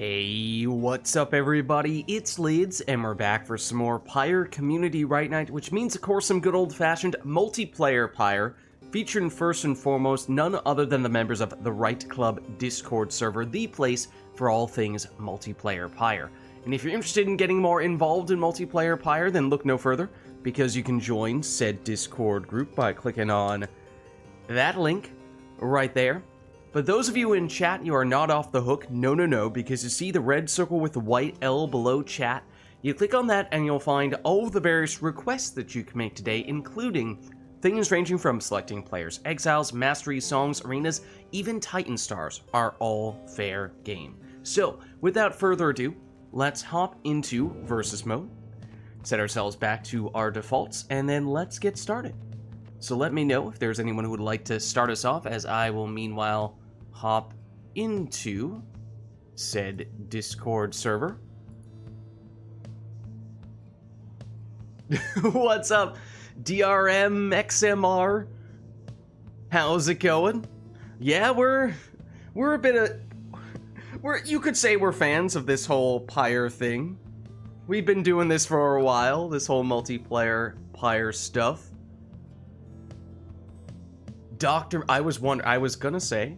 Hey, what's up everybody? It's Lids, and we're back for some more Pyre Community RITE Night, which means of course some good old-fashioned multiplayer Pyre, featuring first and foremost none other than the members of the RITE Club Discord server, the place for all things multiplayer Pyre. And if you're interested in getting more involved in multiplayer Pyre, then look no further, because you can join said Discord group by clicking on that link right there. But those of you in chat, you are not off the hook, no, because you see the red circle with the white L below chat. You click on that and you'll find all of the various requests that you can make today, including things ranging from selecting players' exiles, masteries, songs, arenas, even Titan stars are all fair game. So, without further ado, let's hop into versus mode, set ourselves back to our defaults, and then let's get started. So let me know if there's anyone who would like to start us off, as I will meanwhile hop into said Discord server. What's up, DRM XMR? How's it going? Yeah, we're a bit of you could say we're fans of this whole Pyre thing. We've been doing this for a while, this whole multiplayer Pyre stuff. I was gonna say,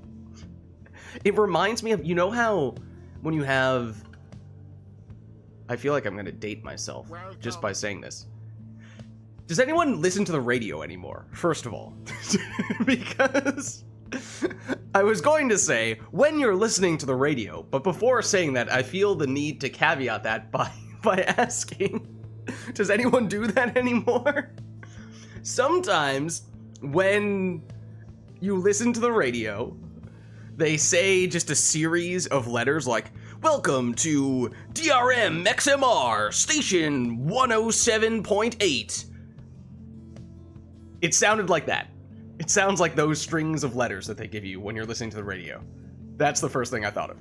it reminds me of, you know how when you have, I feel like I'm gonna date myself just by saying this. Does anyone listen to the radio anymore, first of all? Because I was going to say, when you're listening to the radio, but before saying that, I feel the need to caveat that by asking, does anyone do that anymore? Sometimes, when you listen to the radio, they say just a series of letters like, "Welcome to DRM XMR Station 107.8. It sounded like that. It sounds like those strings of letters that they give you when you're listening to the radio. That's the first thing I thought of.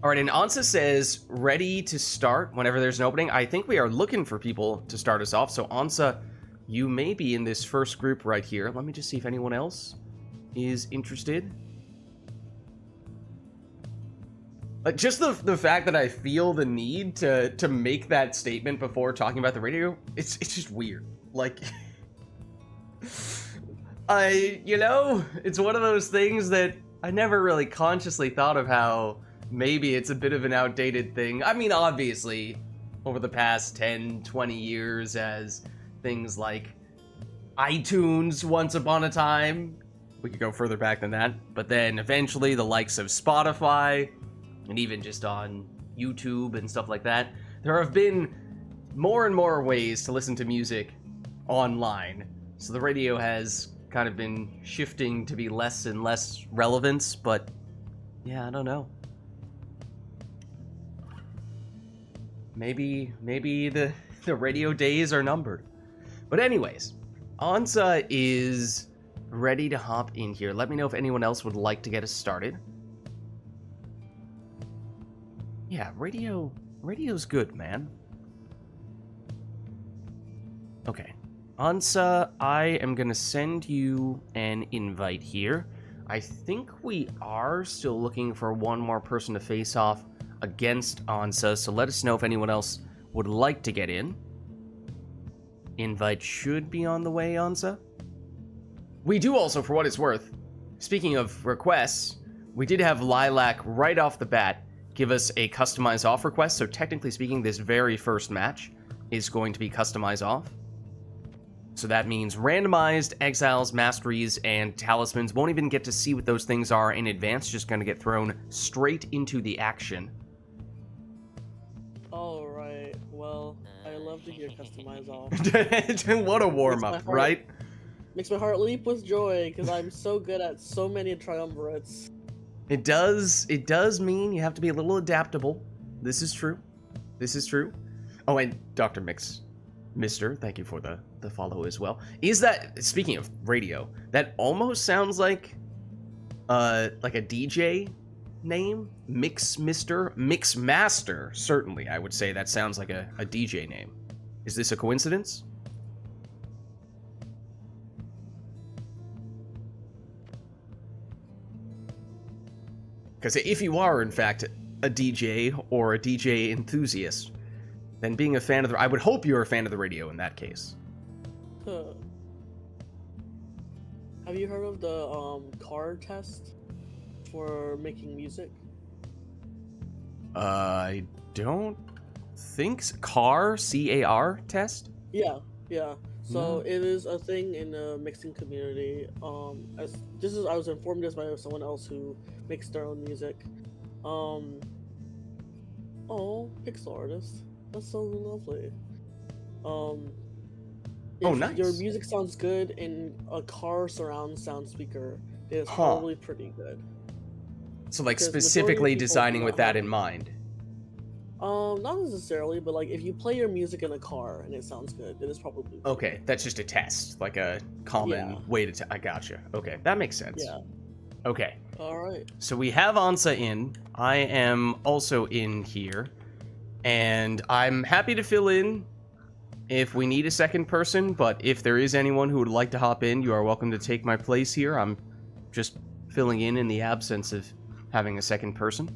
Alright, and Ansa says, ready to start whenever there's an opening. I think we are looking for people to start us off, so Ansa, you may be in this first group right here. Let me just see if anyone else is interested. Just the fact that I feel the need to make that statement before talking about the radio, it's just weird. Like, it's one of those things that I never really consciously thought of how maybe it's a bit of an outdated thing. I mean, obviously, over the past 10, 20 years, as things like iTunes once upon a time, we could go further back than that, but then eventually the likes of Spotify, and even just on YouTube and stuff like that, there have been more and more ways to listen to music online. So the radio has kind of been shifting to be less and less relevance, but yeah, I don't know. Maybe the radio days are numbered. But anyways, Ansa is ready to hop in here. Let me know if anyone else would like to get us started. Yeah, radio's good, man. Okay. Ansa, I am gonna send you an invite here. I think we are still looking for one more person to face off against Ansa, so let us know if anyone else would like to get in. Invite should be on the way, Ansa. We do also, for what it's worth, speaking of requests, we did have Lilac right off the bat give us a customize off request, so technically speaking, this very first match is going to be customize off. So that means randomized exiles, masteries, and talismans won't even get to see what those things are in advance, just going to get thrown straight into the action. Alright, well, I love to hear customize off. What a warm-up, right? Makes my heart leap with joy, because I'm so good at so many triumvirates. It does mean you have to be a little adaptable. This is true. Oh, and Dr. Mister, thank you for the follow as well. Is that, speaking of radio, that almost sounds like a DJ name? Mixmaster, certainly, I would say that sounds like a DJ name. Is this a coincidence? Because if you are, in fact, a DJ or a DJ enthusiast, then being a fan of the... I would hope you're a fan of the radio in that case. Huh. Have you heard of the car test for making music? I don't think so. Car, C-A-R test? Yeah, yeah. So No. it is a thing in the mixing community. I was informed this by someone else who makes their own music. Oh, pixel artist. That's so lovely. If nice. your music sounds good in a car surround sound speaker, it's probably pretty good. So, like, Because specifically majority of people designing do with not that have in mind. Not necessarily, but like if you play your music in a car and it sounds good, then it's probably good. Okay, that's just a test, like a common way to... I gotcha. Okay, that makes sense. Yeah. Okay. Alright. So we have Ansa in. I am also in here. And I'm happy to fill in if we need a second person, but if there is anyone who would like to hop in, you are welcome to take my place here. I'm just filling in the absence of having a second person.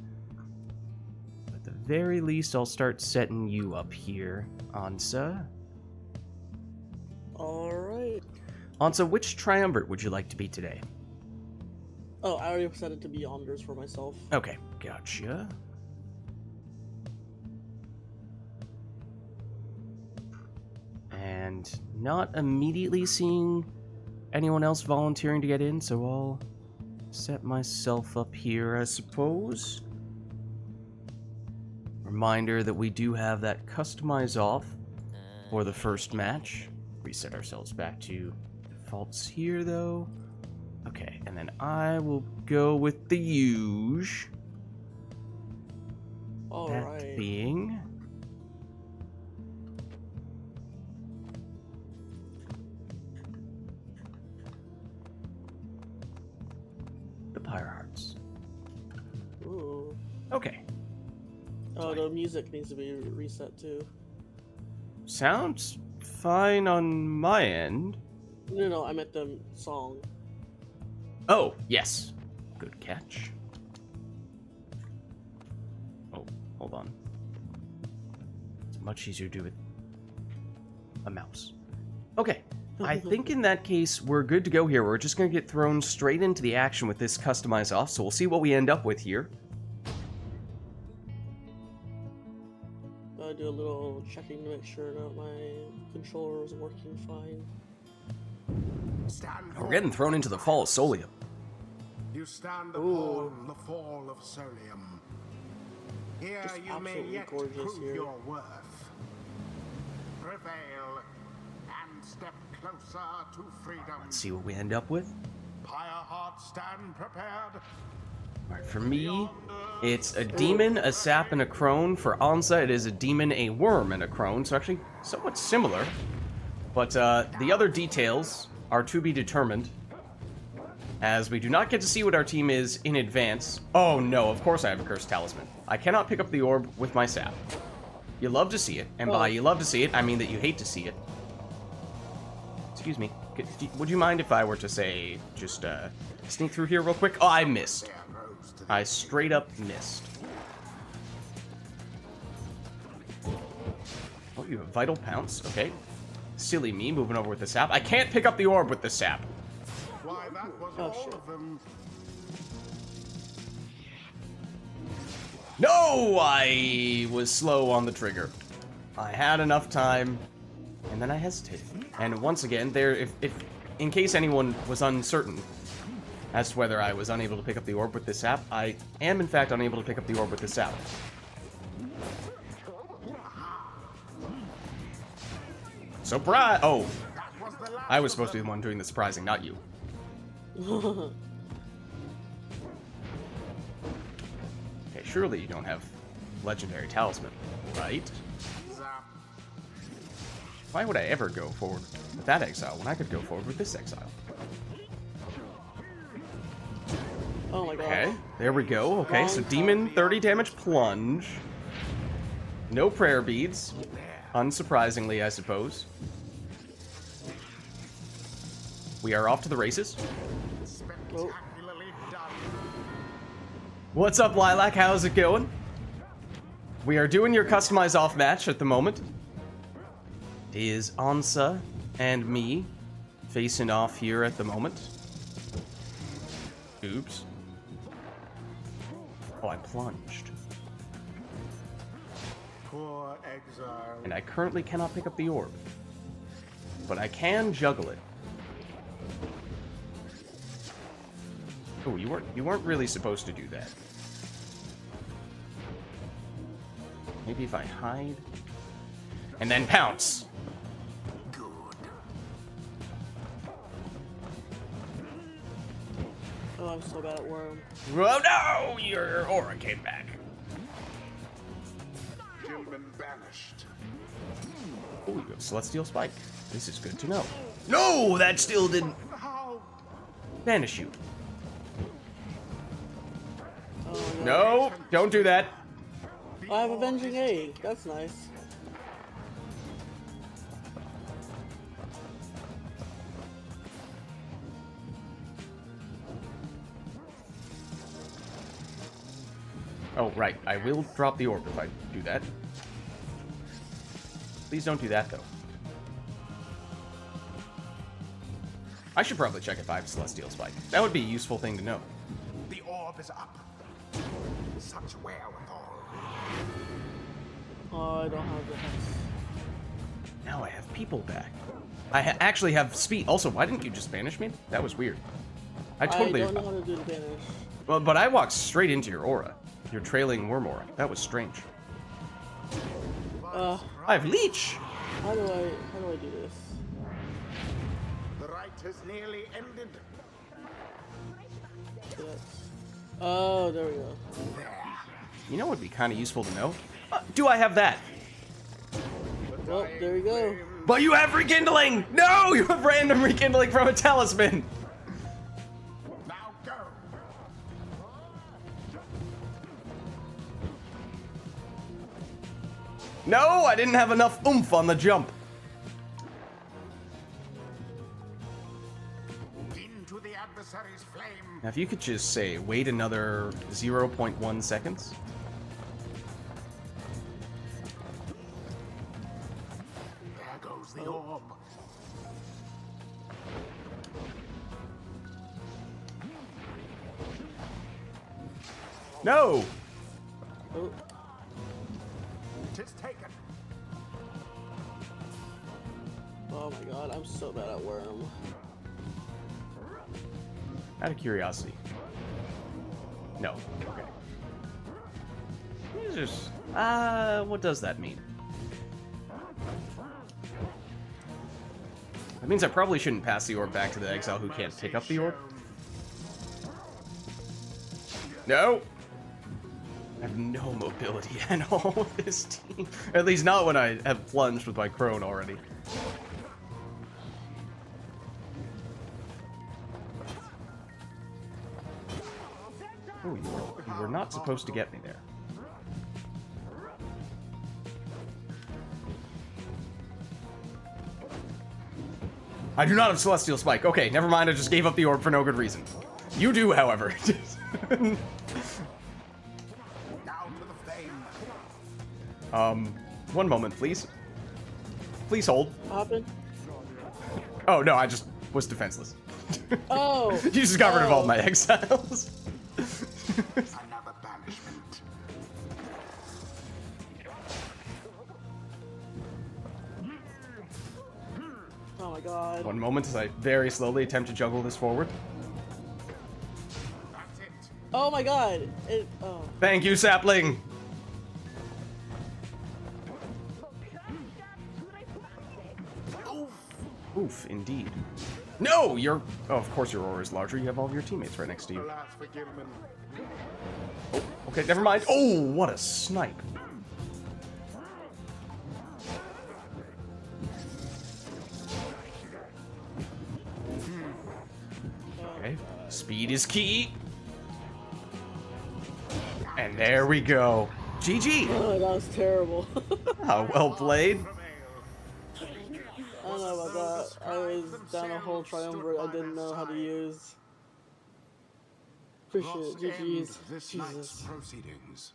At the very least, I'll start setting you up here, Ansa. Alright. Ansa, which triumvirate would you like to be today? Oh, I already set it to be Anders for myself. Okay, gotcha. And not immediately seeing anyone else volunteering to get in, so I'll set myself up here, I suppose. Reminder that we do have that customize off for the first match. Reset ourselves back to defaults here, though. Okay, and then I will go with the huge. Alright. That being... the Pyre Hearts. Ooh. Okay. Oh, the music needs to be reset too. Sounds fine on my end. No, I meant the song. Oh, yes. Good catch. Oh, hold on. It's much easier to do with a mouse. Okay. I think in that case, we're good to go here. We're just going to get thrown straight into the action with this customize off, so we'll see what we end up with here. I do a little checking to make sure that my controller is working fine. We're getting thrown into the fall of Solium. You stand upon the fall of Solium. Here Just you may absolutely yet gorgeous prove here. your worth. Prevail and step closer to freedom. Let's see what we end up with. Pyre Heart, stand prepared. Alright, for me, it's a demon, a sap, and a crone. For Ansa, it is a demon, a worm, and a crone. So actually, somewhat similar. But the other details are to be determined, as we do not get to see what our team is in advance. Oh no, of course I have a cursed talisman. I cannot pick up the orb with my sap. You love to see it, and by you love to see it, I mean that you hate to see it. Excuse me. Would you mind if I were to say, just sneak through here real quick? Oh, I missed. I straight up missed. Oh, you have Vital Pounce. Okay. Silly me, moving over with the sap. I can't pick up the orb with the sap. Why, that was all of them. No! I was slow on the trigger. I had enough time, and then I hesitated. And once again, if in case anyone was uncertain as to whether I was unable to pick up the orb with the sap, I am in fact unable to pick up the orb with the sap. Surprise! Oh, I was supposed to be the one doing the surprising, not you. Okay, surely you don't have legendary talisman, right? Why would I ever go forward with that exile when I could go forward with this exile? Oh my god. Okay, there we go. Okay, so demon 30 damage plunge. No prayer beads. Unsurprisingly, I suppose. We are off to the races. Oh. Spectacularly done. What's up, Lilac? How's it going? We are doing your customized off match at the moment. It is Ansa and me facing off here at the moment. Oops. Oh, I plunged. Poor exile. And I currently cannot pick up the orb. But I can juggle it. Oh, you weren't really supposed to do that. Maybe if I hide. And then pounce. Good. Oh, I'm so bad at worm. Oh no! Your aura came back. Gentleman banished. Oh, you have Celestial Spike. This is good to know. No! That still didn't How? banish you. Oh, no. No! Don't do that. I have Avenging Aid. That's nice. Oh, right. I will drop the orb if I do that. Please don't do that, though. I should probably check if I have Celestial Spike. That would be a useful thing to know. The orb is up. Such wherewithal. Oh, I don't have the hex. Now I have people back. I actually have speed. Also, why didn't you just banish me? That was weird. I totally... I don't know how to do the banish. Well, but I walked straight into your aura. Your trailing worm aura. That was strange. I have leech! How do I do this? The rite has nearly ended. Yes. Oh, there we go. You know what would be kind of useful to know? Do I have that? Well, there we go. But you have rekindling! No! You have random rekindling from a talisman! Now go. No! I didn't have enough oomph on the jump. Into the adversary's flame. Now, if you could just say, wait another 0.1 seconds. There goes the orb. No! Oh, Tis taken. oh my god, I'm so bad at worm. Out of curiosity. No. Okay. Jesus. What does that mean? That means I probably shouldn't pass the orb back to the exile who can't pick up the orb. No! I have no mobility at all with this team. At least not when I have plunged with my crone already. Oh, you were not supposed to get me there. I do not have Celestial Spike. Okay, never mind. I just gave up the orb for no good reason. You do, however. Down to the flame. One moment, please. Please hold. What happened? Oh, no, I just was defenseless. Oh! You just got rid of all my exiles. Another banishment. Oh my god. One moment as I very slowly attempt to juggle this forward. That's it. Oh my god! Oh. Thank you, sapling. Oof, indeed. No, you're... Oh, of course your aura is larger. You have all of your teammates right next to you. Alas for Gilman. Oh, okay, never mind. Oh, what a snipe. Okay, speed is key. And there we go. GG. Oh, that was terrible. Oh, well played. I don't know about that. I was down a whole triumvirate I didn't know how to use. Appreciate Thus it. end GG's. this night's Jesus. proceedings.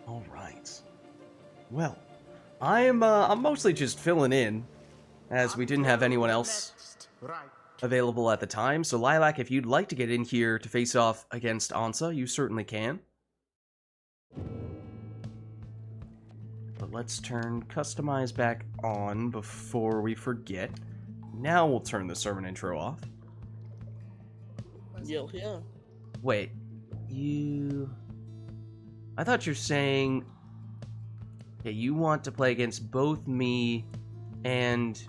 All right. Well, I'm mostly just filling in, as we didn't have anyone else Next, right. available at the time. So Lilac, if you'd like to get in here to face off against Ansa, you certainly can. But let's turn customize back on before we forget. Now we'll turn the sermon intro off. Yeah. Wait, I thought you're saying... Yeah, you want to play against both me and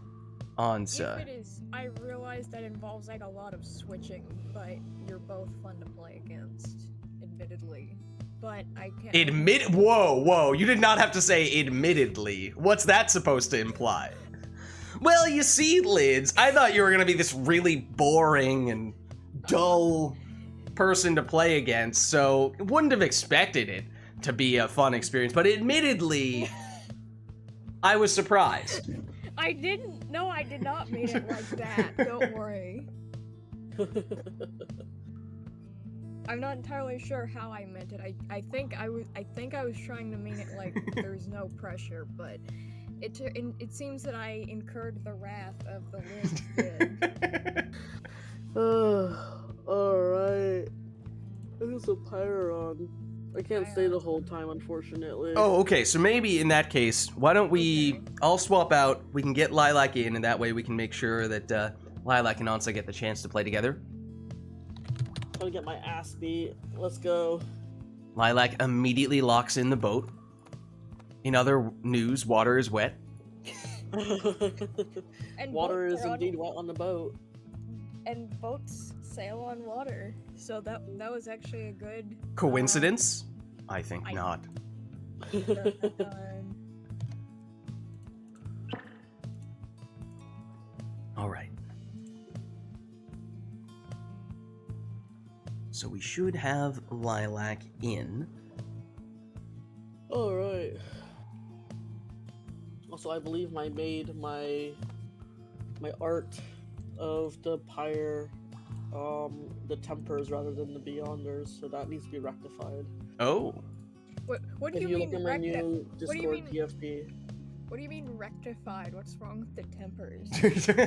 Ansa. If it is, I realize that involves like a lot of switching, but you're both fun to play against, admittedly. But I can't. Whoa, you did not have to say admittedly. What's that supposed to imply? Well, you see, Lids, I thought you were gonna be this really boring and dull person to play against, so wouldn't have expected it to be a fun experience, but admittedly, I was surprised. I didn't. No, I did not mean it like that. Don't worry. I'm not entirely sure how I meant it. I think I was trying to mean it like there's no pressure, but it seems that I incurred the wrath of the Lids vid. Alright. Who's a Pyre on? I can't stay the whole time, unfortunately. Oh, okay, so maybe in that case, why don't we all swap out, we can get Lilac in, and that way we can make sure that Lilac and Ansa get the chance to play together. I'm gonna get my ass beat. Let's go. Lilac immediately locks in the boat. In other news, water is wet. And Water boats is are indeed wet on the boat. And boats sail on water, so that was actually a good Coincidence? I think I- not. All right. So we should have Lilac in. Alright. Also, I believe I made my art of the Pyre, the Tempers rather than the Beyonders, so that needs to be rectified. Oh. What do If you you mean look in my new What do you Discord mean? PFP. What do you mean rectified? What's wrong with the tempers?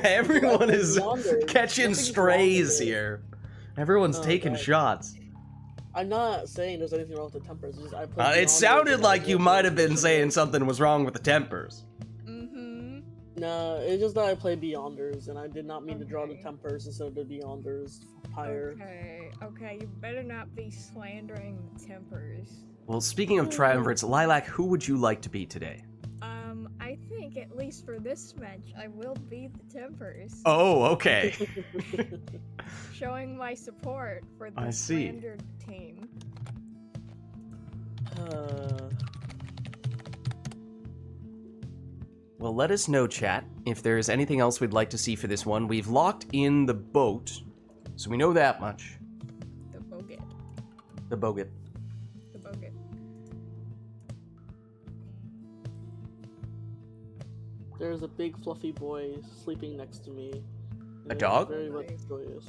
Everyone is Beyonders. catching Nothing's strays wrong with it. here. Everyone's Oh, taking God. shots. I'm not saying there's anything wrong with the Tempers. It's just I played It Beyonders sounded and like I you was might have been like, saying something was wrong with the Tempers. Mm-hmm. No, it's just that I play Beyonders, and I did not mean to draw the Okay. Tempers instead of the Beyonders Pyre. Okay, you better not be slandering the tempers. Well, speaking of triumvirates, Lilac, who would you like to be today? I think at least for this match, I will be the tempers. Oh, okay. Showing my support for the I see. slandered team. Well, let us know, chat, if there is anything else we'd like to see for this one. We've locked in the boat, so we know that much. The boget. The boget. The boget. There's a big fluffy boy sleeping next to me. A and dog? Very much joyous.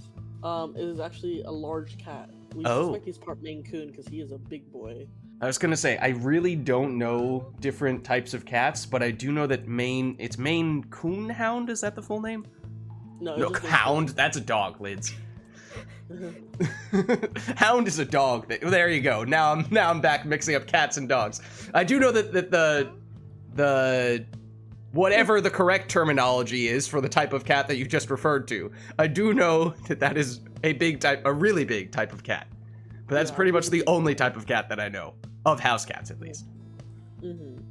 It is actually a large cat. We Oh. suspect he's part Maine Coon because he is a big boy. I was gonna say, I really don't know different types of cats, but I do know that it's Maine Coon Hound, is that the full name? No, it's No, just Maine Hound, that's a dog, Lids. Coon. Hound is a dog. There you go. Now I'm back mixing up cats and dogs. I do know that the whatever the correct terminology is for the type of cat that you just referred to, I do know that is a really big type of cat. But that's Yeah, pretty much the really only type of cat that I know. Of house cats, at least. Mm-hmm.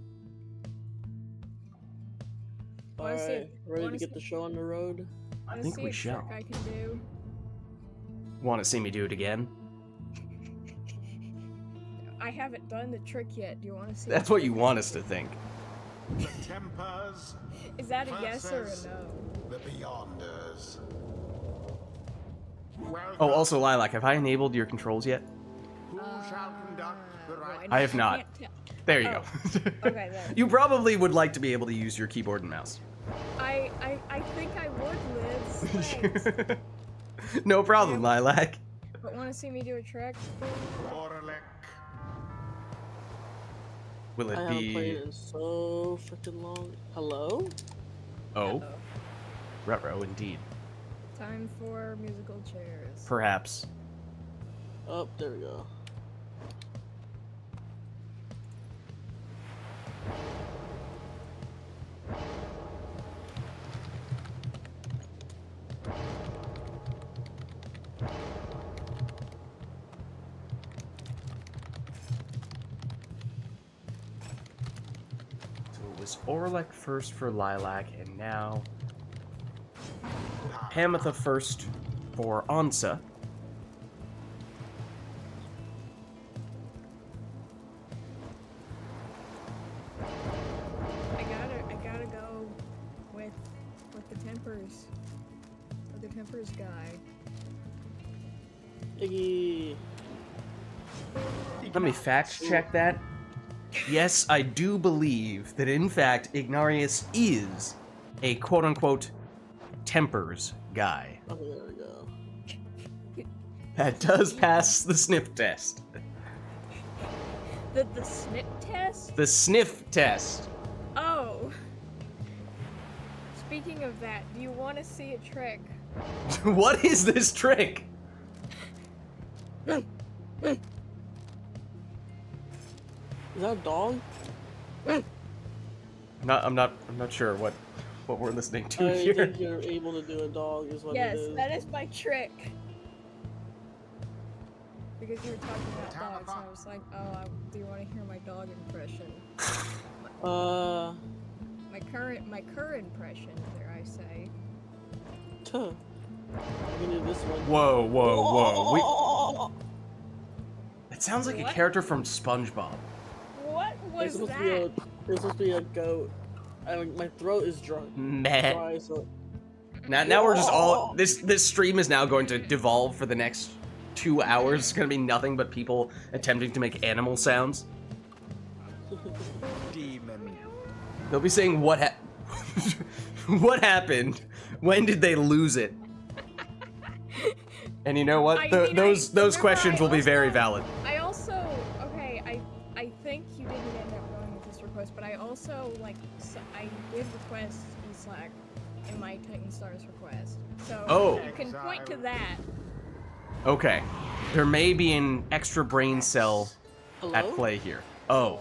Wanna see- Alright, ready to wanna get see- the show on the road? I Wanna think see we a shall. trick I can do? Want to see me do it again? I haven't done the trick yet. Do you want to see? That's what you want us to think. The Tempers Is that a yes or a versus no? the Beyonders. Oh, Welcome. also, Lilac, have I enabled your controls yet? Who shall conduct the Well, right? I have not. can't tell. There you Oh, go. Okay, there. You probably would like to be able to use your keyboard and mouse. I think I would, Liz. Thanks. No problem, Lilac. But want to see me do a trick? Orlek. Will it I haven't played be... in so freaking long. Hello? Oh, Uh-oh. ruh-roh, indeed. Time for musical chairs. Perhaps. Oh, there we go. So it was Orlek first for Lilac, and now Hamatha first for Ansa. I gotta go with the tempers. With the tempers guy. Iggy. Let me fact check that. Yes, I do believe that in fact Ignarius is a quote-unquote tempers guy. Okay, there we go. That does pass the sniff test. The snip test? The sniff test. Oh. Speaking of that, do you want to see a trick? What is this trick? Is that a dog? I'm not sure what we're listening to I here. think you're able to do a dog is what Yes, it is. that is my trick. Because you were talking about dogs, I was like, oh, do you want to hear my dog impression? My current impression, dare I say. Tuh. I can do this one. Whoa, whoa, whoa. Oh! It sounds like a What? character from SpongeBob. What was It's that? supposed to be a goat. My throat is Meh. dry, so Now we're just all this stream is now going to devolve for the next 2 hours. It's gonna be nothing but people attempting to make animal sounds. Demon. They'll be saying what what happened? When did they lose it? And you know what? Those remember questions I will be very also- valid. I also, okay, I think you didn't end up going with this request, but I also, I did request E-Slack in my Titan Stars request. So Oh. you can point to that. Okay. There may be an extra brain cell hello? at play here. Oh. Hold on.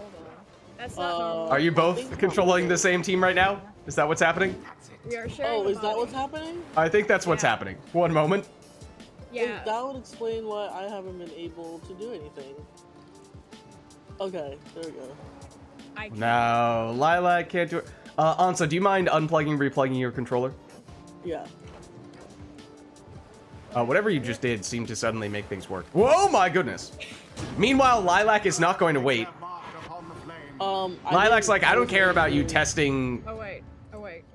That's not normal. Are you I both think controlling the same team right now? Is that what's happening? We are sharing Oh, a is that body. what's happening? I think that's what's Yeah. happening. One moment. Yeah. That would explain why I haven't been able to do anything. Okay, there we go. I can't. No, Lilac can't do it. Ansa, do you mind unplugging, replugging your controller? Yeah. Whatever you just did seemed to suddenly make things work. Whoa, my goodness. Meanwhile, Lilac is not going to wait. Mark upon the flame. Lilac's like, I don't care about you testing Oh wait.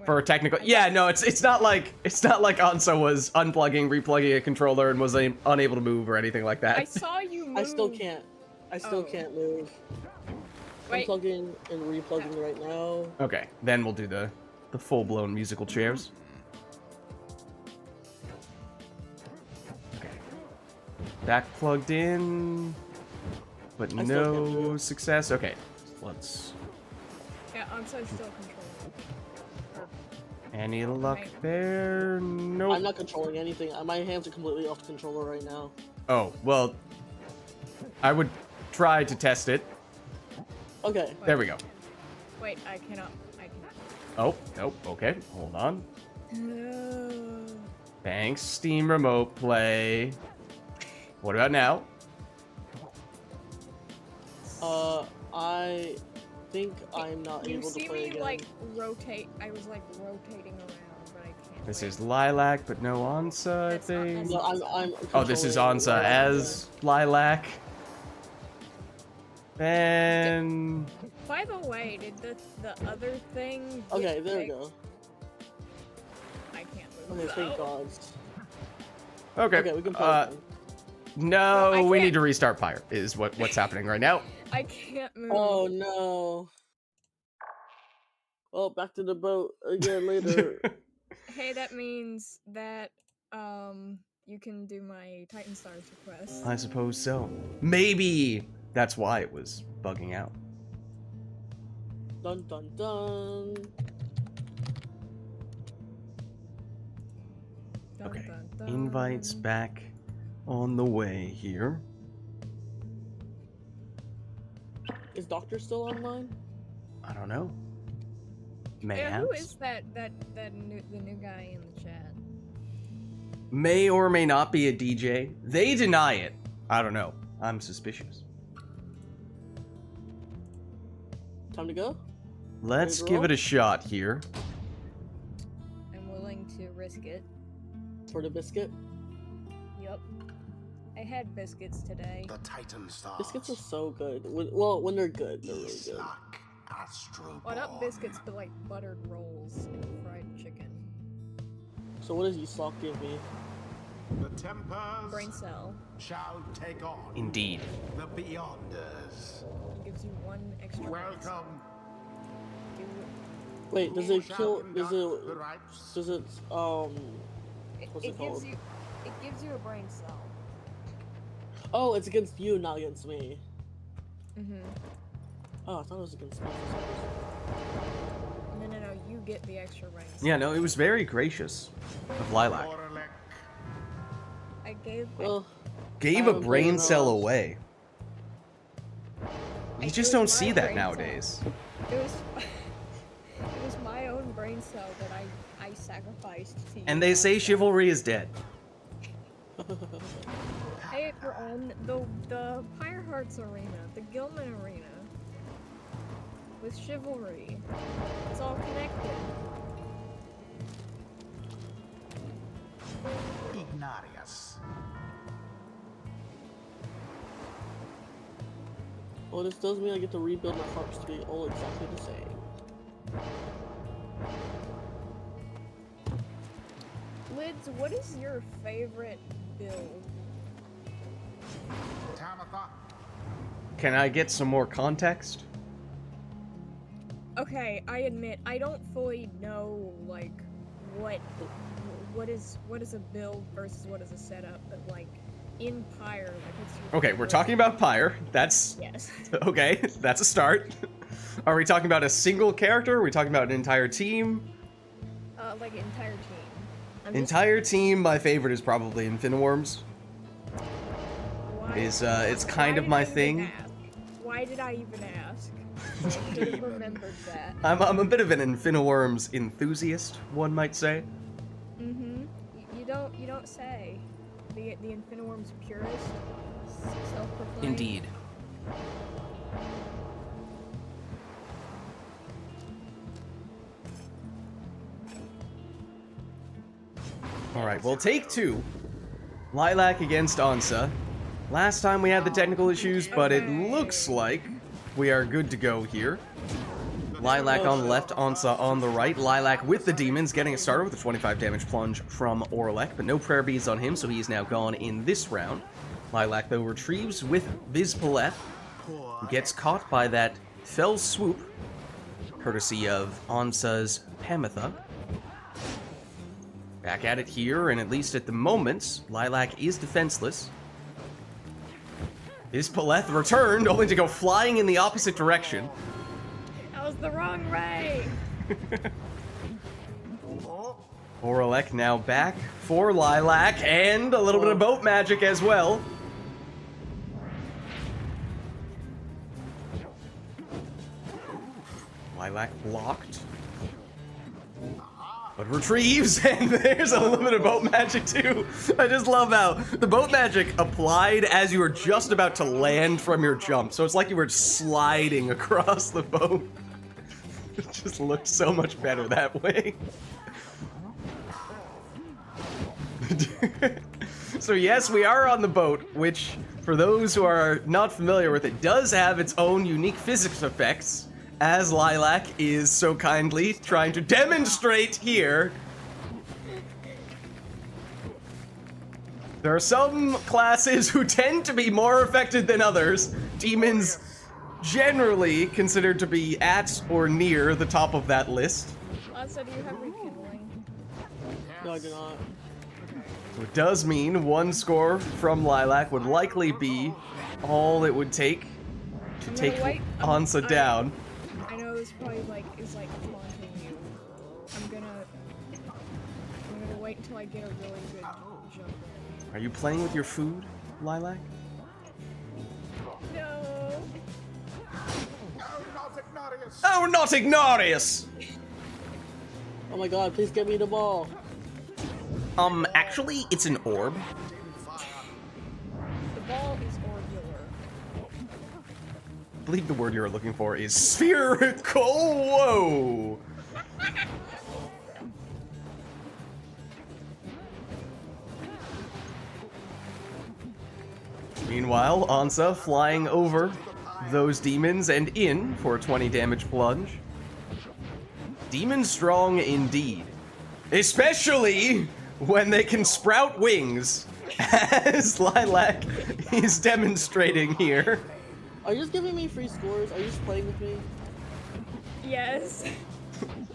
for a technical. Yeah, no, it's not like Ansa was unplugging, replugging a controller and was unable to move or anything like that. I saw you move. I still can't. I still Oh. can't move. Wait. I'm plugging and replugging right now. Okay, then we'll do the full-blown musical chairs. Okay. Back plugged in, but I still can't no move. success. Okay, let's. Yeah, I'm so still controlling. Any luck Right. there? Nope. I'm not controlling anything. My hands are completely off the controller right now. Oh, well, I would try to test it. Okay. There we go. Wait, I cannot. Oh, nope. Okay, hold on. No. Thanks, Steam Remote Play. What about now? I think I'm not You able to see play me again. like rotate? I was like rotating around, but I can't. This wait. is Lilac, but no Ansa, I That's not- think. No, I'm Oh, this is controlling Ansa as Lilac. Then... By the way, did the other thing? get Okay, there we fixed? go. I can't move. Okay, thank Oh, God. Okay, Okay, we can play again. no, I we need can't- to restart Pyre, is what's happening right now. I can't move. Oh no. Well, back to the boat again later. Hey, that means that you can do my Titan Stars request. I suppose so. Maybe that's why it was bugging out. Dun dun dun. Dun, Okay, dun, dun. invites back on the way here. Is Doctor still online? I don't know. Yeah, Mayhaps. who is the new guy in the chat? May or may not be a DJ. They deny it. I don't know. I'm suspicious. Time to go? Let's Ready to give roll? it a shot here. I'm willing to risk it. For the biscuit? Yup. I had biscuits today. The Titan stars. Biscuits are so good. When they're good, they're really good. Islak Astroborn. Well, not biscuits, but like buttered rolls and fried chicken. So what does Islak give me? The Tempers Brain cell. shall take on Indeed. the Beyonders. Gives you one extra brain cell. Welcome. Wait, does Who it shall kill? conduct the rites? Does it What's it It called? gives you a brain cell. Oh, it's against you, not against me. Mm-hmm. Oh, I thought it was against me. No, you get the extra brain cell. Yeah, no, it was very gracious of Lilac. Oralek. I gave Well, Gave I a don't brain know. cell away. You It just was don't my see that brain cell. nowadays. it was it was my own brain cell that I sacrificed to you. And they say chivalry is dead. Hey, we're on the Pyre Hearts arena, the Gilman arena. With chivalry. It's all connected. Ignarius. well, this does mean I get to rebuild my harps to be all exactly the same. Lids, what is your favorite build? Tamatha. Can I get some more context? Okay, I admit I don't fully know like what is a build versus what is a setup, but like in Pyre, like what's your Okay, we're favorite- talking about Pyre. That's Yes. okay. That's a start. Are we talking about a single character? Are we talking about an entire team? Like entire team. I'm just- Entire team. My favorite is probably Infiniworms. why- It's kind why of did my I even thing. ask? Why did I even ask? I should have remembered that. I'm a bit of an Infiniworms enthusiast, one might say. Mm-hmm. You don't say. The Infiniworms purist, self-proclaimed. Indeed. Alright, well, take two. Lilac against Ansa. Last time we had the technical issues, but it looks like we are good to go here. Lilac on the left, Ansa on the right. Lilac with the demons, getting it started with a 25 damage plunge from Orlek, but no prayer beads on him, so he is now gone in this round. Lilac, though, retrieves with Vizpaleth, who gets caught by that fell swoop, courtesy of Ansa's Pamitha. Back at it here, and at least at the moment, Lilac is defenseless. Vizpaleth returned, only to go flying in the opposite direction. That was the wrong way. Oralek now back for Lilac, and a little bit of boat magic as well. Lilac blocked. But retrieves, and there's a little bit of boat magic too. I just love how the boat magic applied as you were just about to land from your jump. So it's like you were sliding across the boat. It just looked so much better that way. So yes, we are on the boat, which, for those who are not familiar with it, does have its own unique physics effects, as Lilac is so kindly trying to demonstrate here. There are some classes who tend to be more affected than others. Demons generally considered to be at or near the top of that list. Also, do you have rekindling? No, I do not. So it does mean one score from Lilac would likely be all it would take to I'm take gonna wait. Ansa down. I know this probably is taunting you. I'm gonna wait until I get a really good jump in. Are you playing with your food, Lilac? No. Oh, not Ignatius! Oh my god, please get me the ball. Actually, it's an orb. The ball is orbular. I believe the word you're looking for is spherical. Whoa! Meanwhile, Ansa flying over those demons and in for a 20 damage plunge. Demon strong indeed. Especially when they can sprout wings, as Lilac is demonstrating here. Are you just giving me free scores? Are you just playing with me? Yes.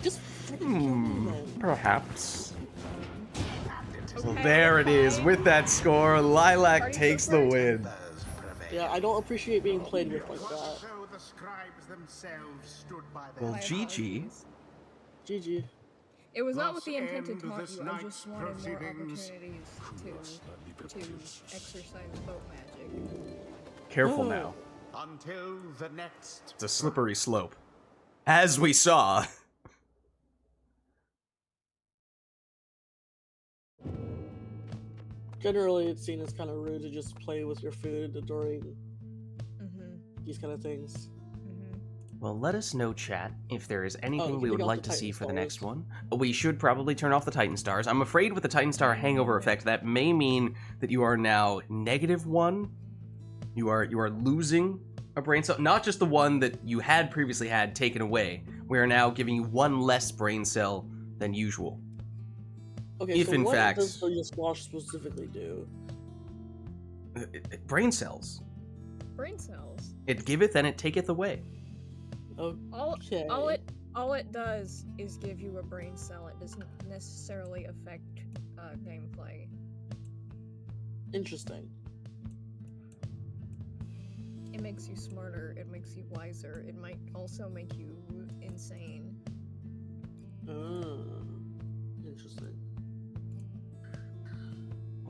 Just kill me then. Perhaps. So Okay, there it is. fine. With that score, Lilac Party takes the first. win. Yeah, I don't appreciate being played with like that. So the scribes themselves stood by Well, their My GG. apologies. GG. It was not with Thus the intent to end taunt this you. I night's just wanted more proceedings. opportunities to exercise boat magic. Careful Oh. now. until the next. It's a slippery slope. As we saw. Generally, it's seen as kind of rude to just play with your food during Mm-hmm. these kind of things. Mm-hmm. Well, let us know, chat, if there is anything you we can would take off like the to see Titan for the next stars. one. We should probably turn off the Titan Stars. I'm afraid with the Titan Star hangover effect, that may mean that you are now -1. You are losing a brain cell. Not just the one that you had previously had taken away. We are now giving you one less brain cell than usual. Okay, If so in what fact- does the squash specifically do? Brain cells. Brain cells. It giveth and it taketh away. Okay. All it does is give you a brain cell. It doesn't necessarily affect gameplay. Interesting. It makes you smarter. It makes you wiser. It might also make you insane. Interesting.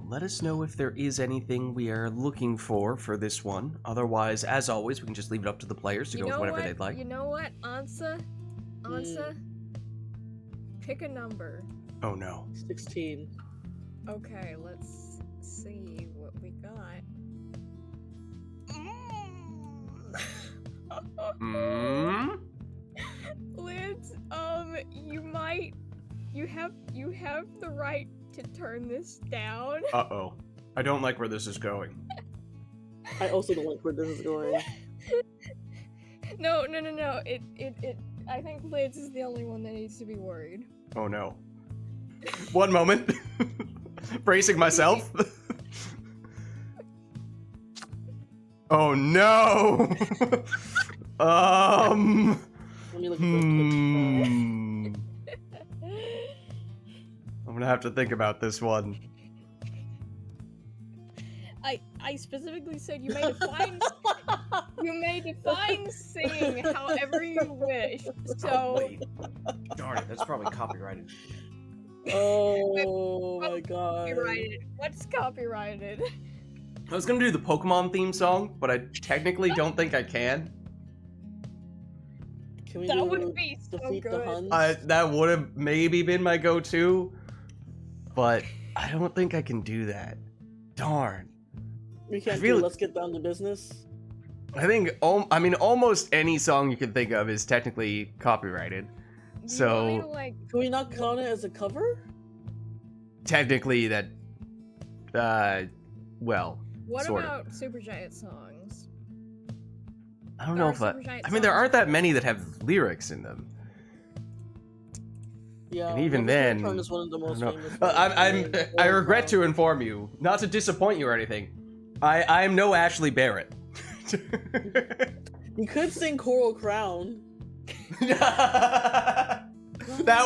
Let us know if there is anything we are looking for this one. Otherwise, as always, we can just leave it up to the players to go with whatever they'd like. You know what, Ansa? Pick a number. Oh no. 16. Okay, let's see what we got. Mm? Lids, you have the right to turn this down. Uh-oh. I don't like where this is going. I also don't like where this is going. No. I think Lids is the only one that needs to be worried. Oh no. One moment. Bracing myself. Oh no! Let me look at I'm gonna have to think about this one. I specifically said you may define singing however you wish. So wait. Darn it, that's probably copyrighted. Oh my god. copyrighted. What's copyrighted? I was gonna do the Pokemon theme song, but I technically don't think I can. Can we That do would be so defeat the good. Huns? That would have maybe been my go-to, but I don't think I can do that. Darn. We can't feel- do Let's Get Down to Business. I think, almost any song you can think of is technically copyrighted. Do So- you want me to, like, Can we not count it as a cover? Technically, that, well, what sort of. about Supergiant songs? I don't There know are if I... Supergiant I mean, there songs. aren't that many that have lyrics in them. Yeah. And even Never Say then, Return is one of the most I famous. don't know. I regret to inform you, not to disappoint you or anything. I'm no Ashley Barrett. You could sing Coral Crown. That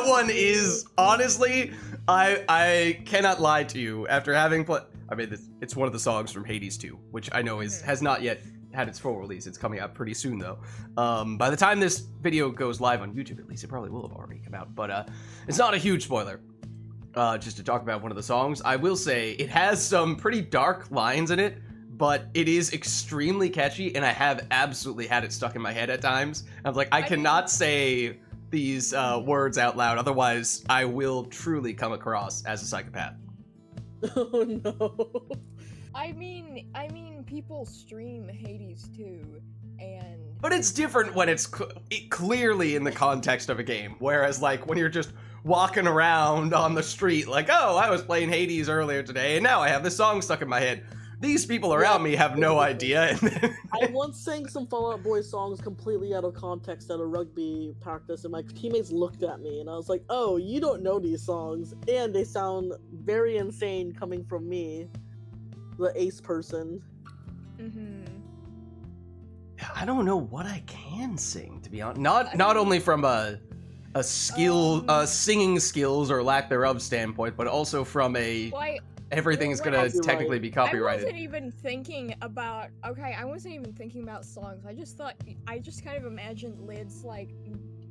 one is, honestly, I cannot lie to you. After having played, I mean, it's one of the songs from Hades 2, which I know has not yet had its full release. It's coming out pretty soon though. By the time this video goes live on YouTube, at least, it probably will have already come out. But it's not a huge spoiler. Just to talk about one of the songs, I will say it has some pretty dark lines in it, but it is extremely catchy, and I have absolutely had it stuck in my head at times. I'm like, I cannot say these words out loud, otherwise I will truly come across as a psychopath. Oh no. I mean, people stream Hades too, and. But it's different when it's clearly in the context of a game, whereas like when you're just walking around on the street, like, oh, I was playing Hades earlier today, and now I have this song stuck in my head. These people around me have no idea. I once sang some Fall Out Boy songs completely out of context at a rugby practice, and my teammates looked at me, and I was like, oh, you don't know these songs, and they sound very insane coming from me, the ace person. Mm-hmm. I don't know what I can sing, to be honest. Not only from a skill, singing skills or lack thereof standpoint, but also from a everything's gonna technically be copyrighted. I wasn't even thinking about. Okay, I wasn't even thinking about songs. I just kind of imagined Lids like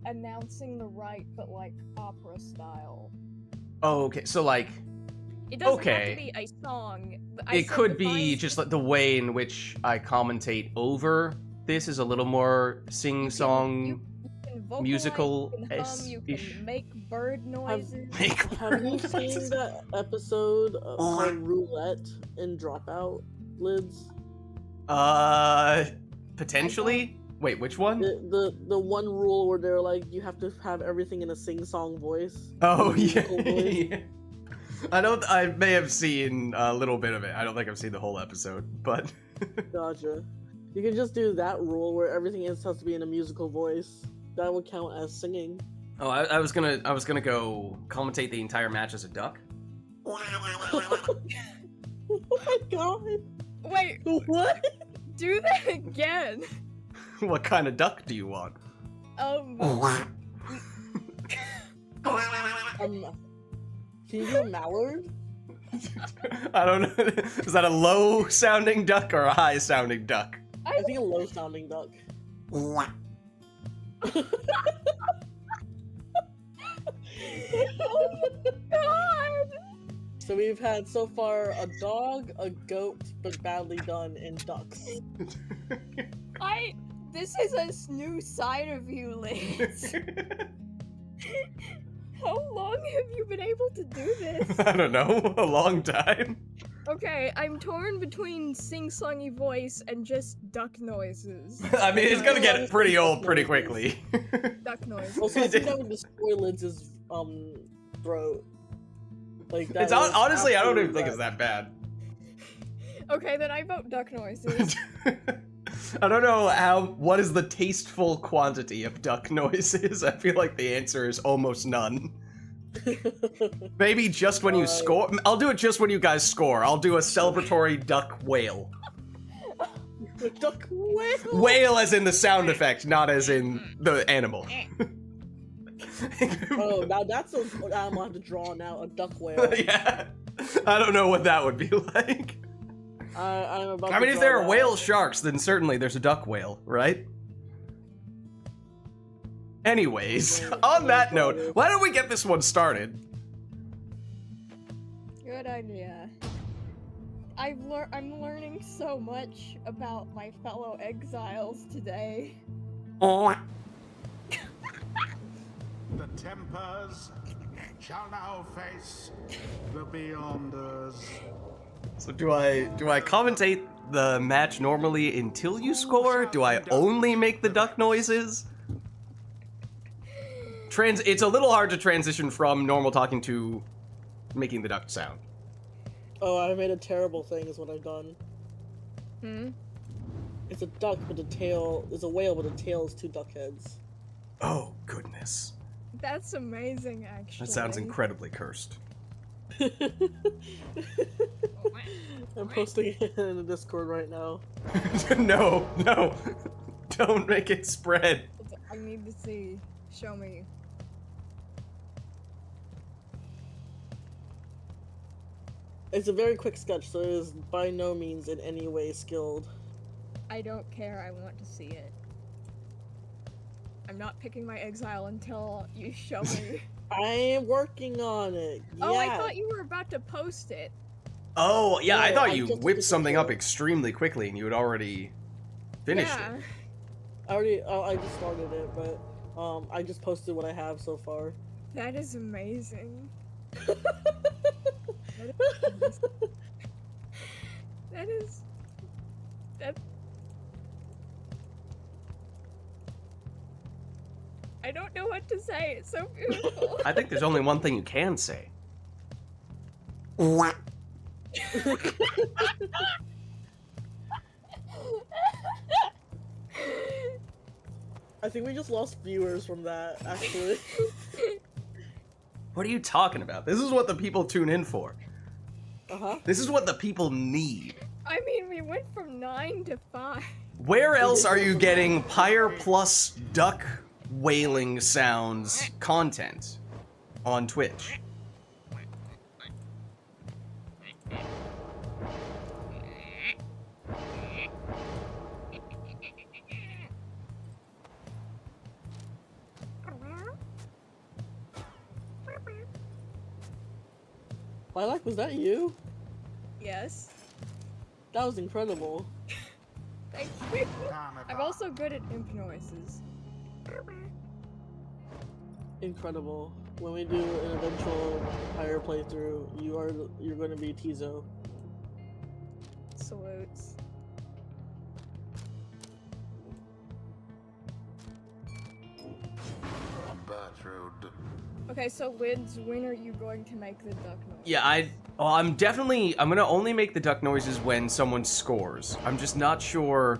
announcing the rite, but like opera style. Oh, okay. So like, it doesn't have to be a song. It could be just like the way in which I commentate over this is a little more sing-song. Musical-ish. You can make bird noises. Have you seen that episode called Roulette in Dropout, Lids? Potentially? Wait, which one? The one rule where they're like, you have to have everything in a sing-song voice. Oh, yeah. Voice. I may have seen a little bit of it. I don't think I've seen the whole episode, but... Gotcha. You can just do that rule where everything has to be in a musical voice. That would count as singing. Oh, I was gonna go commentate the entire match as a duck. Oh my god! Wait, what? Do that again. What kind of duck do you want? Can you do a mallard? I don't know. Is that a low-sounding duck or a high-sounding duck? I think a low-sounding duck. Oh my god! So we've had so far a dog, a goat, but badly done, and ducks. This is a new side of you, Liz. How long have you been able to do this? I don't know, a long time. Okay, I'm torn between sing-songy voice and just duck noises. I mean, it's gonna get pretty old pretty quickly. Duck noises. Also, I think that would destroy Lids' throat. Like that. It's honestly, I don't even think it's that bad. Okay, then I vote duck noises. I don't know what is the tasteful quantity of duck noises. I feel like the answer is almost none. Maybe just when you score. I'll do it just when you guys score. I'll do a celebratory duck wail. Duck wail? Wail as in the sound effect, not as in the animal. Oh, now that's an animal I have to draw now, a duck whale. Yeah. I don't know what that would be like. I mean, if there are whale sharks, then certainly there's a duck whale, right? Anyways, on that note, why don't we get this one started? Good idea. I'm learning so much about my fellow exiles today. The Tempers shall now face the Beyonders. So do I commentate the match normally until you score? Do I only make the duck noises? It's a little hard to transition from normal talking to making the duck sound. Oh, I made a terrible thing is what I've done. It's a duck, but the tail is a whale, but the tail is two duck heads. Oh, goodness. That's amazing, actually. That sounds incredibly cursed. I'm posting it in the Discord right now. No. Don't make it spread. I need to see. Show me. It's a very quick sketch, so it is by no means in any way skilled. I don't care. I want to see it. I'm not picking my exile until you show me. I am working on it. Oh, I Yeah. thought you were about to post it. Oh, yeah, I No, thought I you just whipped took a something up picture. extremely quickly and you had already finished Yeah. it. I just started it, but I just posted what I have so far. That is amazing. That is. That. I don't know what to say. It's so beautiful. I think there's only one thing you can say. I think we just lost viewers from that, actually. What are you talking about? This is what the people tune in for. Uh-huh. This is what the people need. I mean, we went from 9 to 5. Where else are you getting Pyre plus duck wailing sounds content on Twitch? Lilac, was that you? Yes. That was incredible. Thank you. I'm also good at imp noises. Incredible. When we do an eventual higher playthrough, you're going to be Tizo. Salutes. Bertrude. Okay, so Lids, when are you going to make the duck noise? Yeah, I'm gonna only make the duck noises when someone scores. I'm just not sure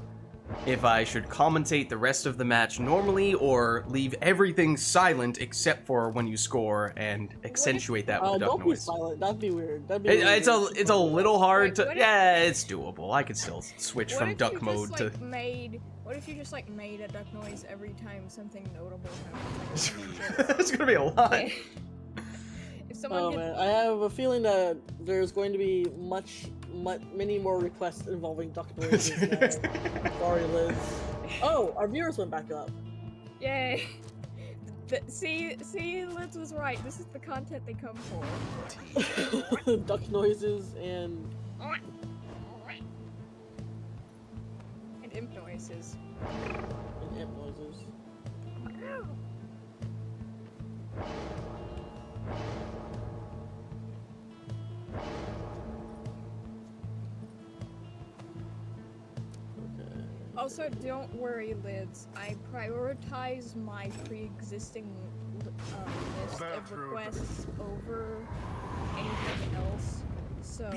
if I should commentate the rest of the match normally or leave everything silent except for when you score and accentuate that with a duck Don't be noise. silent. That'd be weird. That'd be It's a little hard Wait, to. what if- Yeah, it's doable. I could still switch What from if duck you mode just, to. What if you just like made a duck noise every time something notable happens? It's gonna be a lot. If someone Oh did, man, I have a feeling that there's going to be many more requests involving duck noises now. Sorry, Liz. Oh, our viewers went back up. yay! See, Lids was right. This is the content they come for. Duck noises and Imp noises. imp noises. Okay. Also, don't worry, Lids. I prioritize my pre-existing list of requests over anything else, so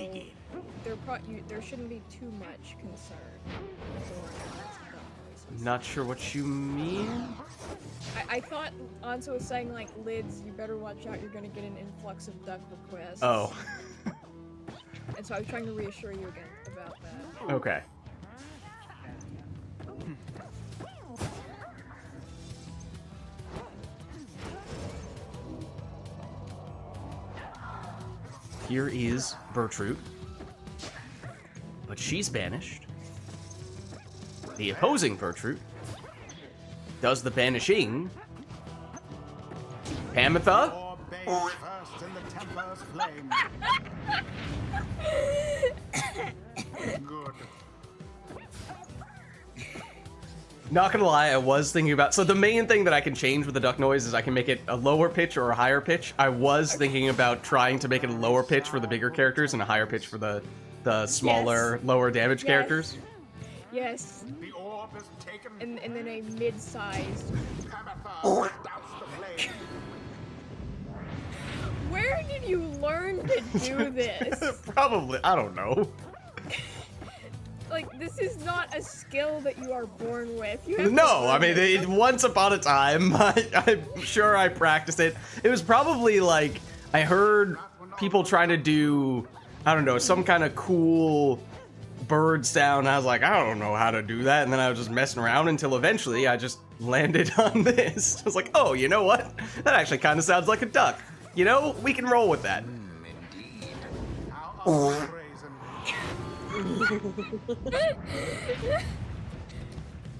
there shouldn't be too much concern. Not sure what you mean. I thought Anso was saying, like, Lids, you better watch out, you're gonna get an influx of duck requests. Oh, And so I was trying to reassure you again about that. okay. Here is Bertrude, but she's banished. The opposing Bertrude does the banishing. Pamitha? Or bathe first in the temper's flame. Good. Not gonna lie, I was thinking about. So the main thing that I can change with the duck noise is I can make it a lower pitch or a higher pitch. I was thinking about trying to make it a lower pitch for the bigger characters and a higher pitch for the smaller, lower damage Yes. characters. Yes, The orb is taken. and then a mid-sized. Pamitha, douse the flame. Where did you learn to do this? Probably, I don't know. Like, this is not a skill that you are born with. You have to No, I learn mean, it. once upon a time, I'm sure I practiced it. It was probably like, I heard people trying to do, I don't know, some kind of cool bird sound. I was like, I don't know how to do that. And then I was just messing around until eventually I just landed on this. I was like, oh, you know what? That actually kind of sounds like a duck. You know, we can roll with that. How of brazen.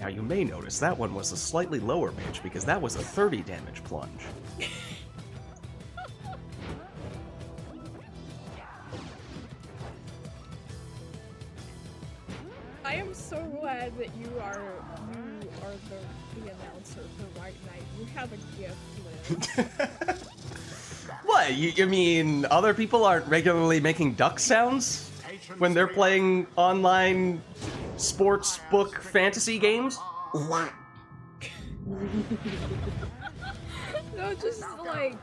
Now you may notice that one was a slightly lower pitch because that was a 30 damage plunge. I am so glad that you are the announcer for Right Night. You have a gift, Liz. What? You mean other people aren't regularly making duck sounds when they're playing online sports book fantasy games? No, just like,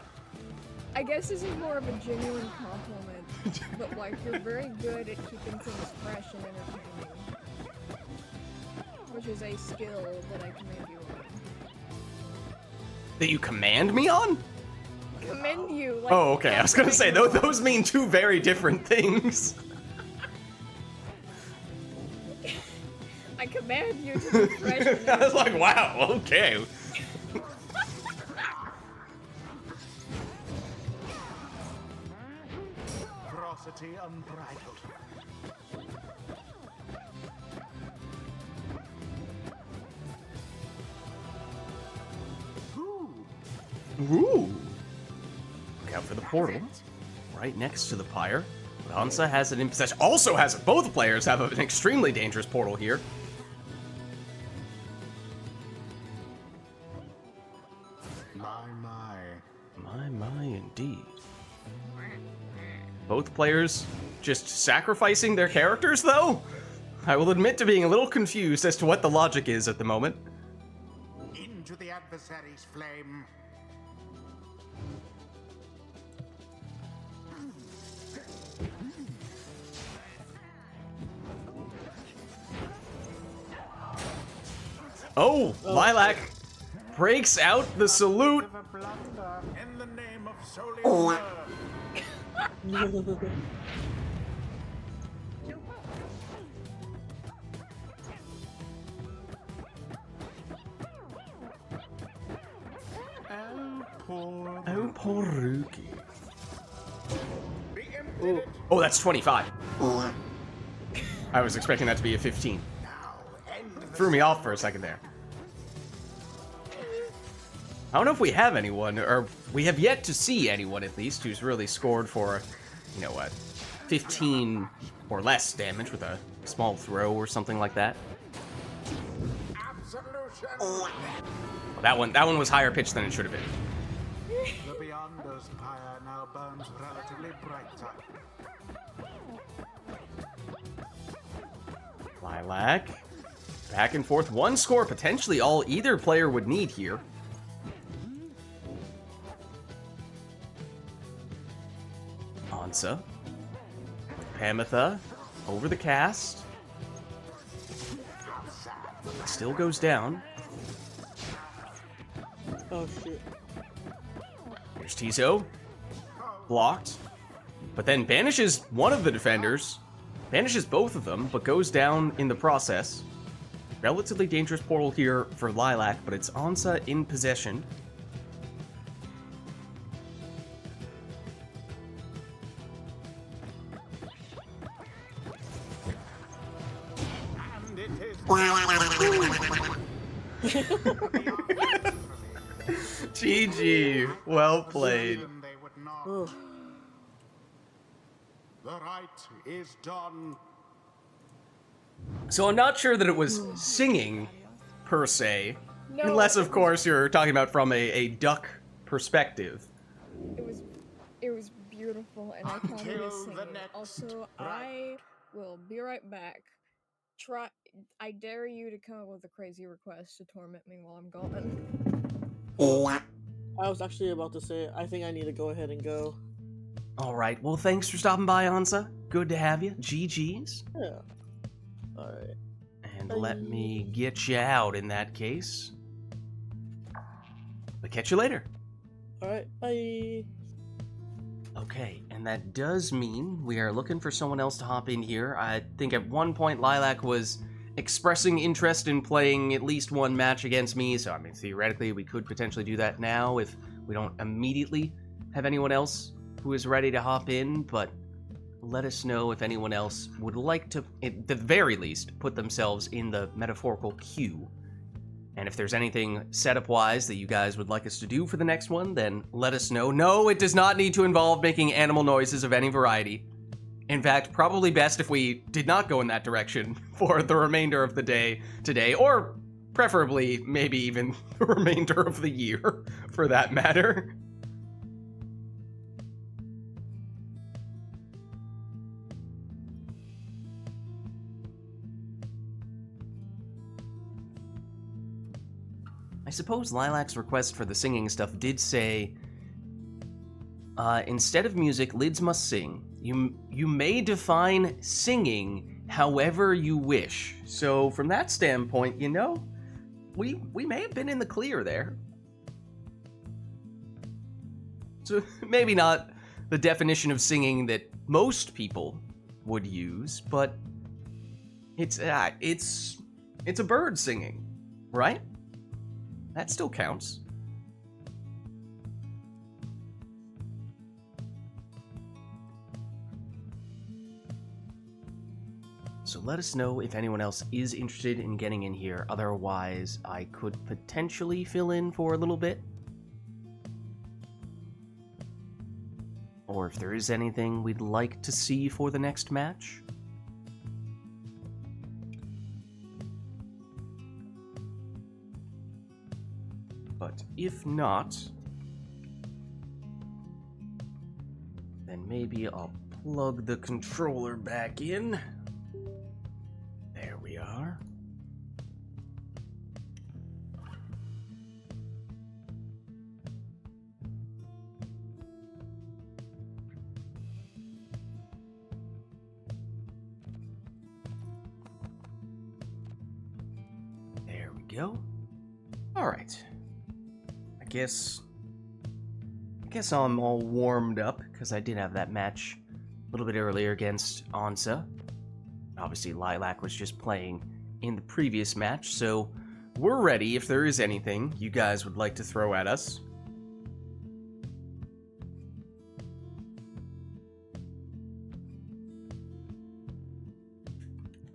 I guess this is more of a genuine compliment, but like, you're very good at keeping things fresh and entertaining, which is a skill that I commend you on. That you command me on? Commend you. Like, Oh, okay. I was gonna say, those mean two very different things. I command you to be fresh and I was like, wow, okay. Ferocity unbridled. Ooh. Look out for the portal. Right next to the Pyre. But Hansa has it in possession. Also has it. Both players have an extremely dangerous portal here. My, indeed. Both players just sacrificing their characters, though? I will admit to being a little confused as to what the logic is at the moment. Into the adversary's flame. Oh, Lilac breaks out the salute. Of a blunder in the name of Solium. Oh, poor Rookie. Be emptied. Oh, that's 25. I was expecting that to be a 15. Now end the Threw me off for a second there. I don't know if we have anyone, or we have yet to see anyone at least, who's really scored for, you know what, 15 or less damage with a small throw or something like that. absolution. That one was higher pitched than it should have been. The Beyonder's pyre now burns relatively brighter. Lilac, back and forth, one score, potentially all either player would need here. Ansa, Pamitha, over the cast. Still goes down. Oh shit. Here's Tizo. Blocked. But then banishes one of the defenders. Banishes both of them, but goes down in the process. Relatively dangerous portal here for Lilac, but it's Ansa in possession. And it is GG. Well played. Then they would not. Oh. The rite is done. So I'm not sure that it was singing, per se. No, Unless, of course, you're talking about from a duck perspective. It was beautiful, and I can't Until even sing the it. next Also, rite. I will be right back. I dare you to come up with a crazy request to torment me while I'm gone. I was actually about to say, I think I need to go ahead and go. Alright, well, thanks for stopping by, Ansa. Good to have you. GG's. Yeah. Alright. And let me get you out in that case. But catch you later. Alright, bye. Okay, and that does mean we are looking for someone else to hop in here. I think at one point Lilac was expressing interest in playing at least one match against me, so I mean, theoretically we could potentially do that now if we don't immediately have anyone else who is ready to hop in, but let us know if anyone else would like to, at the very least, put themselves in the metaphorical queue. And if there's anything setup-wise that you guys would like us to do for the next one, then let us know. No, it does not need to involve making animal noises of any variety. In fact, probably best if we did not go in that direction for the remainder of the day today, or preferably maybe even the remainder of the year, for that matter. I suppose Lilac's request for the singing stuff did say, instead of music, Lids must sing. You may define singing however you wish. So from that standpoint, you know, we may have been in the clear there. So maybe not the definition of singing that most people would use, but it's a bird singing, right? That still counts. So let us know if anyone else is interested in getting in here. Otherwise, I could potentially fill in for a little bit. Or if there is anything we'd like to see for the next match. But if not, then maybe I'll plug the controller back in. There we are. There we go. All right. I guess I'm all warmed up, because I did have that match a little bit earlier against Ansa. Obviously, Lilac was just playing in the previous match, so we're ready if there is anything you guys would like to throw at us.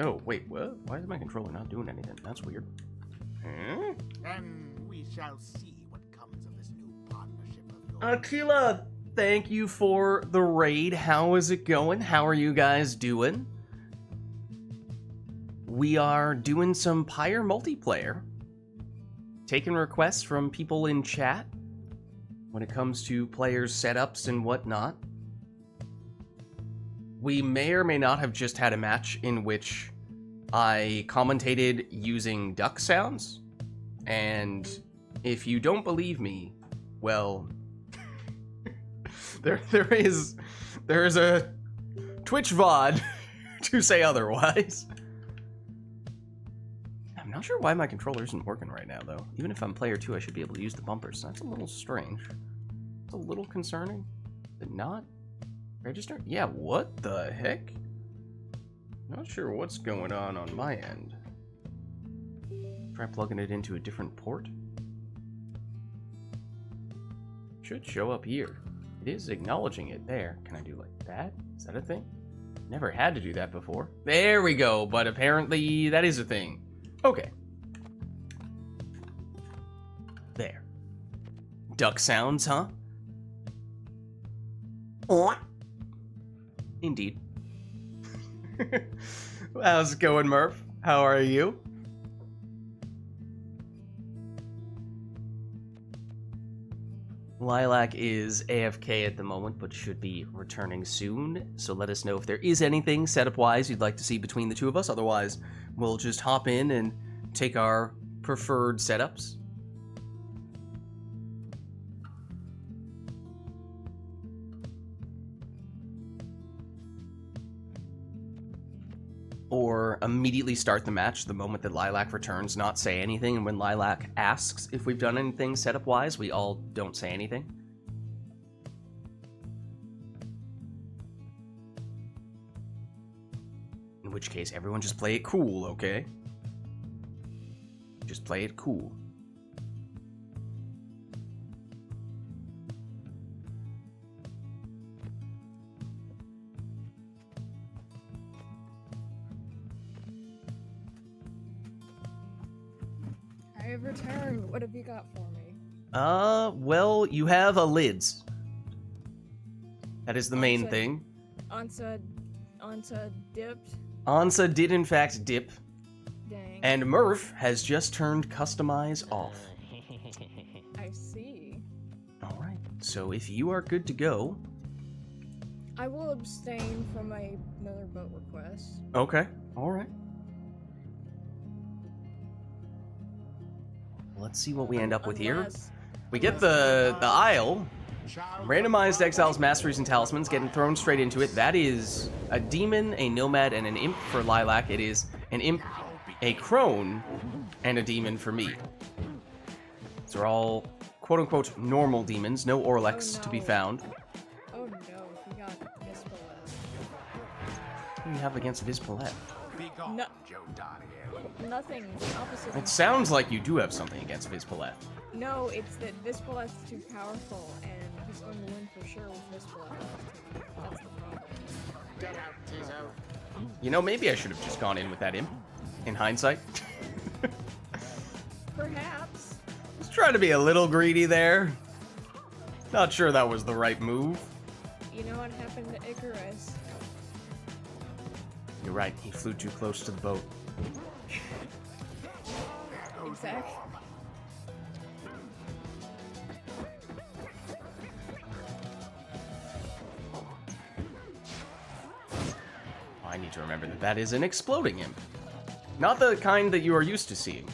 Oh, wait, what? Why is my controller not doing anything? That's weird. Huh? Then we shall see what comes of this new partnership of yours. Aquila, thank you for the raid. How is it going? How are you guys doing? We are doing some Pyre multiplayer. Taking requests from people in chat when it comes to players' setups and whatnot. We may or may not have just had a match in which I commentated using duck sounds. And if you don't believe me, well, there is a Twitch VOD to say otherwise. I'm not sure why my controller isn't working right now, though. Even if I'm player 2, I should be able to use the bumpers. That's a little strange. It's a little concerning. Did not register? Yeah, what the heck? Not sure what's going on my end. Try plugging it into a different port. Should show up here. It is acknowledging it there. Can I do like that? Is that a thing? Never had to do that before. There we go, but apparently that is a thing. Okay. There. Duck sounds, huh? Indeed. How's it going, Murph? How are you? Lilac is AFK at the moment, but should be returning soon. So let us know if there is anything setup-wise you'd like to see between the two of us. Otherwise, we'll just hop in and take our preferred setups. Or immediately start the match the moment that Lilac returns, not say anything, and when Lilac asks if we've done anything setup-wise, we all don't say anything. In which case, everyone just play it cool, okay? Just play it cool. have returned. What have you got for me? Well, you have a lids. That is the main Ansa- thing. Ansa dipped. Ansa did in fact dip, Dang. and Murph has just turned customize off. I see. Alright, so if you are good to go... I will abstain from another boat request. Okay, alright. Let's see what we end up with here. Unless- We get the Isle. Randomized exiles, masteries, and talismans, getting thrown straight into it. That is a demon, a nomad, and an imp for Lilac. It is an imp, a crone, and a demon for me. These are all quote-unquote normal demons, no Orlex to be no. found. Oh no, we got Mispalette. What do you have against Vizpalet? Be gone, No. Joe Donigan. Nothing. The opposite. It sounds like you do have something against Vizpalet. No, it's that Vispalet's too powerful, and he's going to win for sure with Vispalette. That's the problem. Get out, Tizo. You know, maybe I should have just gone in with that imp, in hindsight. Perhaps. Just trying to be a little greedy there. Not sure that was the right move. You know what happened to Icarus? You're right, he flew too close to the boat. Exactly. I need to remember that that is an exploding imp. Not the kind that you are used to seeing.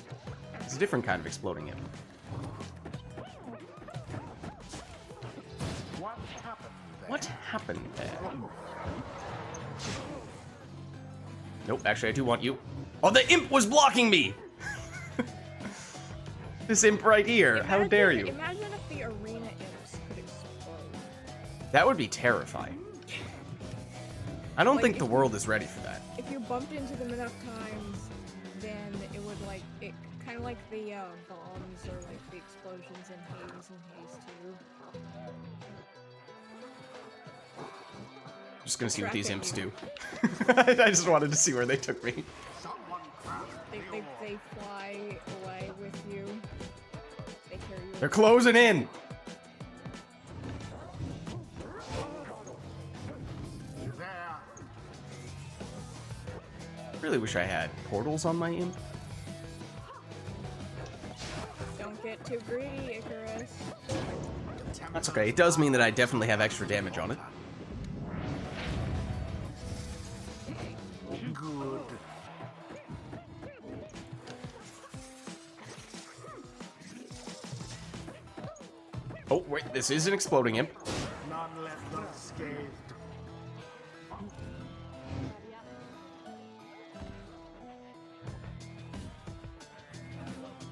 It's a different kind of exploding imp. What happened there? What happened there? Nope, actually I do want you. Oh, the imp was blocking me! This imp right here, how dare you? Imagine if the arena imps could explode. That would be terrifying. I don't Like, think the if- world is ready for that. If you bumped into them enough times, then it would kind of like the bombs or like the explosions in Haze and Haze 2. Just gonna see what these imps do. Tracking. I just wanted to see where they took me. Someone crashed They fly away with you. They carry you. They're closing in! there. Really wish I had portals on my imp. Don't get too greedy, Icarus. That's okay, it does mean that I definitely have extra damage on it. Good. Oh, wait, this is an exploding imp. None left unscathed.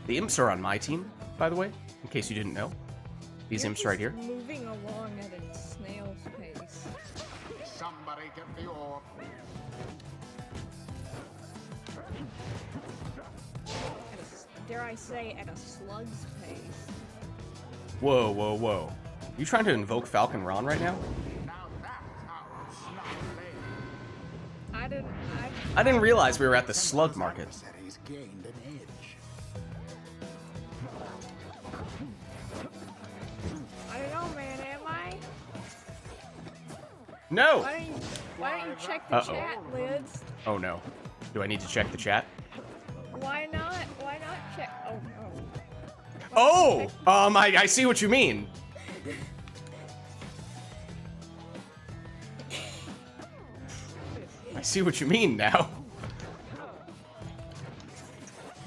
The imps are on my team, by the way, in case you didn't know. These You're imps right just here. Moving along at a snail's pace. Somebody get the orb. Dare I say, at a slug's pace. Whoa, whoa, whoa. You trying to invoke Falcon Ron right now? Now that's how it's not laid. I didn't realize we were at the slug market. Adversaries gained an edge. I don't know, man, am I? No! Why don't you check the Uh-oh. chat, Lids? Oh no. Do I need to check the chat? Why not? Why not check? Oh no. Oh! I see what you mean. I see what you mean now.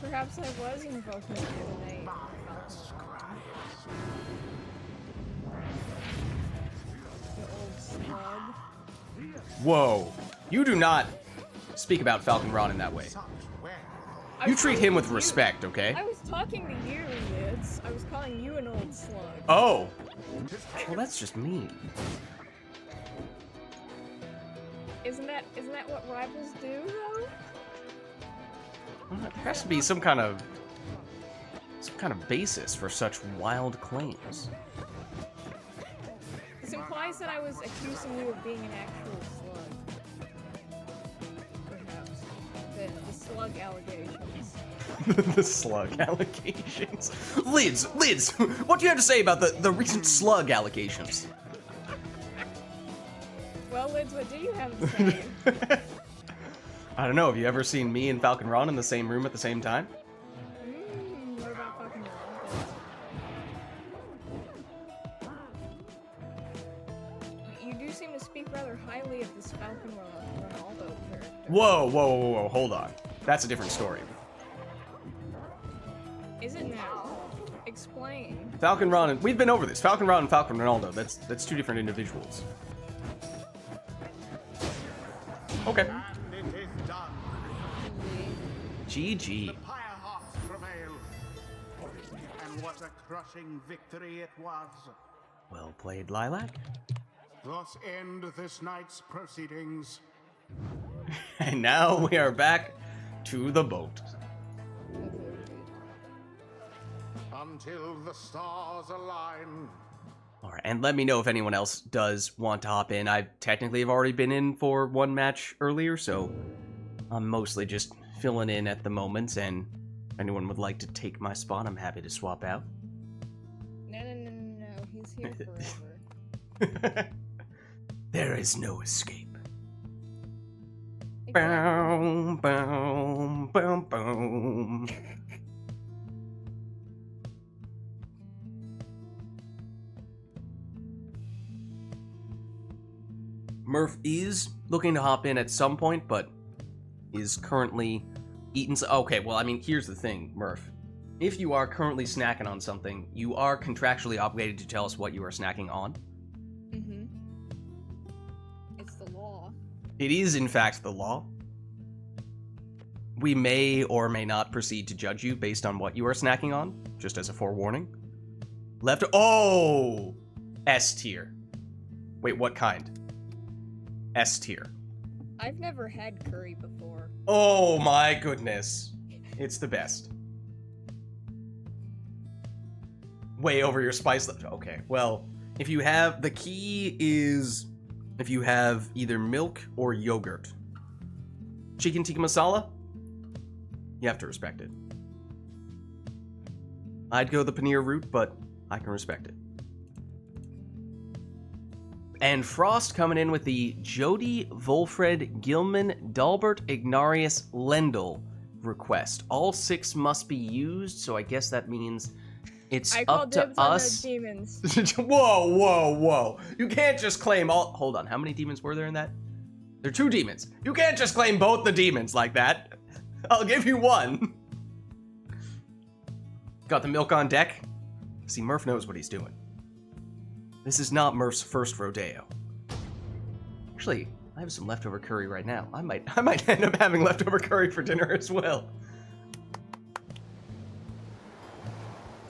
Perhaps I was invoking the name. The old slug. Whoa. You do not speak about Falcon Ron in that way. Such well. I You was treat talking him with to you. respect, okay? I was talking to you, Lids. I was calling you an old slug. Oh. Well, that's just mean. Isn't that what rivals do, though? Well, there has to be some kind of basis for such wild claims. This implies that I was accusing you of being an actual slug. Perhaps. The slug allegations. The slug allegations. Lids, what do you have to say about the recent slug allegations? Well, Lids, what do you have to say? I don't know, have you ever seen me and Falcon Ron in the same room at the same time? What about fucking Ronaldo? You do seem to speak rather highly of this Falcon Ronaldo character. Whoa, hold on. That's a different story. Is it now? Explain. Falcon Ron and we've been over this. Falcon Ron and Falcon Ronaldo. That's two different individuals. Okay. And it is done. GG. The Pyre hearts prevail. And what a crushing victory it was. Well played, Lilac. Thus end this night's proceedings. And now we are back to the boat. Until the stars align. Alright, and let me know if anyone else does want to hop in. I technically have already been in for one match earlier, so I'm mostly just filling in at the moment, and if anyone would like to take my spot, I'm happy to swap out. No, he's here forever. There is no escape. Exactly. Boom, boom, boom, boom. Murph is looking to hop in at some point, but is currently eating. Okay, well, I mean, here's the thing, Murph. If you are currently snacking on something, you are contractually obligated to tell us what you are snacking on. Mm-hmm. It's the law. It is, in fact, the law. We may or may not proceed to judge you based on what you are snacking on, just as a forewarning. Left. Oh! S tier. Wait, what kind? S tier. I've never had curry before. Oh my goodness. It's the best. Way over your spice level. Okay, well, if you have, the key is if you have either milk or yogurt. Chicken tikka masala, you have to respect it. I'd go the paneer route, but I can respect it. And Frost coming in with the Jody, Volfred, Gilman, Dalbert, Ignarius, Lendl request. All 6 must be used, so I guess that means it's up to us. Demons. Whoa. You can't just claim all. Hold on, how many demons were there in that? There are 2 demons. You can't just claim both the demons like that. I'll give you one. Got the milk on deck? See, Murph knows what he's doing. This is not Murph's first rodeo. Actually, I have some leftover curry right now. I might end up having leftover curry for dinner as well.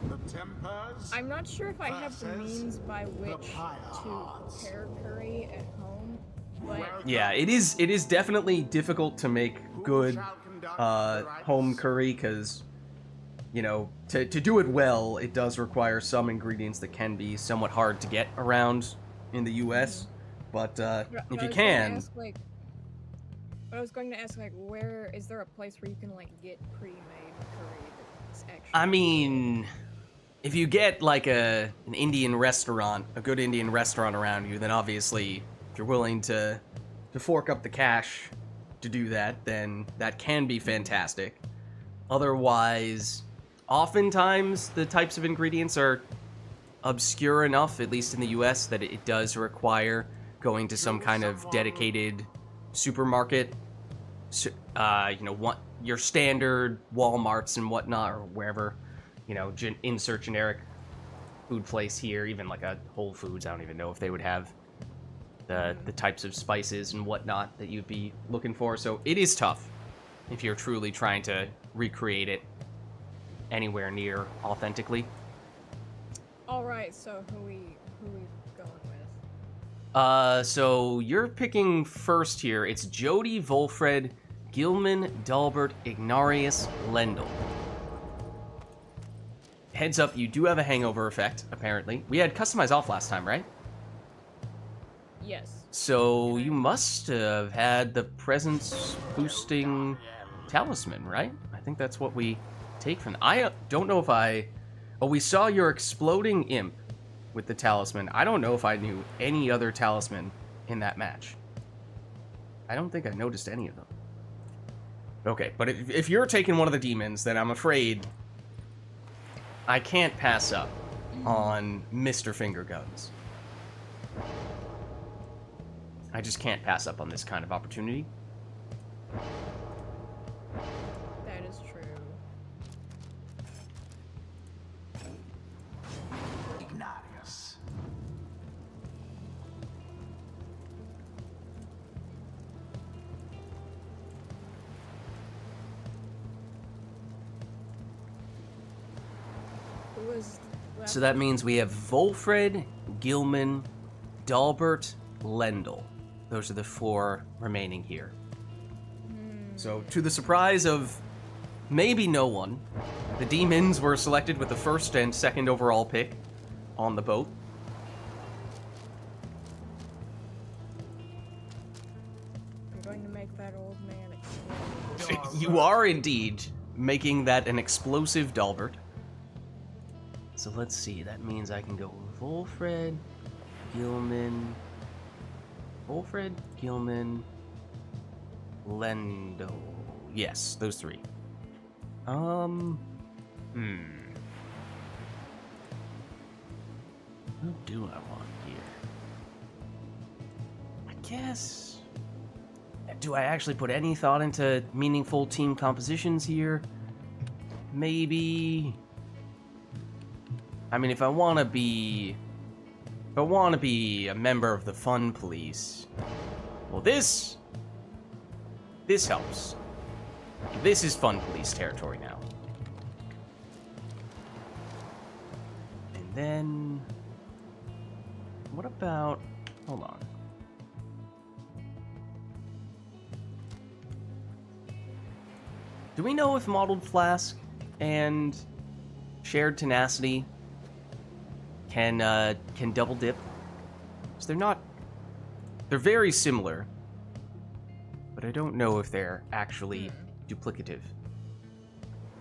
The tempers. I'm not sure if I have the versus means by which Pyre to hearts. prepare curry at home, but Yeah, it is definitely difficult to make good home curry because, you know, to do it well, it does require some ingredients that can be somewhat hard to get around in the U.S. But if you can, I was going to ask, like, where is there a place where you can like get pre-made curry that's actually? I mean, if you get like an Indian restaurant, a good Indian restaurant around you, then obviously, if you're willing to fork up the cash to do that, then that can be fantastic. Otherwise, oftentimes the types of ingredients are obscure enough, at least in the US, that it does require going to some kind of dedicated supermarket. You know, your standard Walmarts and whatnot, or wherever, you know, insert generic food place here, even like a Whole Foods. I don't even know if they would have the types of spices and whatnot that you'd be looking for. So it is tough if you're truly trying to recreate it anywhere near authentically. All right, so who we going with? So you're picking first here. It's Jody, Volfred, Gilman, Dalbert, Ignarius, Lendl. Heads up, you do have a hangover effect, apparently. We had customized off last time, right? Yes. So you must have had the presence boosting talisman, right? I think that's what we take from... I don't know if I... Oh, we saw your exploding imp with the talisman. I don't know if I knew any other talisman in that match. I don't think I noticed any of them. Okay, but if you're taking one of the demons, then I'm afraid I can't pass up on Mr. Finger Guns. I just can't pass up on this kind of opportunity. That is true. Ignatius. Who was left? So that means we have Volfred, Gilman, Dalbert, Lendl. Those are the 4 remaining here. So, to the surprise of maybe no one, the demons were selected with the 1st and 2nd overall pick on the boat. I'm going to make that old man explode. You are indeed making that an explosive Dalbert. So let's see, that means I can go Volfred, Gilman, Lendl. Yes, those 3. Who do I want here? I guess... Do I actually put any thought into meaningful team compositions here? Maybe... I mean, if I want to be a member of the Fun Police, well, this helps. This is Fun Police territory now. And then, what about? Hold on. Do we know if Mottled Flask and Shared Tenacity can double dip? So they're very similar, but I don't know if they're actually duplicative.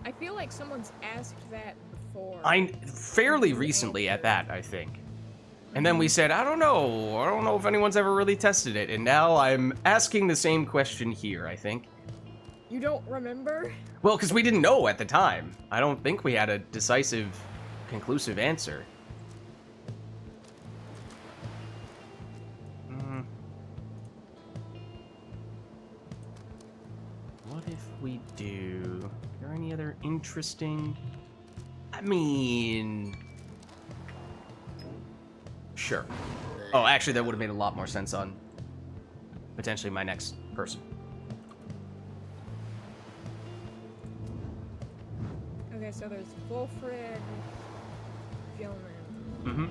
I feel like someone's asked that before. Fairly recently at that, I think. And then we said, I don't know if anyone's ever really tested it, and now I'm asking the same question here, I think. You don't remember? Well, because we didn't know at the time. I don't think we had a decisive, conclusive answer. What if we do... Are there any other interesting... I mean... Sure. Oh, actually, that would have made a lot more sense on potentially my next person. Okay, so there's Wolfred, Gilman. Mm-hmm.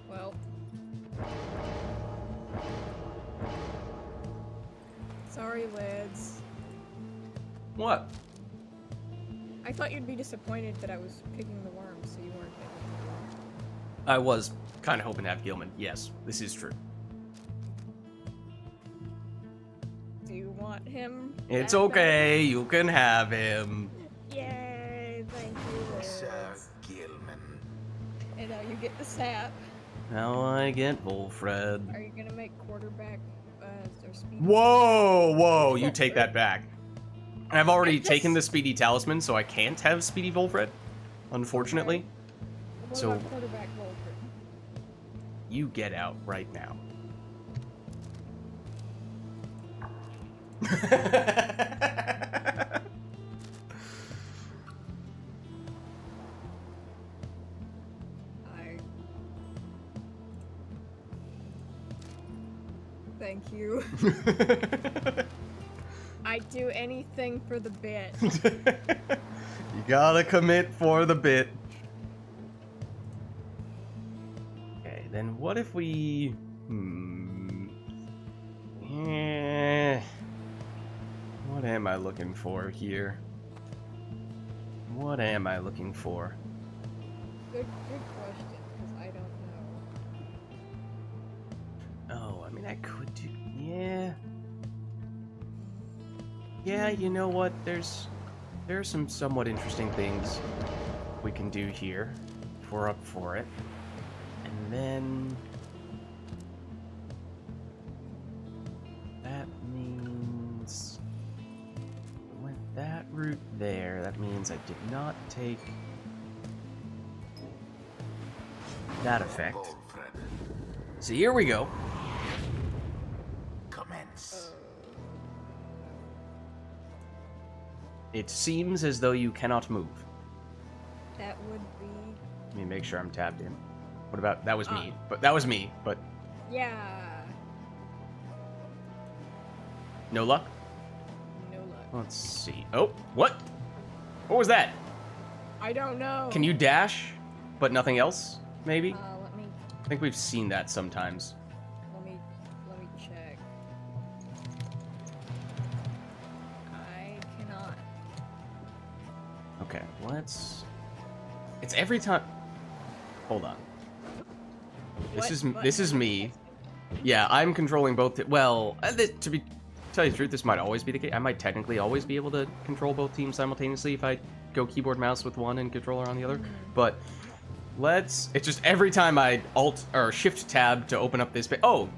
Well. Sorry, Lids. What? I thought you'd be disappointed that I was picking the worms, so you weren't picking I was kind of hoping to have Gilman. Yes, this is true. Do you want him? It's back okay. You can have him. up? Yay, thank you, Lids. Sir Gilman. And now you get the sap. Now I get Volfred. Are you gonna make quarterback or speed? Whoa! You take that back. I've already I just- taken the Speedy Talisman, so I can't have Speedy Volfred, unfortunately. What So- about quarterback Wolfred? You get out right now. Thank you. I'd do anything for the bit. You gotta commit for the bit. Okay, then what if we... What am I looking for here? What am I looking for? Good question, because I don't know. Oh, I mean, I could do... Yeah. Yeah, you know what? There's some somewhat interesting things we can do here if we're up for it. And then that means I went that route there. That means I did not take that effect. So here we go. Commence. It seems as though you cannot move. That would be. Let me make sure I'm tabbed in. What about that was me, but that was me, but Yeah. no luck? No luck. Let's see. Oh, what? What was that? I don't know. Can you dash, but nothing else? Maybe? Let me I think we've seen that sometimes. let me check. I cannot. Okay, let's. It's every time. Hold on. What This button is am I me. pressing? Yeah, I'm controlling both. Well, tell you the truth, this might always be the case. I might technically always be able to control both teams simultaneously if I go keyboard mouse with one and controller on the other. But let's. It's just every time I alt or shift tab to open up this. Oh,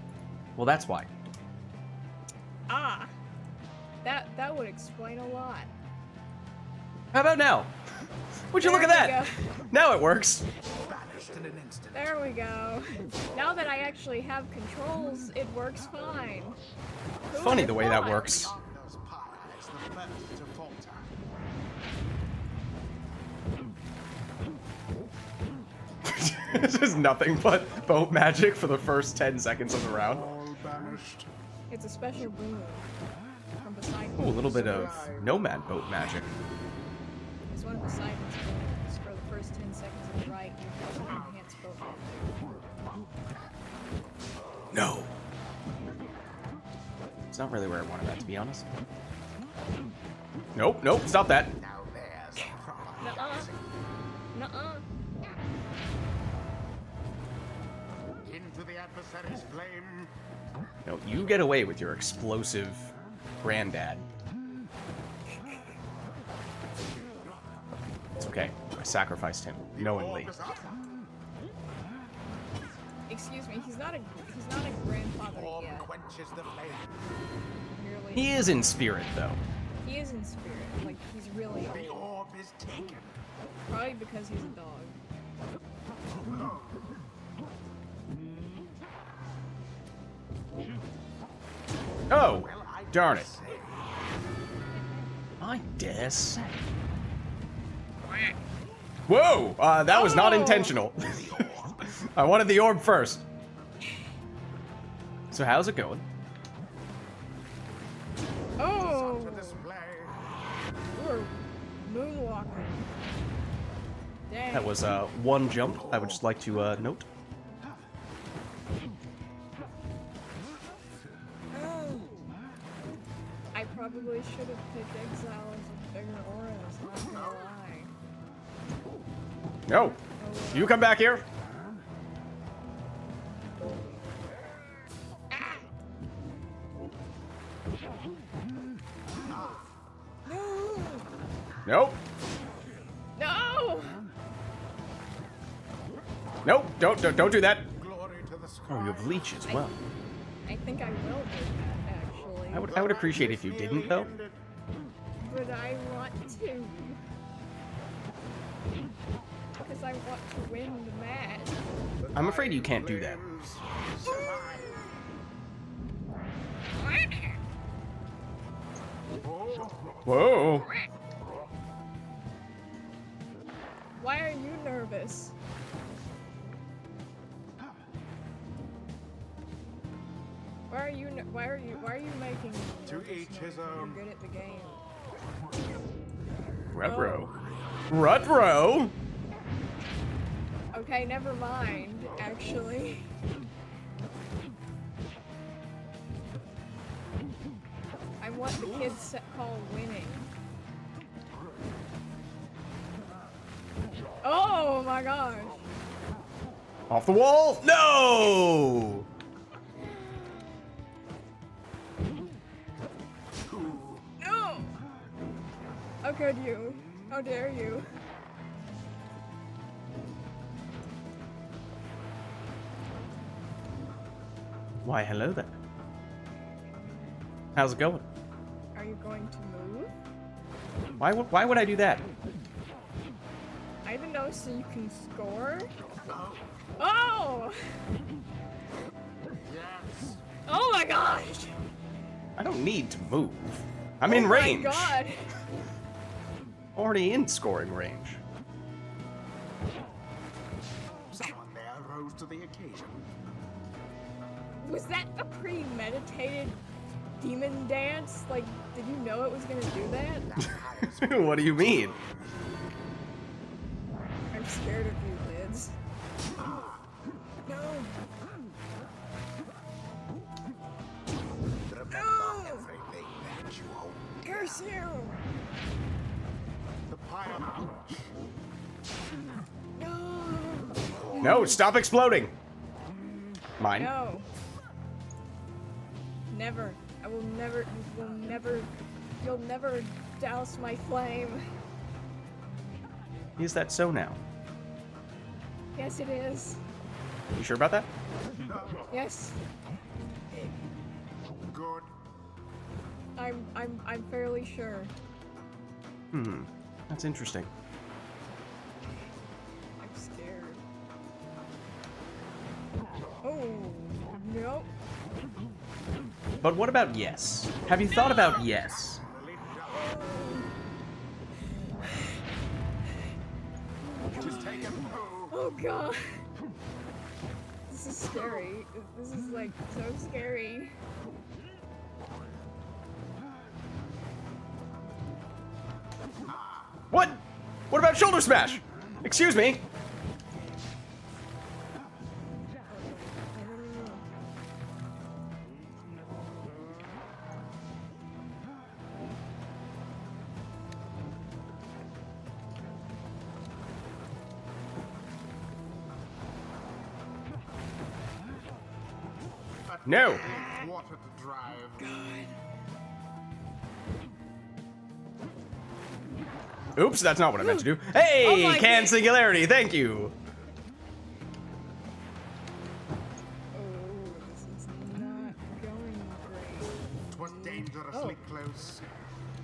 well, that's why. Ah, that would explain a lot. How about now? Would you look at There we that? Now it works. Banished in an instant. There we go. Now that I actually have controls, it works fine. Who Funny would've the way that thought? works. Those Pyre is the first to falter. This is nothing but boat magic for the first 10 seconds of the round. All banished. It's a special boon from Poseidon. Ooh, a little bit of nomad boat magic. It's one of Poseidon's boons. For the first 10 seconds of the rite, you have an enhanced boat magic. No. It's not really where I wanted that, to be honest. Nope, nope, stop that. Now there's a proper Nuh-uh. Nuh-uh. into the adversary's flame. No, you get away with your explosive granddad. It's okay. I sacrificed him knowingly. Orb is up. Excuse me, he's not a grandfather Orb yet. quenches the flame. Merely, He is in spirit, though. he is in spirit. Like, he's really The old. orb is taken. Probably because he's a dog. Oh, Well, I darn it. say, I dare say. Whoa! That was not Oh. intentional. I wanted the orb first. So how's it going? Oh! to display. We're moonwalking. Dang. That was one jump, I would just like to note. I probably should have picked Exile as a bigger auras, not gonna lie. No! Oh, You come back here! no! Nope! No! Nope! Don't do that! Glory to the sky. Oh, you have leech as well. I think I will do that, actually. I would appreciate if you didn't, though. But I want to. Because I want to win the match. I'm afraid you can't do that. Whoa! Why are you nervous? Why are you making me To nervous each when his you're own. good at the game? Rutro. Rutro! Okay, never mind, actually. I want the kids call winning. Oh my gosh! Off the wall! No! No! How could you? How dare you? Why, hello there. How's it going? Are you going to move? Why would I do that? I don't know, so you can score? Oh! Yes. Oh my gosh! I don't need to move. I'm in range. Oh my god! Already in scoring range. Someone there rose to the occasion. Was that a premeditated demon dance? Like, did you know it was gonna do that? What do you mean? I'm scared of you, Vids. No! Remember everything that you hold. Curse you! The Pyre. No! No, stop exploding. Mine. No! Never. I will never, you'll never douse my flame. Is that so now? Yes, it is. You sure about that? Yes. Good. I'm fairly sure. Hmm. That's interesting. I'm scared. Oh, nope. But what about yes? Have you thought about yes? Just take a move. Oh god. This is scary. This is like so scary. What? What about shoulder smash? Excuse me. No. Water to drive. Oops, that's not what I meant to do. Hey, Oh my can God. singularity, thank you. Oh, this is not going great. It was dangerously close.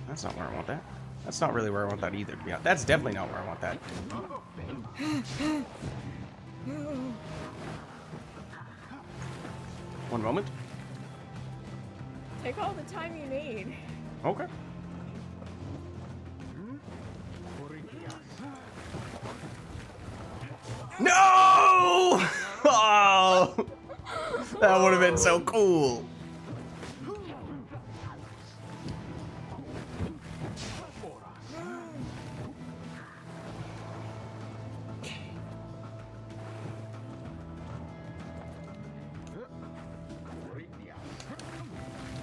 That's not where I want that. That's not really where I want that either, to be honest. That's definitely not where I want that. One moment. Take all the time you need. Okay. No! Oh! That would have been so cool.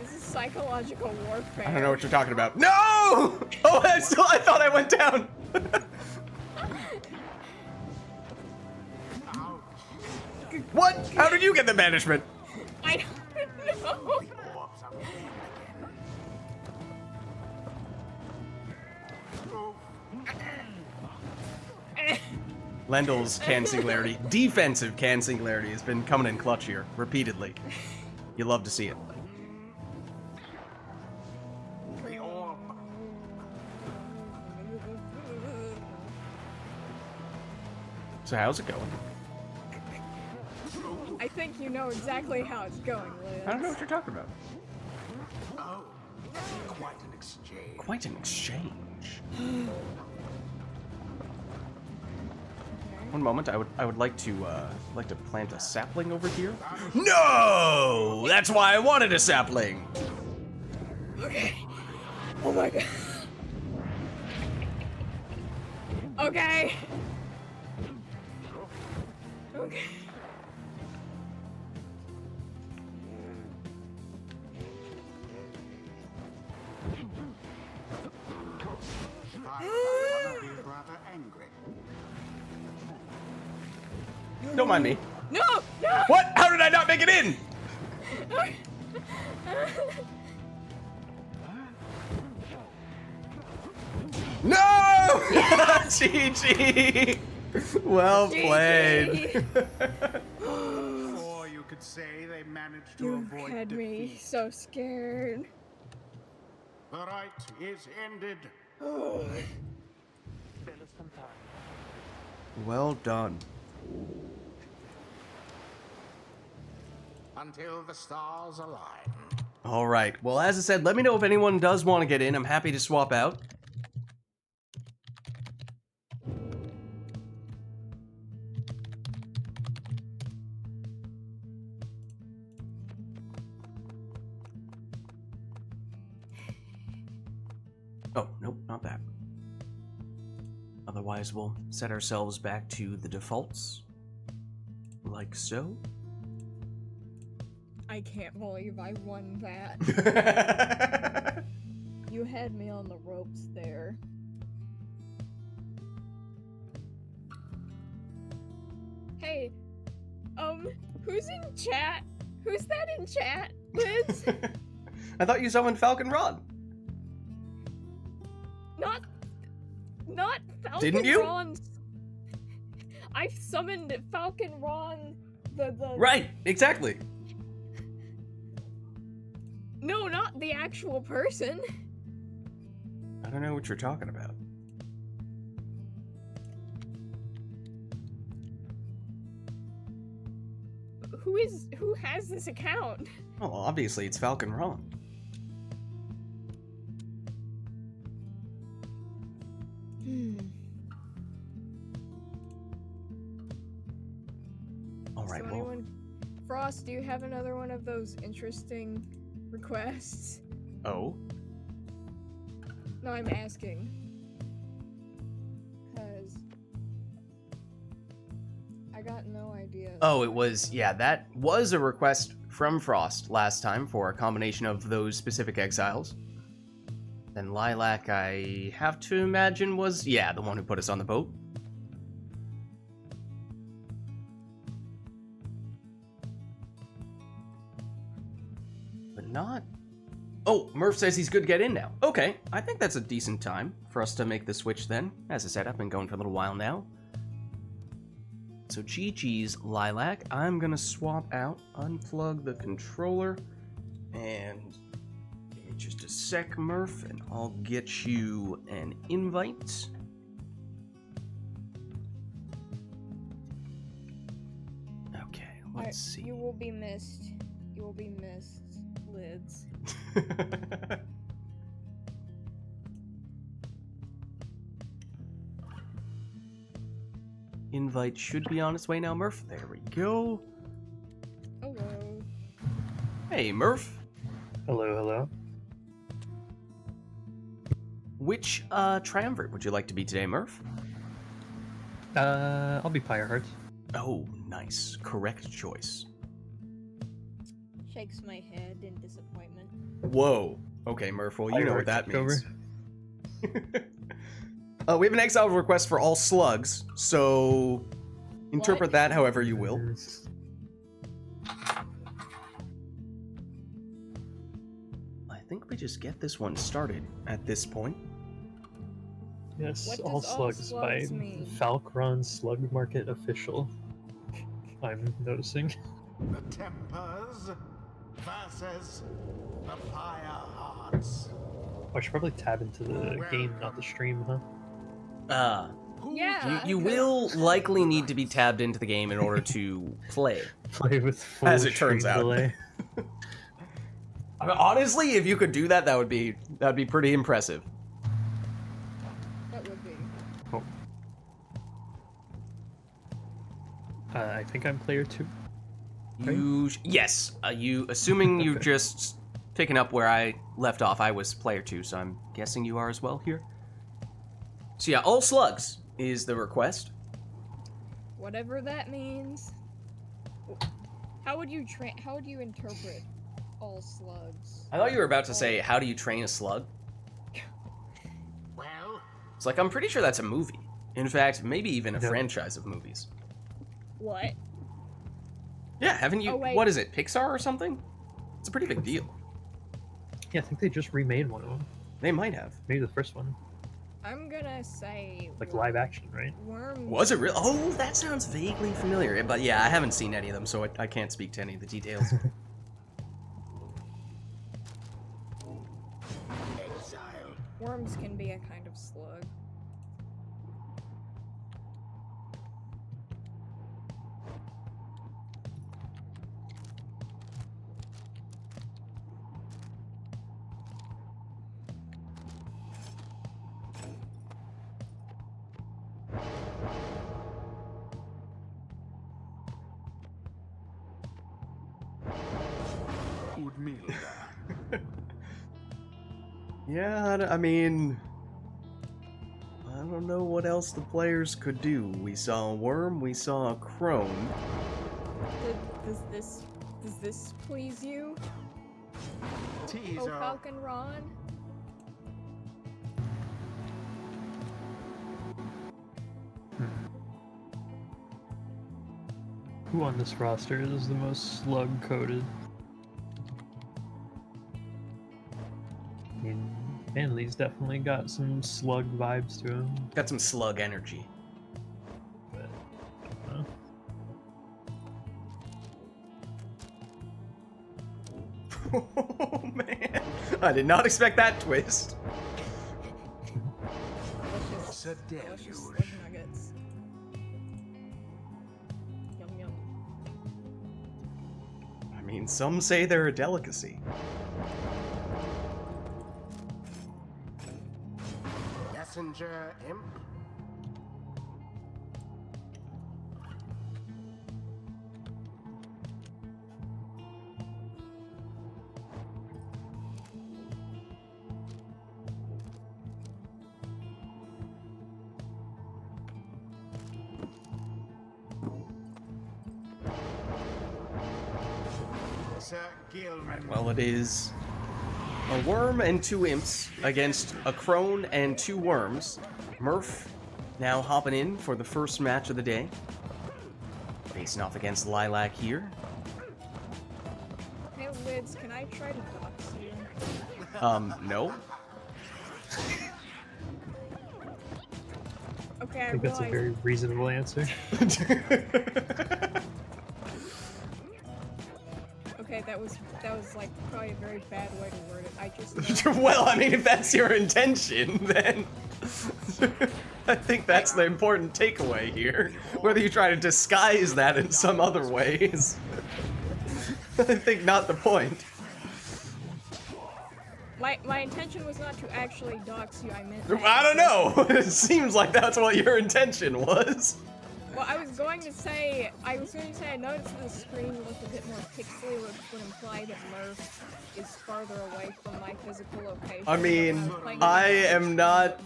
This is psychological warfare. I don't know what you're talking about. No! Oh, I thought I went down. What? How did you get the banishment? I don't know. Orbs are moving again. Lendl's can singularity, defensive can singularity, has been coming in clutch here repeatedly. You love to see it. The orb. So how's it going? I think you know exactly how it's going, Liz. I don't know what you're talking about. Oh, quite an exchange. Quite an exchange. One moment, I would like to plant a sapling over here. No, that's why I wanted a sapling. Okay. Oh my god. Okay. Okay. I is rather angry. Don't mind me. No! No! What? How did I not make it in? No! GG! Well played. Or you could say they managed to You avoid had me defeat. so scared. The rite is ended. Well done. Until the stars align. All right. Well, as I said, let me know if anyone does want to get in. I'm happy to swap out. Oh, nope, not that. Otherwise, we'll set ourselves back to the defaults. Like so. I can't believe I won that. You had me on the ropes there. Hey, who's in chat? Who's that in chat, Liz? I thought you summoned Falcon Rod. Not Falcon Didn't you? Ron. I summoned Falcon Ron, the... Right, exactly. No, not the actual person. I don't know what you're talking about. Who has this account? Well, obviously it's Falcon Ron. All right, So well, anyone... Frost, do you have another one of those interesting requests? oh, No, I'm asking. Cause I got no idea. oh, it was, yeah, that was a request from Frost last time for a combination of those specific exiles. Then Lilac, I have to imagine, was, yeah, the one who put us on the boat. But not... Oh, Murph says he's good to get in now. Okay, I think that's a decent time for us to make the switch then. As I said, I've been going for a little while now. So GG's Lilac. I'm gonna swap out, unplug the controller, and give me just a sec, Murph, and I'll get you an invite. Okay, let's see. You will be missed. You will be missed, Lids. Invite should be on its way now, Murph. There we go. Hello. Hey, Murph. Hello, hello. Which triumvirate would you like to be today, Murph? I'll be Pyre Heart. Oh, nice. Correct choice. Shakes my head in disappointment. Whoa. Okay, Murph, well, you know what that Pyre means. took We have an exile request for all slugs, so interpret What? that however you will. I think we just get this one started at this point. Yes, What All does All Slugs by Slugs mean? Falcron Slug Market Official. I'm noticing. The Tempers versus the Pyre Hearts. I should probably tab into the game, not the stream, huh? Yeah. You will likely need to be tabbed into the game in order to play. Play with full As it turns stream out. delay. I mean, honestly, if you could do that, that'd be pretty impressive. That would be. Oh. I think I'm player 2. Yes, you assuming you're just picking up where I left off. I was player 2, so I'm guessing you are as well here. So yeah, all slugs is the request. Whatever that means. How would you interpret all slugs? I thought you were about to say, how do you train a slug? Well, It's like, I'm pretty sure that's a movie. In fact, maybe even a No. franchise of movies. What? Yeah, haven't you? Oh, wait. What is it, Pixar or something? It's a pretty big deal. Yeah, I think they just remade one of them. They might have. Maybe the first one. I'm gonna say Like live action, right? worms. Was it real? Oh, that sounds vaguely familiar. But yeah, I haven't seen any of them, so I can't speak to any of the details. Worms can be a kind of slug. Good meal there. Yeah, I mean, I don't know what else the players could do. We saw a worm, we saw a crone. Does this please you? Oh, Teaser. Falcon Ron? Who on this roster is the most slug-coated? I mean, Manly's definitely got some slug vibes to him. Got some slug energy. But, I don't know. Oh man, I did not expect that twist. Delicious slug nuggets. Yum yum. I mean, some say they're a delicacy. Messenger imp. Sir Gilman. Well, it is a worm and 2 imps against a crone and 2 worms. Murph now hopping in for the first match of the day. Facing off against Lilac here. Hey Vids, can I try to dox you? No. Okay, I I think that's a realize. very reasonable answer. Okay, that was like probably a very bad way to word it. I just know- Well, I mean, if that's your intention, then I think that's the important takeaway here. Whether you try to disguise that in some other ways, I think not the point. my intention was not to actually dox you. I meant. I don't know. It seems like that's what your intention was. Well, I was going to say I noticed the screen looked a bit more pixely, which would imply that Murph is farther away from my physical location. I mean, I am not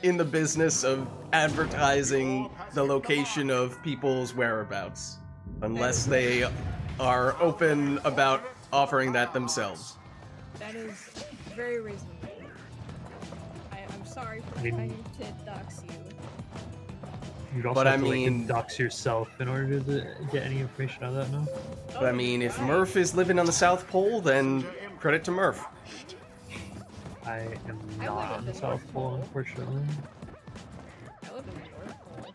in the business of advertising the location of people's whereabouts unless they are open about offering that themselves. That is very reasonable. I'm sorry for I mean- trying to dox you. You'd also But have I to mean- like dox yourself in order to get any information out of that, no? But I mean, if Murph is living on the South Pole, then credit to Murph. I am I not live on in the the South North Pole, Pole. unfortunately. I live in the North Pole.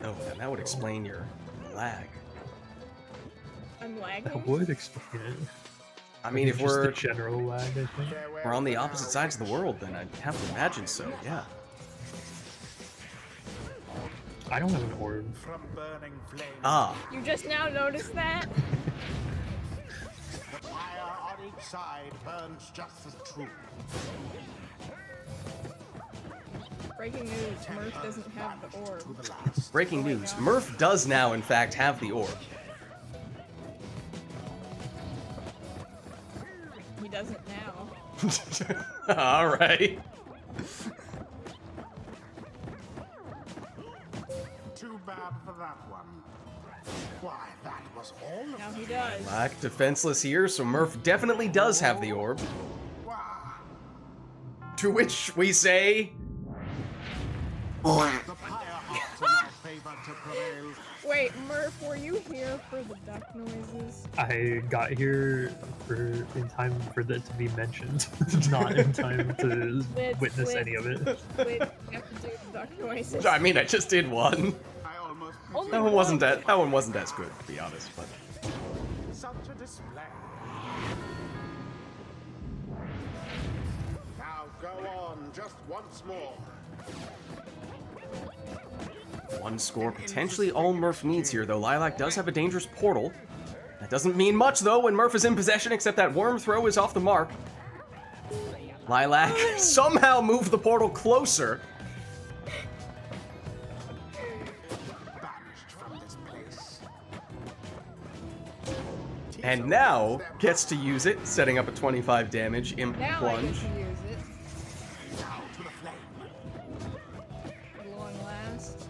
Oh, then that would explain your lag. I'm That lagging. would explain it. I mean, if Just the we're general lag, I think. we're on the opposite sides of the world, then I'd have to imagine so. Yeah. I don't have an orb. From burning flames. Ah. You just now noticed that? The fire on each side burns just as true. Breaking news: Murph doesn't have the orb. To the last. Breaking news: Murph does now, in fact, have the orb. He doesn't now. All right. Too bad for that one. Why, that was all of Now he does. Black defenseless here, so Murph definitely does have the orb. Wow. To which we say, The Pyre hearts are now favored to prevail. Wait, Murph, were you here for the duck noises? I got here in time for it to be mentioned, not in time to witness any of it. Wait, you have to do the duck noises. I mean, I just did one. I almost Only That one wasn't as good, to be honest. But such a display. Now go on, just once more. one score, potentially all Murph needs here, though Lilac does have a dangerous portal. That doesn't mean much, though, when Murph is in possession, except that worm throw is off the mark. Lilac somehow moved the portal closer. Banished from this place. And now gets to use it, setting up a 25 damage imp Now plunge. I get to use it. Now to the flame. At long last.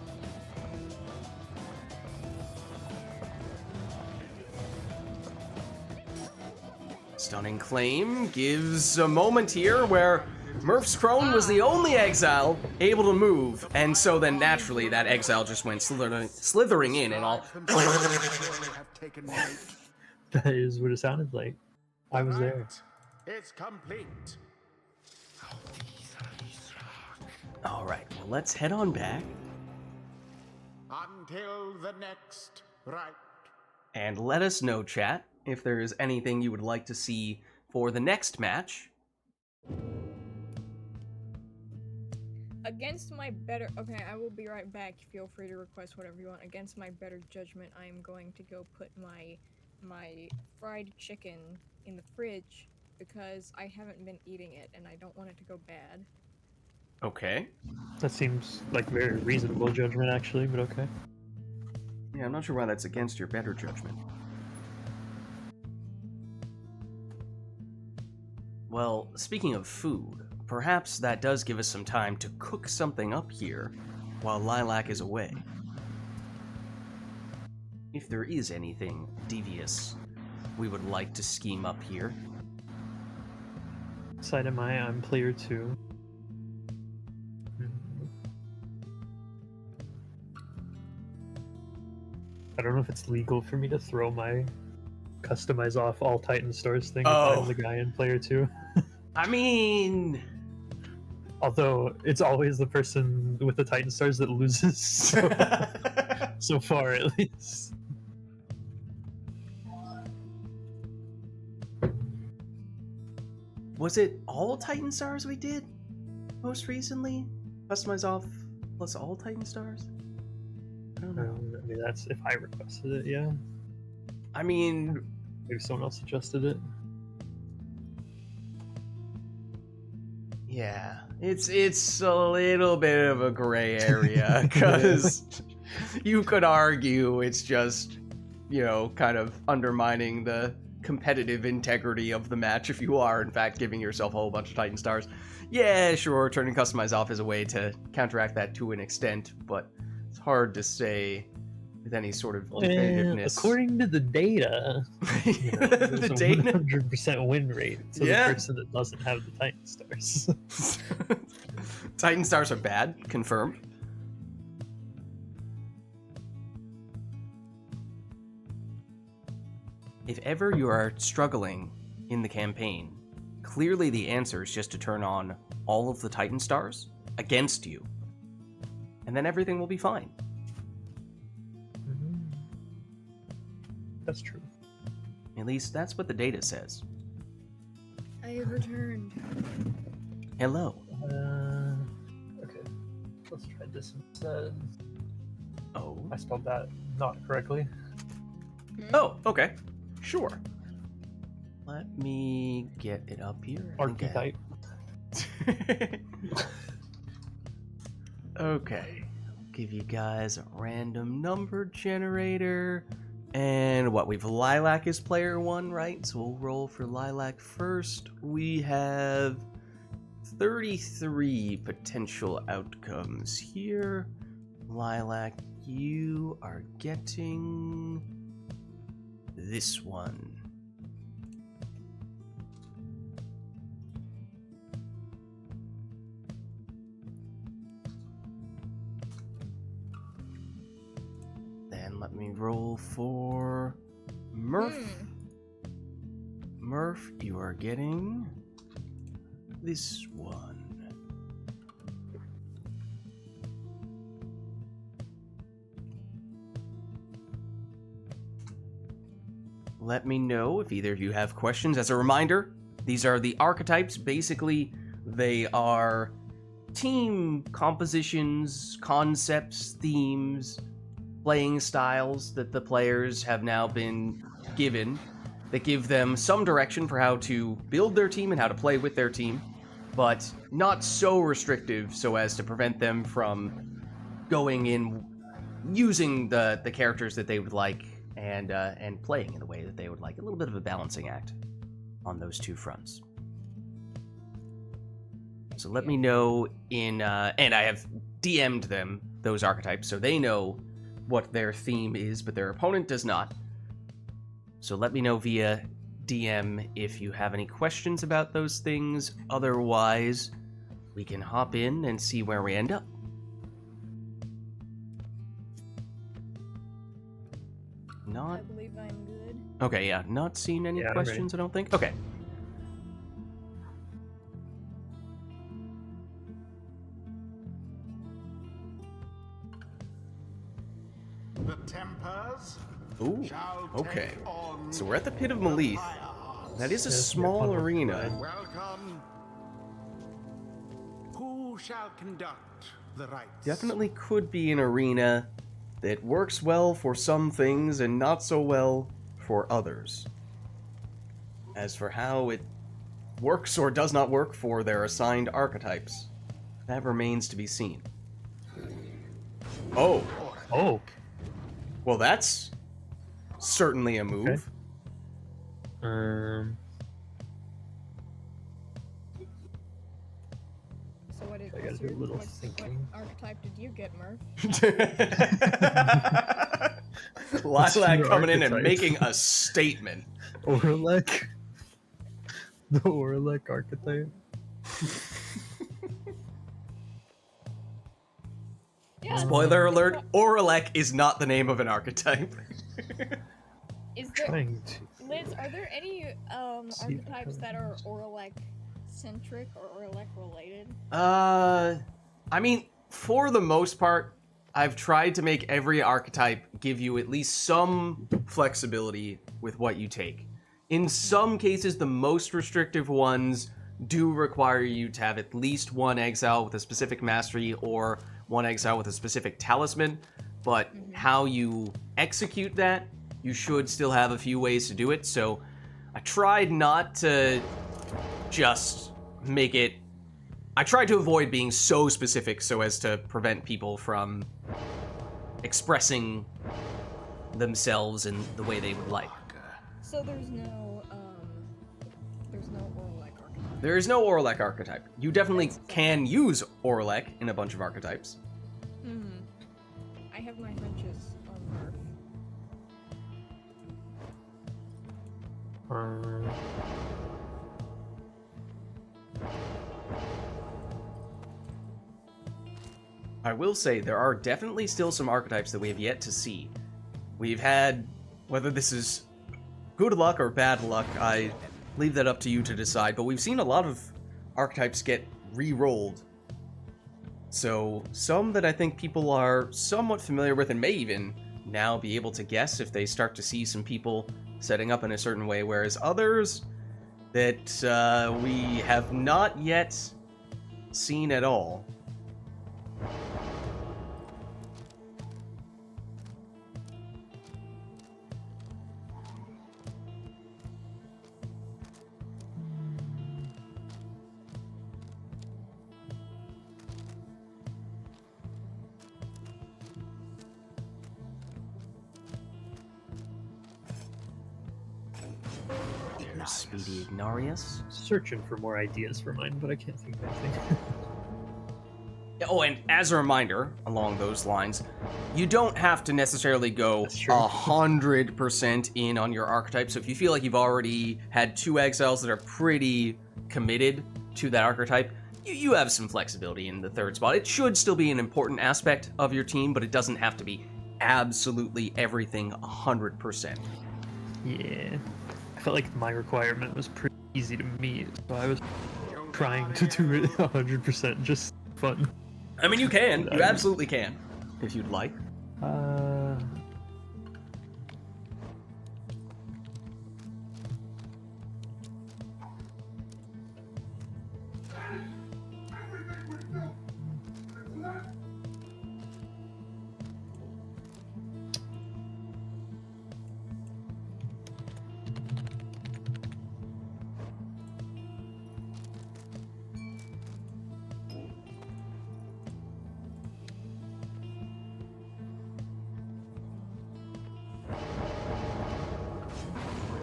Stunning Claim gives a moment here where Murph's Crone was the only exile able to move, and so then naturally that exile just went slithering in and all. have taken root. That is what it sounded like. I was there. Right. It's complete. Alright, well let's head on back Until the next rite. and let us know, chat, if there is anything you would like to see for the next match. Against my better... Okay, I will be right back. Feel free to request whatever you want. Against my better judgment, I am going to go put my fried chicken in the fridge because I haven't been eating it and I don't want it to go bad. Okay. That seems like very reasonable judgment, actually, but okay. Yeah, I'm not sure why that's against your better judgment. Well, speaking of food, perhaps that does give us some time to cook something up here while Lilac is away. If there is anything devious we would like to scheme up here. Side of my, I'm player 2. I don't know if it's legal for me to throw my customize off all Titan stars thing if I'm the guy in player 2. I mean... Although, it's always the person with the Titan stars that loses, so far at least. Was it all Titan Stars we did most recently? Customize off plus all Titan Stars? I don't know. I mean, that's if I requested it, yeah. I mean... Maybe someone else suggested it. Yeah, it's a little bit of a gray area, because you could argue it's just, you know, kind of undermining the competitive integrity of the match if you are, in fact, giving yourself a whole bunch of Titan Stars. Yeah, sure, turning Customize off is a way to counteract that to an extent, but it's hard to say with any sort of definitiveness. According to the data, you know, there's The a data? 100% win rate to Yeah. the person that doesn't have the Titan stars. Titan Stars are bad, confirmed. If ever you are struggling in the campaign, clearly the answer is just to turn on all of the Titan Stars against you, and then everything will be fine. That's true. At least that's what the data says. I have returned. Hello. Okay. Let's try this instead. Oh. I spelled that not correctly. Oh, okay. Sure. Let me get it up here. I think I- Archetype. Okay. I'll give you guys a random number generator. And what, we've Lilac is player 1, right? So we'll roll for Lilac first. We have 33 potential outcomes here. Lilac, you are getting this one. Let me roll for Murph. Murph, you are getting this one. Let me know if either of you have questions. As a reminder, these are the archetypes. Basically, they are team compositions, concepts, themes, playing styles that the players have now been given that give them some direction for how to build their team and how to play with their team, but not so restrictive so as to prevent them from going in using the characters that they would like and playing in the way that they would like. A little bit of a balancing act on those two fronts. So let me know in, and I have DM'd them those archetypes, so they know what their theme is, but their opponent does not. So let me know via DM if you have any questions about those things. Otherwise, we can hop in and see where we end up. I believe I'm good. Okay, yeah, not seeing any questions, I don't think. Okay. The Tempers Ooh, shall okay. take on So we're at the Pit of Malith. Pyre. That is a Yes, small yeah, arena. Welcome. Who shall conduct the rites? Definitely could be an arena that works well for some things and not so well for others. As for how it works or does not work for their assigned archetypes, that remains to be seen. Oh, Oh, well that's certainly a move. Okay. So what did I gotta do a little thinking. what archetype did you get, Murph? Lilac coming in and archetype? making a statement. Orlek. The Orlek archetype. Yeah. Spoiler alert, Orlek is not the name of an archetype. Is there, Trying to. Liz, are there any See the archetypes that are Orlek centric or Orlek related? I mean, for the most part, I've tried to make every archetype give you at least some flexibility with what you take. In some cases, the most restrictive ones do require you to have at least one exile with a specific mastery or one exile with a specific talisman, but how you execute that, you should still have a few ways to do it. So I tried not to just make it... I tried to avoid being so specific so as to prevent people from expressing themselves in the way they would like. So there's no Orlek archetype. There is no Orlek archetype. You definitely can use Orlek in a bunch of archetypes. I have my hunches on Murph. I will say there are definitely still some archetypes that we have yet to see. We've had, whether this is good luck or bad luck, I leave that up to you to decide, but we've seen a lot of archetypes get re-rolled. So some that I think people are somewhat familiar with and may even now be able to guess if they start to see some people setting up in a certain way, whereas others that we have not yet seen at all. There's Speedy Ignarius. Searching for more ideas for mine, but I can't think of anything. Oh, and as a reminder, along those lines, you don't have to necessarily go That's true. 100% in on your archetype. So if you feel like you've already had 2 exiles that are pretty committed to that archetype, you have some flexibility in the 3rd spot. It should still be an important aspect of your team, but it doesn't have to be absolutely everything 100%. Yeah. I felt like my requirement was pretty easy to meet, so I was trying to do it 100% just fun. I mean, you can. You absolutely can, if you'd like.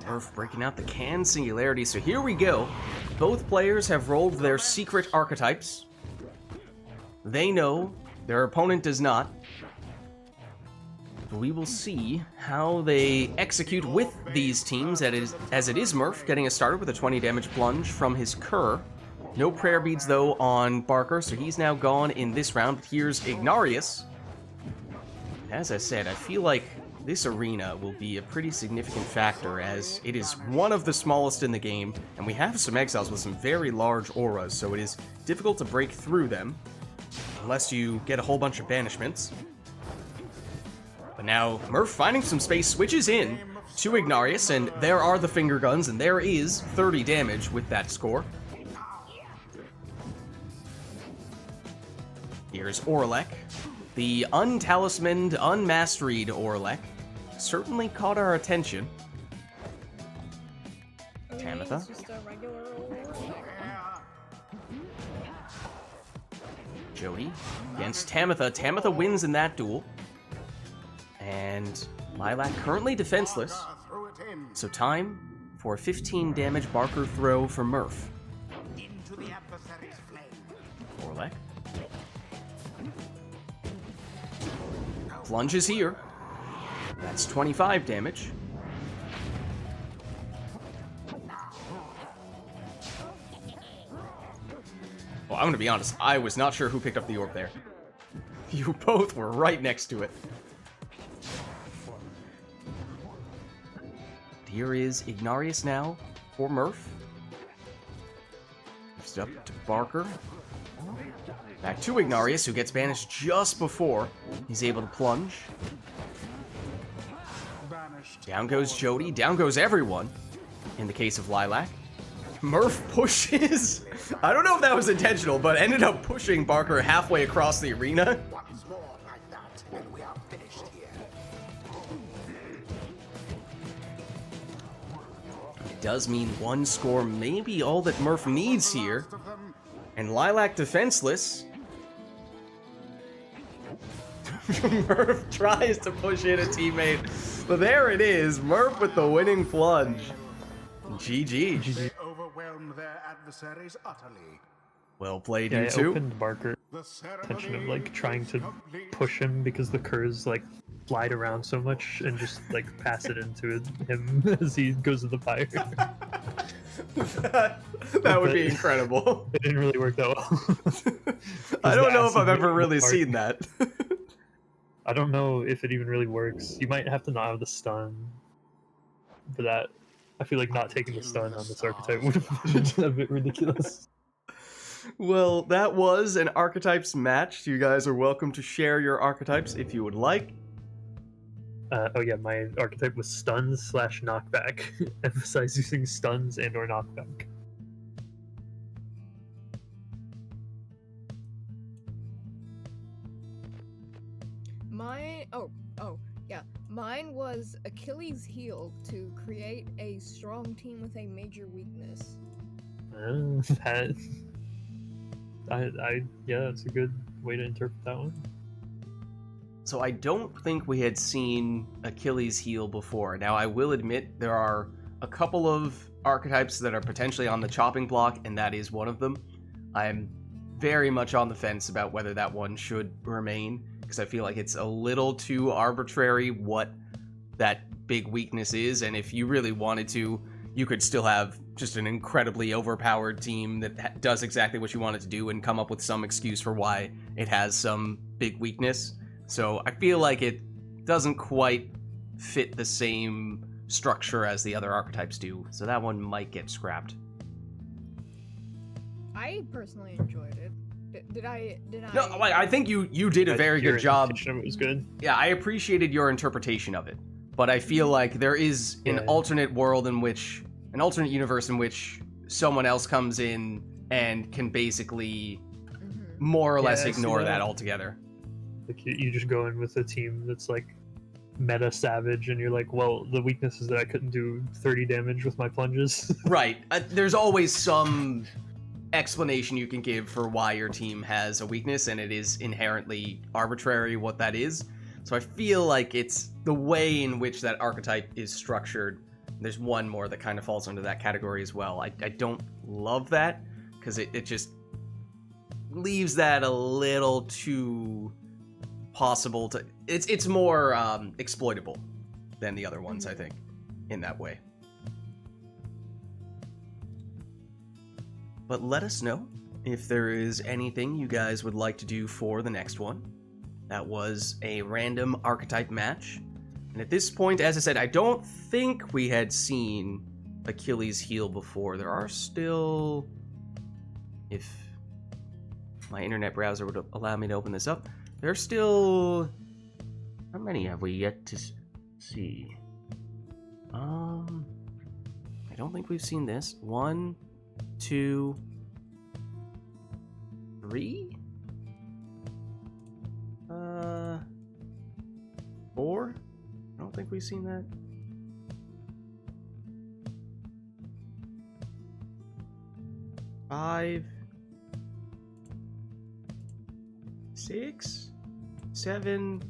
Murph breaking out the can singularity. So here we go. Both players have rolled their secret archetypes. They know, their opponent does not. We will see how they execute with these teams, as it is Murph getting us started with a 20 damage plunge from his Cur. No prayer beads though on Barker, so he's now gone in this round. But here's Ignarius. As I said, I feel like this arena will be a pretty significant factor, as it is one of the smallest in the game, and we have some exiles with some very large auras, so it is difficult to break through them, unless you get a whole bunch of banishments. But now, Murph finding some space, switches in to Ignarius, and there are the finger guns, and there is 30 damage with that score. Here's Orlek. The untalismaned, unmasteried Orlek certainly caught our attention. Okay, Tamitha. it's just a regular old Jody against Tamitha. Tamitha wins in that duel. And Lilac currently defenseless. So time for a 15 damage Barker throw for Murph. Into the adversary's flame. Orlek. Plunge is here. That's 25 damage. Well, I'm gonna be honest, I was not sure who picked up the orb there. You both were right next to it. Here is Ignarius now for Murph. Next up to Barker. Back to Ignarius, who gets banished just before he's able to plunge. Down goes Jody, down goes everyone, in the case of Lilac. Murph pushes, I don't know if that was intentional, but ended up pushing Barker halfway across the arena. Once more like that, and we are finished here. It does mean one score may be all that Murph needs here. And Lilac defenseless. Murph tries to push in a teammate, but there it is, Murph with the winning plunge. GG. They overwhelmed their adversaries utterly. Well played, Yeah, you I two. opened Barker intention of like trying to push him because the Curs like slide around so much and just like pass it into him as he goes to the Pyre. That would be incredible. It didn't really work that well. I don't know if acid I've ever really part. seen that. I don't know if it even really works. You might have to not have the stun for that. I feel like not taking the stun on this archetype would have been a bit ridiculous. Well, that was an archetypes match. You guys are welcome to share your archetypes if you would like. Oh yeah, my archetype was stuns / knockback. Emphasize using stuns and or knockback. Mine was Achilles' heel to create a strong team with a major weakness. That yeah, that's a good way to interpret that one. So I don't think we had seen Achilles' heel before. Now I will admit there are a couple of archetypes that are potentially on the chopping block, and that is one of them. I'm very much on the fence about whether that one should remain, because I feel like it's a little too arbitrary what that big weakness is, and if you really wanted to, you could still have just an incredibly overpowered team that does exactly what you want it to do and come up with some excuse for why it has some big weakness. So I feel like it doesn't quite fit the same structure as the other archetypes do, so that one might get scrapped. I personally enjoyed it. Did I? No, I think you did a very good job. Interpretation of it was good. Yeah, I appreciated your interpretation of it, but I feel like there is an alternate world in which, an alternate universe in which someone else comes in and can basically more or less ignore that altogether. Like you just go in with a team that's like meta savage, and you're like, well, the weakness is that I couldn't do 30 damage with my plunges. Right. There's always some explanation you can give for why your team has a weakness, and it is inherently arbitrary what that is. So I feel like it's the way in which that archetype is structured. There's one more that kind of falls under that category as well. I don't love that, because it just leaves that a little too possible to... It's more exploitable than the other ones, I think, in that way. But let us know if there is anything you guys would like to do for the next one. That was a random archetype match. And at this point, as I said, I don't think we had seen Achilles heel before. There are still... If my internet browser would allow me to open this up. There are still... How many have we yet to see? I don't think we've seen this. 1, 2, 3? 4? I don't think we've seen that. 5, 6, 7,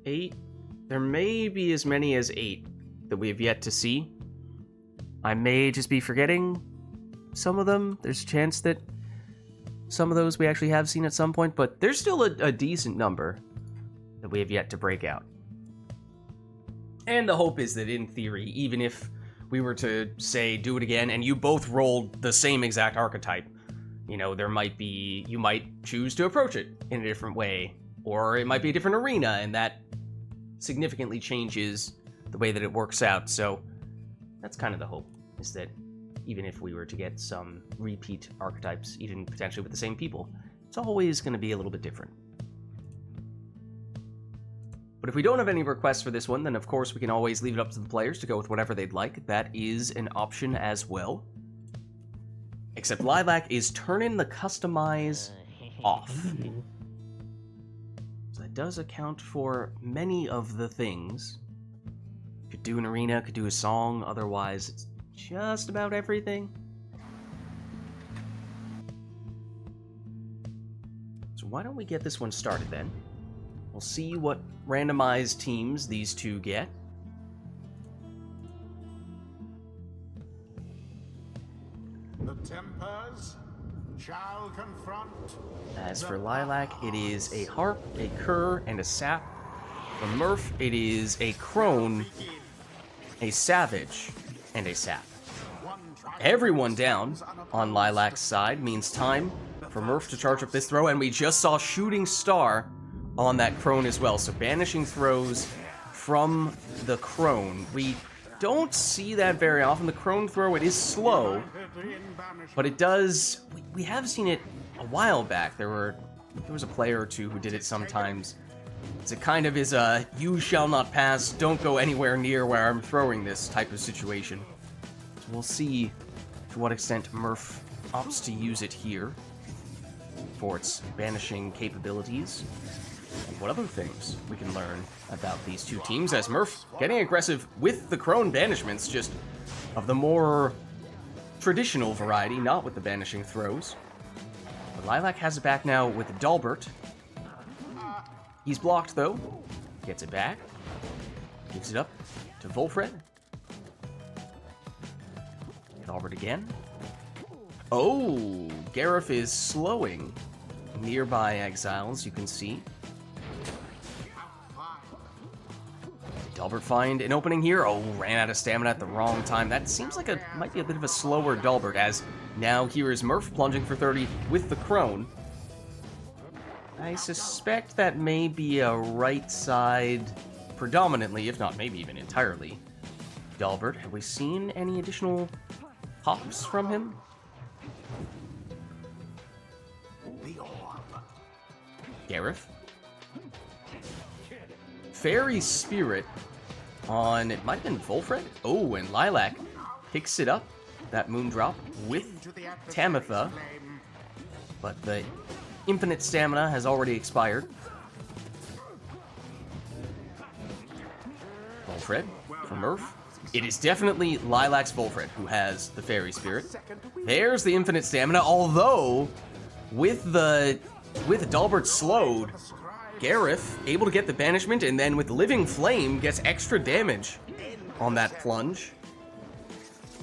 8. There may be as many as 8 that we have yet to see. I may just be forgetting some of them. There's a chance that some of those we actually have seen at some point, but there's still a decent number that we have yet to break out. And the hope is that, in theory, even if we were to, say, do it again, and you both rolled the same exact archetype, you know, there might be... You might choose to approach it in a different way, or it might be a different arena, and that significantly changes the way that it works out. So that's kind of the hope, is that even if we were to get some repeat archetypes, even potentially with the same people, it's always going to be a little bit different. But if we don't have any requests for this one, then of course we can always leave it up to the players to go with whatever they'd like. That is an option as well. Except Lilac is turning the customize off. So that does account for many of the things. Could do an arena, could do a song, otherwise it's just about everything. So why don't we get this one started then? We'll see what randomized teams these two get. The tempers shall confront. As for Lilac, it is a harp, a cur, and a sap. For Murph, it is a crone, a savage, and a sap. Everyone down on Lilac's side means time for Murph to charge up this throw, and we just saw Shooting Star on that crone as well. So banishing throws from the crone. We don't see that very often. The crone throw, it is slow, but it does... We have seen it a while back. There was a player or two who did it sometimes. It kind of is a you shall not pass, don't go anywhere near where I'm throwing this type of situation. So we'll see to what extent Murph opts to use it here for its banishing capabilities, and what other things we can learn about these two teams, as Murph getting aggressive with the crone banishments, just of the more traditional variety, not with the banishing throws. But Lilac has it back now with Dalbert. He's blocked though, gets it back, gives it up to Volfred. Dalbert again. Oh, Gareth is slowing nearby exiles, you can see. Dalbert find an opening here. Oh, ran out of stamina at the wrong time. That seems like might be a bit of a slower Dalbert, as now here is Murph plunging for 30 with the crone. I suspect that may be a right side, predominantly, if not maybe even entirely. Dalbert, have we seen any additional pops from him? The orb. Gareth? Fairy Spirit on, it might have been Volfred? Oh, and Lilac picks it up, that Moondrop, with Into the Tamitha, adversary's flame. but the infinite stamina has already expired. Volfred for Murph. It is definitely Lilac's Volfred who has the Fairy Spirit. There's the infinite stamina, although with Dalbert slowed, Gareth able to get the banishment, and then with Living Flame gets extra damage on that plunge.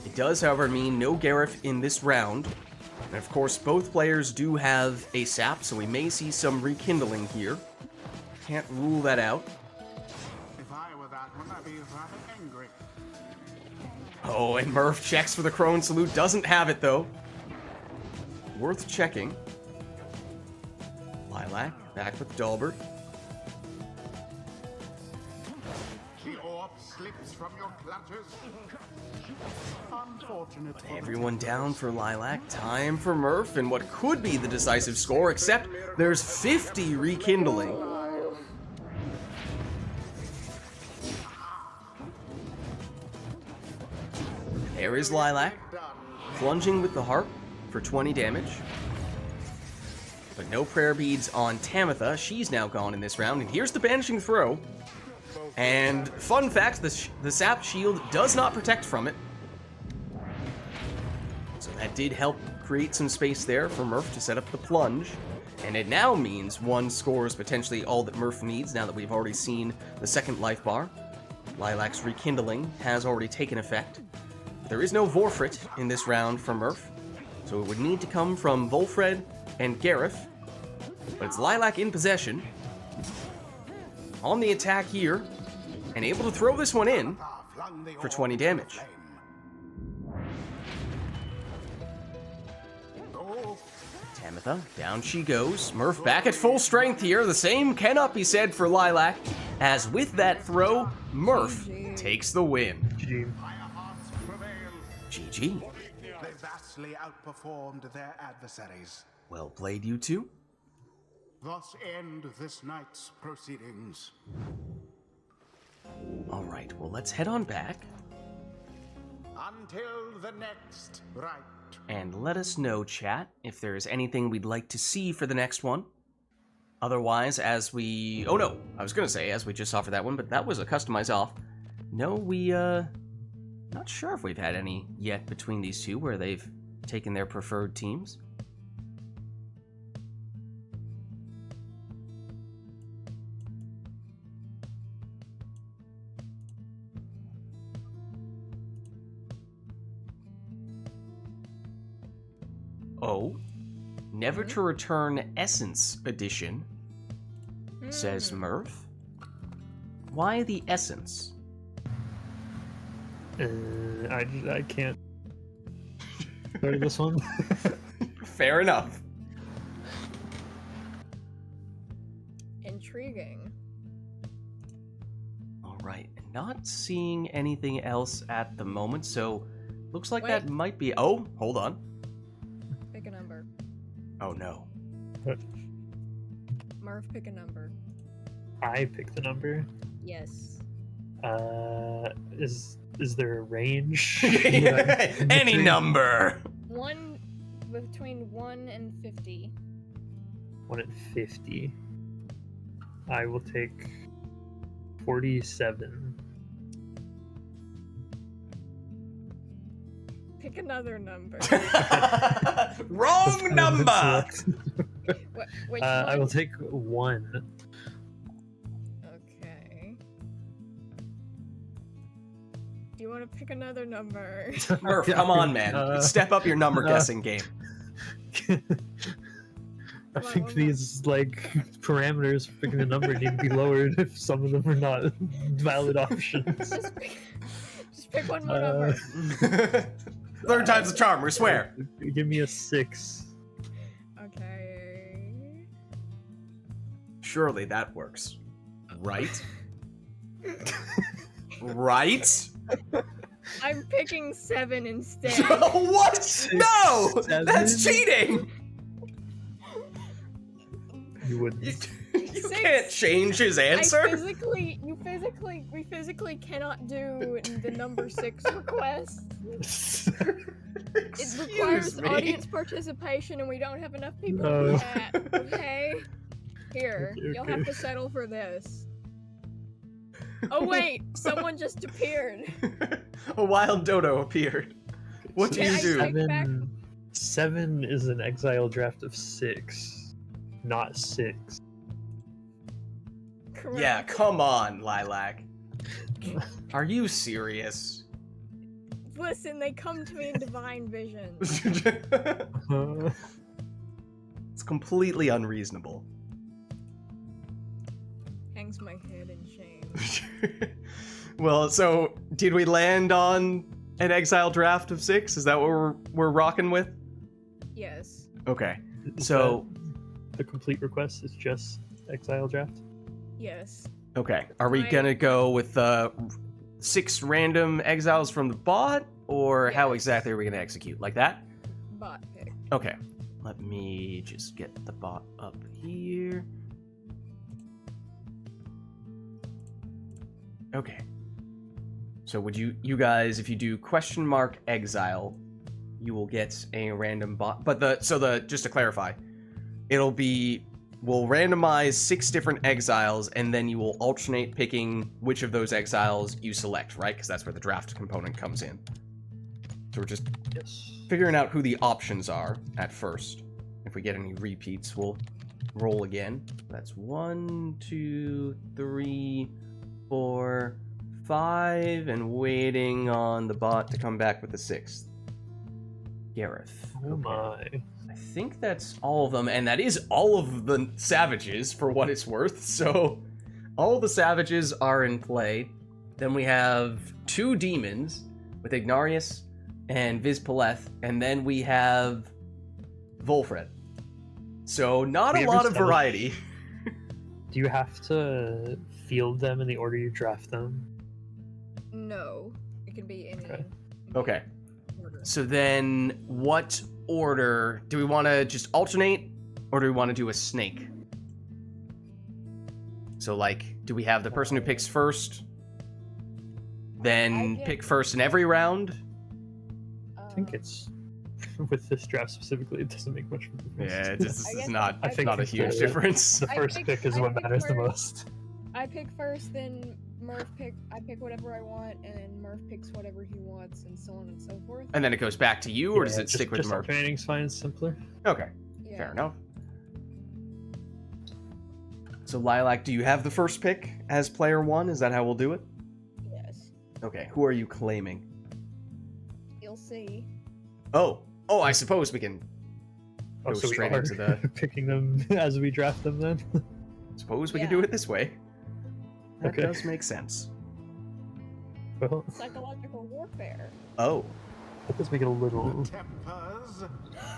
It does, however, mean no Gareth in this round. And of course, both players do have a sap, so we may see some rekindling here. Can't rule that out. If I were that one, I'd be rather angry. Oh, and Murph checks for the Crone Salute. Doesn't have it, though. Worth checking. Lilac, back with Dalbert. The orb slips from your clutches. Unfortunate. for the Everyone temptress. down for Lilac. Time for Murph, and what could be the decisive score, except there's 50 rekindling. There is Lilac, plunging with the harp for 20 damage. But no prayer beads on Tamitha. She's now gone in this round. And here's the banishing throw. And fun fact, the sap shield does not protect from it. So that did help create some space there for Murph to set up the plunge. And it now means one score is potentially all that Murph needs now that we've already seen the second life bar. Lilac's rekindling has already taken effect. There is no Vorfrit in this round for Murph, so it would need to come from Volfred and Gareth. But it's Lilac in possession. On the attack here, and able to throw this one in Flung the for orb 20 into the damage. flame. Oh, Tamitha, down she goes. Murph back at full strength here. The same cannot be said for Lilac, as with that throw, Murph takes the win. Gee, fire hearts prevail. GG. They vastly outperformed their adversaries. Well played, you two. Thus end this night's proceedings. All right, well, let's head on back Until the next rite. and let us know, chat, if there is anything we'd like to see for the next one. Otherwise, as we... Oh, no. I was going to say, as we just saw for that one, but that was a customized off. No, not sure if we've had any yet between these two where they've taken their preferred teams. Oh, Never to Return Essence Edition, says Murph. Why the Essence? I can't go to this one. Fair enough. Intriguing. All right, not seeing anything else at the moment, so looks like Wait. that might be... Oh, hold on. Pick a number. Oh, no. Murph, pick a number. I picked the number. Yes. Is there a range? Any number! One between 1 and 50. 1 and 50. I will take 47. Pick another number. Wrong number! Which I will one? take 1. Okay. Do you want to pick another number? Murph, come on, man. Step up your number guessing game. I think these parameters for picking a number need to be lowered if some of them are not valid options. Just pick one more number. Third time's the charm, we swear. Give me a 6. Okay. Surely that works. Right? Right? I'm picking 7 instead. What? No! 7? That's cheating! You wouldn't. You 6. can't change his answer? We physically cannot do the number 6 request. It requires audience participation, and we don't have enough people No. for that. Okay? Here, Okay, you'll okay. have to settle for this. Oh wait, someone just appeared. A wild dodo appeared. What do Can you I do? take back- 7 is an exile draft of 6, not 6. Correct. Yeah, come on, Lilac. Are you serious? Listen, they come to me in divine vision. It's completely unreasonable. Hangs my head in shame. Well, so did we land on an exile draft of 6? Is that what we're rocking with? Yes. Okay. Is So that the complete request is just exile draft. Yes. okay, are we I- gonna go with 6 random exiles from the bot, or how Yes. exactly are we gonna execute? Like that? Bot pick. Okay. Let me just get the bot up here. Okay. So would you guys, if you do question mark exile, you will get a random bot. But just to clarify, it'll be, we'll randomize 6 different exiles, and then you will alternate picking which of those exiles you select, right? Because that's where the draft component comes in. So we're just Yes. figuring out who the options are at first. If we get any repeats, we'll roll again. That's 1, 2, 3, 4, 5, and waiting on the bot to come back with the 6th. Gareth. Oh my. I think that's all of them, and that is all of the savages, for what it's worth. So, all the savages are in play. Then we have 2 demons with Ignarius and Vizpaleth, and then we have Volfred. So, not We a ever lot of settled- variety. Do you have to field them in the order you draft them? No. It can be any Okay. Okay. order. So then, what order do we want to just alternate, or do we want to do a snake? So, like, do we have the person who picks first, then I get- pick first in every round? I think it's with this draft specifically, it doesn't make much of a difference. Yeah, this I is guess not, I think not a it's huge the- difference. The I first pick- pick is I what pick matters the first. most. I pick first, then Murph I pick whatever I want, and then Murph picks whatever he wants, and so on and so forth. And then it goes back to you, or does Yeah, it stick with just Murph? alternating's fine, it's simpler. Okay, Yeah. fair enough. So, Lilac, do you have the first pick as player 1? Is that how we'll do it? Yes. Okay, who are you claiming? You'll see. Oh, I suppose we can Oh, Go so we straight are into the- picking them as we draft them then? Suppose we can Yeah. do it this way. That Okay. does make sense. Well, Psychological warfare. Oh. that does make it a little Tempers.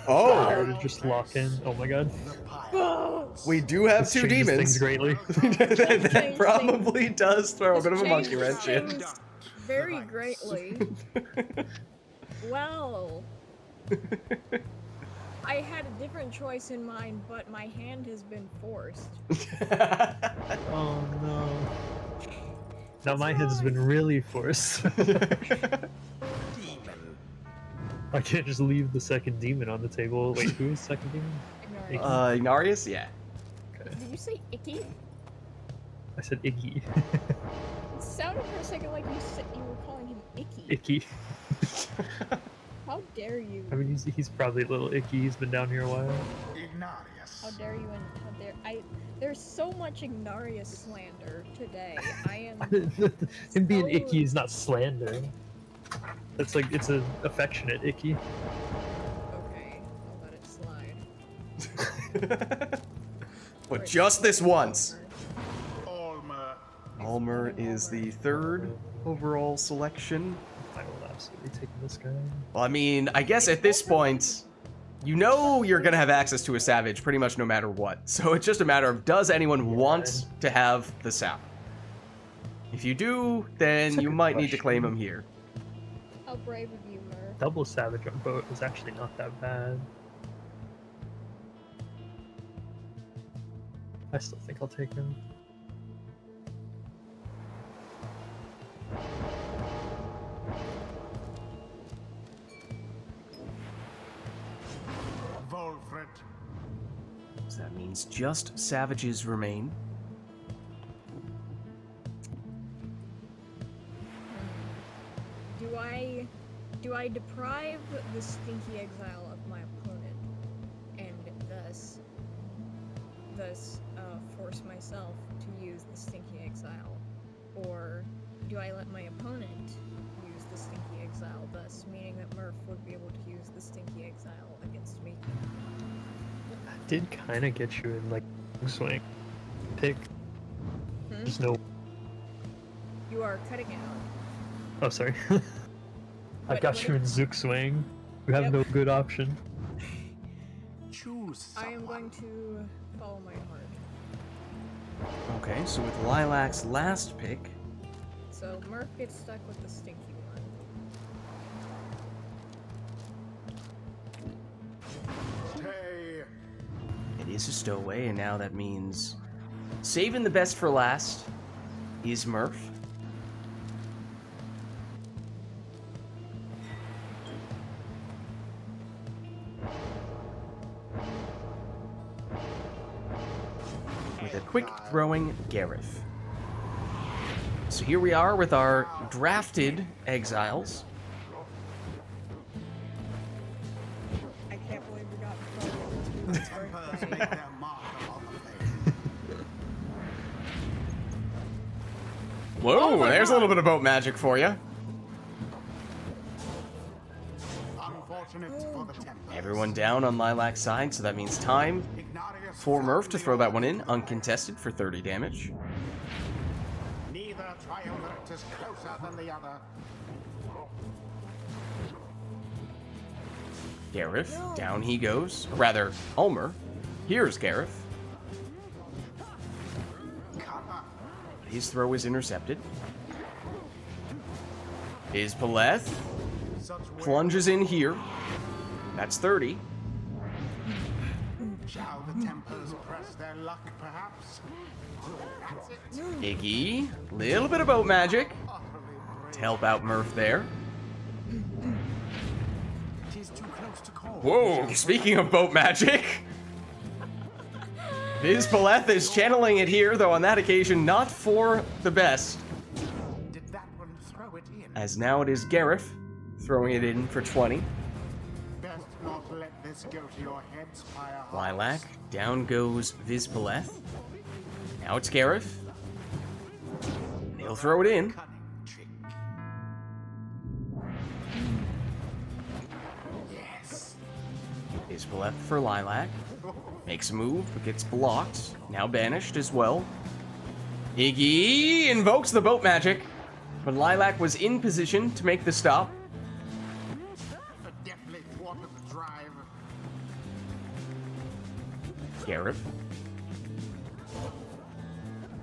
Oh! hard to just lock in. Oh my god. The pirates. We do have This 2 changes demons. things greatly. that Change probably does throw a This bit of a monkey changes wrench in. things very greatly. Well, I had a different choice in mind, but my hand has been forced. Oh no. Now my hand has been really forced. Demon. I can't just leave the second demon on the table. Wait, who is second demon? Ignore it. Ignarius? Yeah. Did you say icky? I said Iggy. It sounded for a second like you were calling him icky. Icky. How dare you? I mean, he's probably a little icky. He's been down here a while. Ignarius. How dare you and how dare there's so much Ignarius slander today. I am Him being so- icky is not slander. That's like, it's an affectionate icky. okay. I'll let it slide. But just this once. Almer. Almer is the 3rd overall selection. I will absolutely take this guy. Well, I mean, I guess at this point, you know you're gonna have access to a Savage pretty much no matter what. So it's just a matter of, does anyone want to have the Sap? If you do, then That's a you good might need to claim question. him here. How brave of you, Murph. Double Savage on boat is actually not that bad. I still think I'll take him. Volfred. So that means just Savages remain. Do I deprive the Stinky Exile of my opponent and thus force myself to use the Stinky Exile? Or do I let my opponent use the Stinky Exile, thus meaning that Murph would be able to use the Stinky Exile against me? I did kind of get you in like swing pick. There's no. You are cutting out. Oh, sorry. I What- got what you in is- Zook swing. You have Yep. no good option. Choose I am someone. going to follow my heart. Okay, so with Lilac's last pick, So Murph gets stuck with the Stinky one. Stay. it is a stowaway, and now that means saving the best for last is Murph. With a quick throwing Gareth. So here we are with our drafted exiles. I can't believe we got in trouble with Tempers this make their mark upon the face. Whoa, there's a little bit of boat magic for you. Unfortunate for the Tempers. Everyone down on Lilac's side, so that means time Ignatius for Murph to found throw the that one in, order. uncontested for 30 damage. Neither triumvirate is closer than the other. Gareth, down he goes. Rather, Ulmer. Here's Gareth. Cover. His throw is intercepted. His Paleth Such plunges in here. That's 30. Shall the Tempers press their luck, perhaps? That's it. Iggy, little bit of boat magic Utterly to brave. help out Murph there. It is too close to call. Whoa, speaking of boat magic. His Paleth is channeling it here, though on that occasion not for the best. Did that one throw it in? As now it is Gareth throwing it in for 20. Best not let this go to your heads, Pyre. Lilac, down goes Vizpaleth. Now it's Gareth. He'll throw it in. Cunning trick. Yes. Vizpaleth for Lilac. Makes a move, but gets blocked. Now banished as well. Iggy invokes the boat magic, but Lilac was in position to make the stop. Definitely thwarted the drive. Gareth.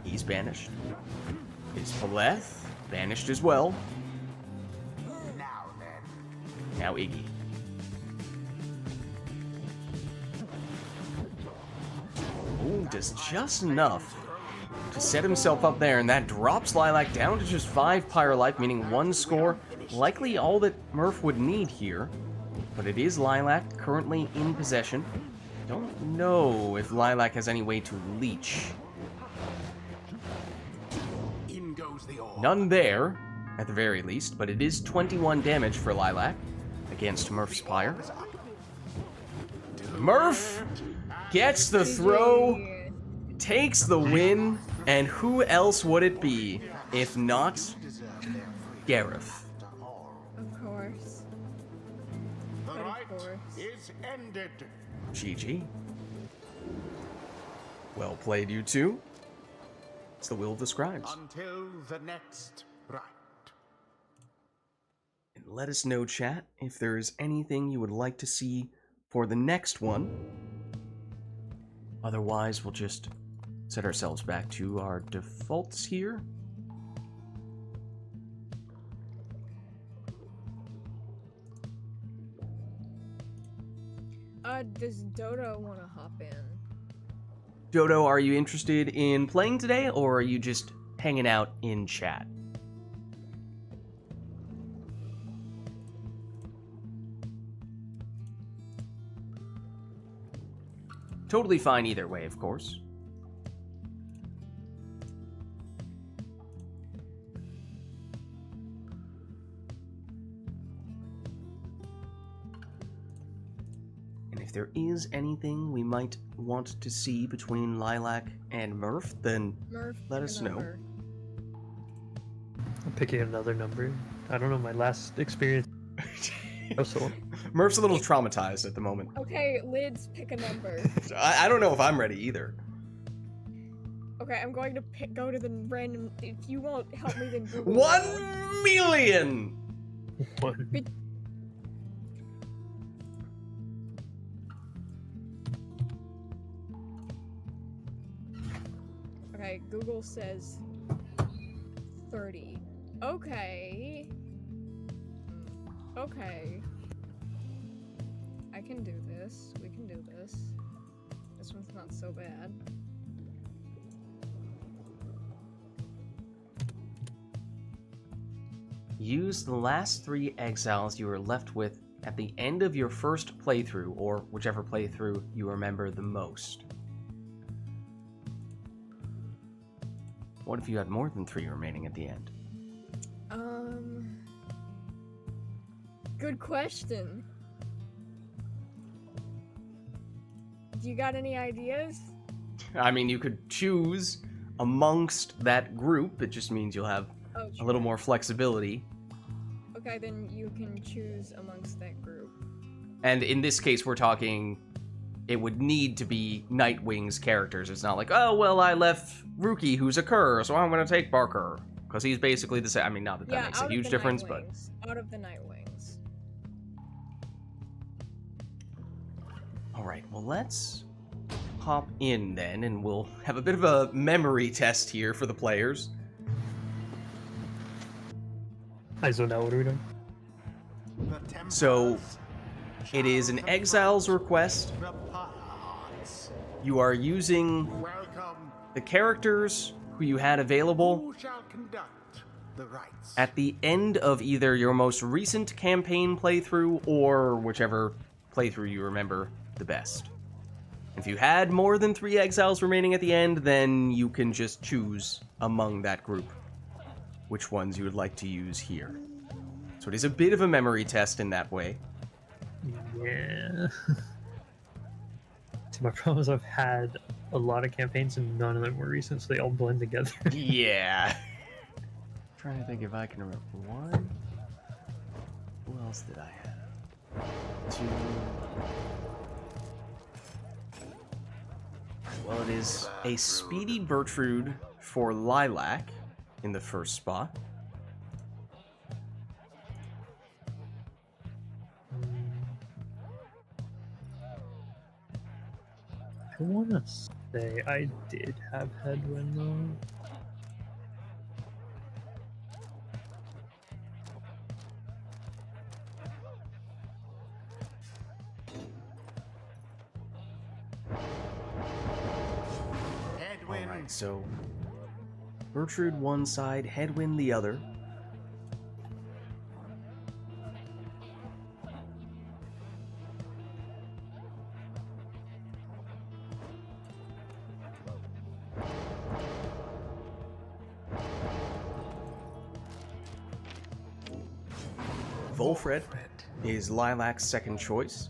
He's banished. Vizpaleth, banished as well. Now then. Now Iggy. Ooh, does just enough to set himself up there, and that drops Lilac down to just 5 Pyre life, meaning 1 score. Likely all that Murph would need here, but it is Lilac currently in possession. Don't know if Lilac has any way to leech. In goes the orb. None there, at the very least, but it is 21 damage for Lilac against Murph's Pyre. Murph gets the throw, Yeah. takes the win, and who else would it be if not Deserve their freedom Gareth? after all. Of course. The But of right course. is ended. GG. Well played, you two. It's the will of the scribes. Until the next rite. And let us know, chat, if there is anything you would like to see for the next one. Otherwise, we'll just set ourselves back to our defaults here. Does Dodo want to hop in? Dodo, are you interested in playing today, or are you just hanging out in chat? Totally fine either way, of course. And if there is anything we might want to see between Lilac and Murph, then Murph, let pick us a know. number. I'm picking another number. I don't know, my last experience. So Murph's a little traumatized at the moment. Okay, Lids, pick a number. I don't know if I'm ready either. Okay, I'm going to go to the random. If you won't help me, then Google. 1 million! one. Okay, Google says 30. Okay. Okay. I can do this. We can do this. This one's not so bad. Use the last 3 exiles you were left with at the end of your first playthrough, or whichever playthrough you remember the most. What if you had more than 3 remaining at the end? Good question. Do you got any ideas? I mean, you could choose amongst that group. It just means you'll have Oh, a little more flexibility. Okay, then you can choose amongst that group. And in this case, we're talking, it would need to be Nightwing's characters. It's not like, oh, well, I left Rookie, who's a cur, so I'm going to take Barker. Because he's basically the same. I mean, not that that makes a huge difference, but... Out of the Nightwings. Alright, well, let's hop in then, and we'll have a bit of a memory test here for the players. Hi, so now what are we doing? So, it is an exile's request. You are using the characters who you had available Who shall conduct the rites? at the end of either your most recent campaign playthrough or whichever playthrough you remember the best. If you had more than 3 exiles remaining at the end, then you can just choose among that group which ones you would like to use here. So it is a bit of a memory test in that way. Yeah. See, my problem is I've had a lot of campaigns and none of them were recent, so they all blend together. Yeah. Trying to think if I can remember. 1. Who else did I have? 2. Well, it is a Speedy Bertrude for Lilac in the first spot. I want to say I did have Headwind though. Alright, so Bertrude one side, Headwind the other. Volfred is Lilac's second choice.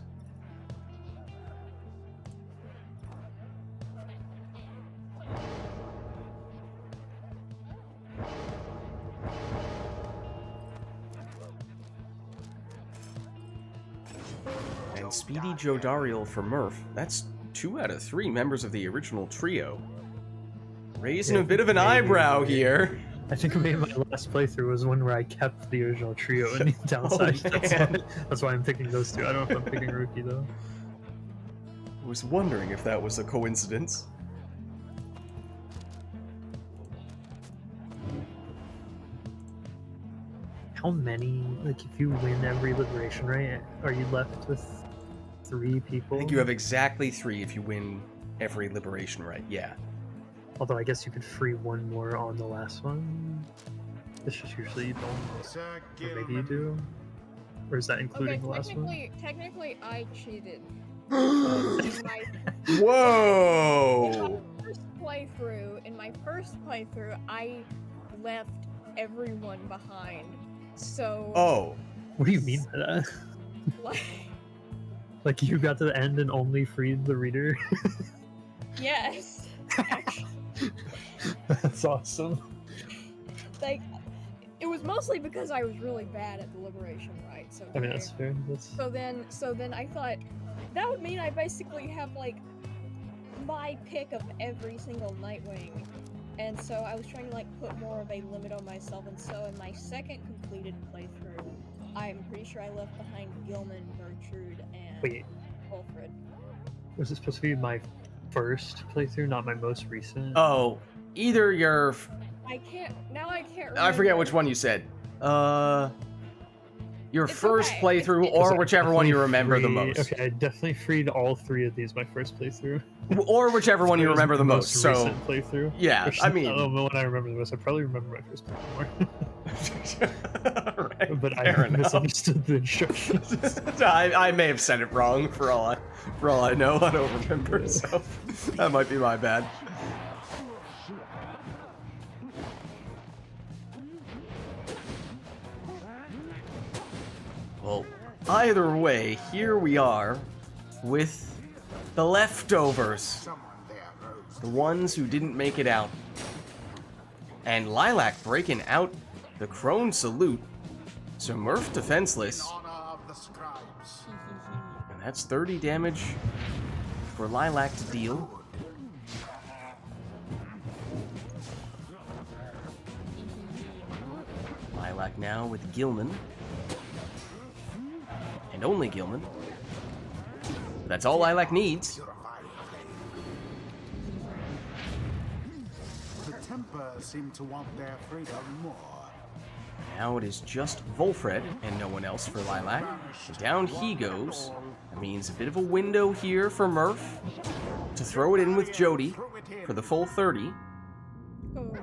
And Speedy Jodariel for Murph. That's 2 out of 3 members of the original trio. Raising a bit of an eyebrow here. I think maybe my last playthrough was one where I kept the original trio and downsized. man. That's why I'm picking those 2. I don't know if I'm picking Rookie though. was wondering if that was a coincidence. How many, like, if you win every liberation, right, are you left with 3 people? I think you have exactly 3 if you win every liberation right, yeah. Although I guess you could free 1 more on the last one. It's just usually you don't. Sir Or maybe you Gilman. do? Or is that including Okay, the last one? technically, I cheated. In my Whoa! in my first playthrough, I left everyone behind. So, Oh. What do you mean by that? like, Like you got to the end and only freed the reader? yes, actually, That's awesome. like, it was mostly because I was really bad at the liberation rite. So I mean, that's fair. That's... So then I thought that would mean I basically have like my pick of every single Nightwing, and so I was trying to like put more of a limit on myself. And so in my second completed playthrough, I'm pretty sure I left behind Gilman, Gertrude, and Wait, Wilfred. was it supposed to be my first playthrough, not my most recent? Oh, either your... I can't remember. I forget which one you said. Your It's first okay. playthrough, It's- or I whichever one you definitely remember the freed- most. Okay, I definitely freed all 3 of these my first playthrough. Or whichever one you It was remember the my most, so... recent playthrough. Yeah, Which, I mean... I don't know what I remember the most. I probably remember my first playthrough more. Right, But I fair enough. misunderstood the instructions. I may have said it wrong, for all I know. I don't remember, so... That might be my bad. Well, either way, here we are with the leftovers. Someone there, Rose. The ones who didn't make it out. And Lilac breaking out the Crone Salute. So Murph defenseless. Honor of the scribes. And that's 30 damage for Lilac to deal. Lilac now with Gilman. And only Gilman. That's all Lilac needs. Purifying flame. The Tempers seem to want their freedom more. Now it is just Volfred and no one else for Lilac. And down he goes. That means a bit of a window here for Murph to throw it in with Jody for the full 30. Oh,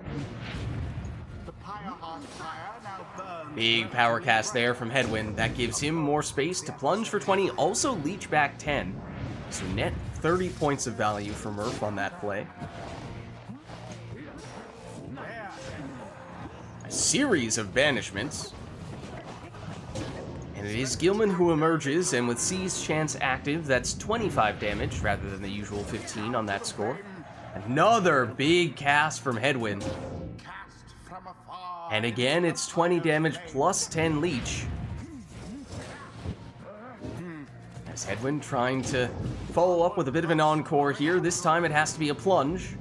The Pyre on fire now burns. Big power cast there from Headwind. That gives him more space to plunge for 20. Also leech back 10. So net 30 points of value for Murph on that play. A series of banishments. And it is Gilman who emerges, and with Seize Chance active, that's 25 damage rather than the usual 15 on that score. Another big cast from Headwind. Cast from afar. And again, it's 20 damage plus 10 leech. As Headwind trying to follow up with a bit of an encore here. This time it has to be a plunge.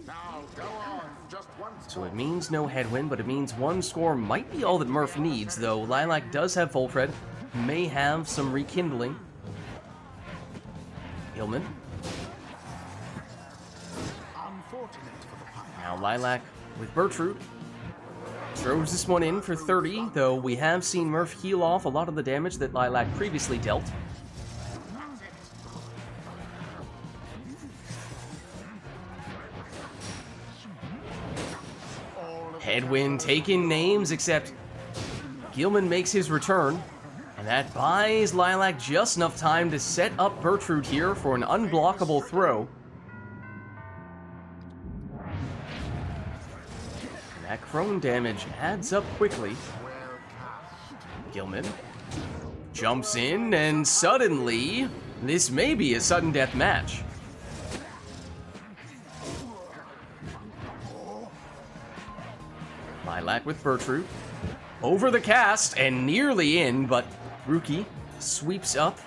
Now go on. Just once So it means no Headwind, but it means one score might be all that Murph needs, though Lilac does have Volfred, may have some rekindling. Gilman. unfortunate for the Pyre. Now Lilac with Gertrude. Throws this one in for 30, though we have seen Murph heal off a lot of the damage that Lilac previously dealt. Headwind taking names, except Gilman makes his return, and that buys Lilac just enough time to set up Gertrude here for an unblockable throw. And that Crone damage adds up quickly. Gilman jumps in, and suddenly, this may be a sudden death match. Lilac with Gertrude. Over the cast and nearly in, but Rookie sweeps up.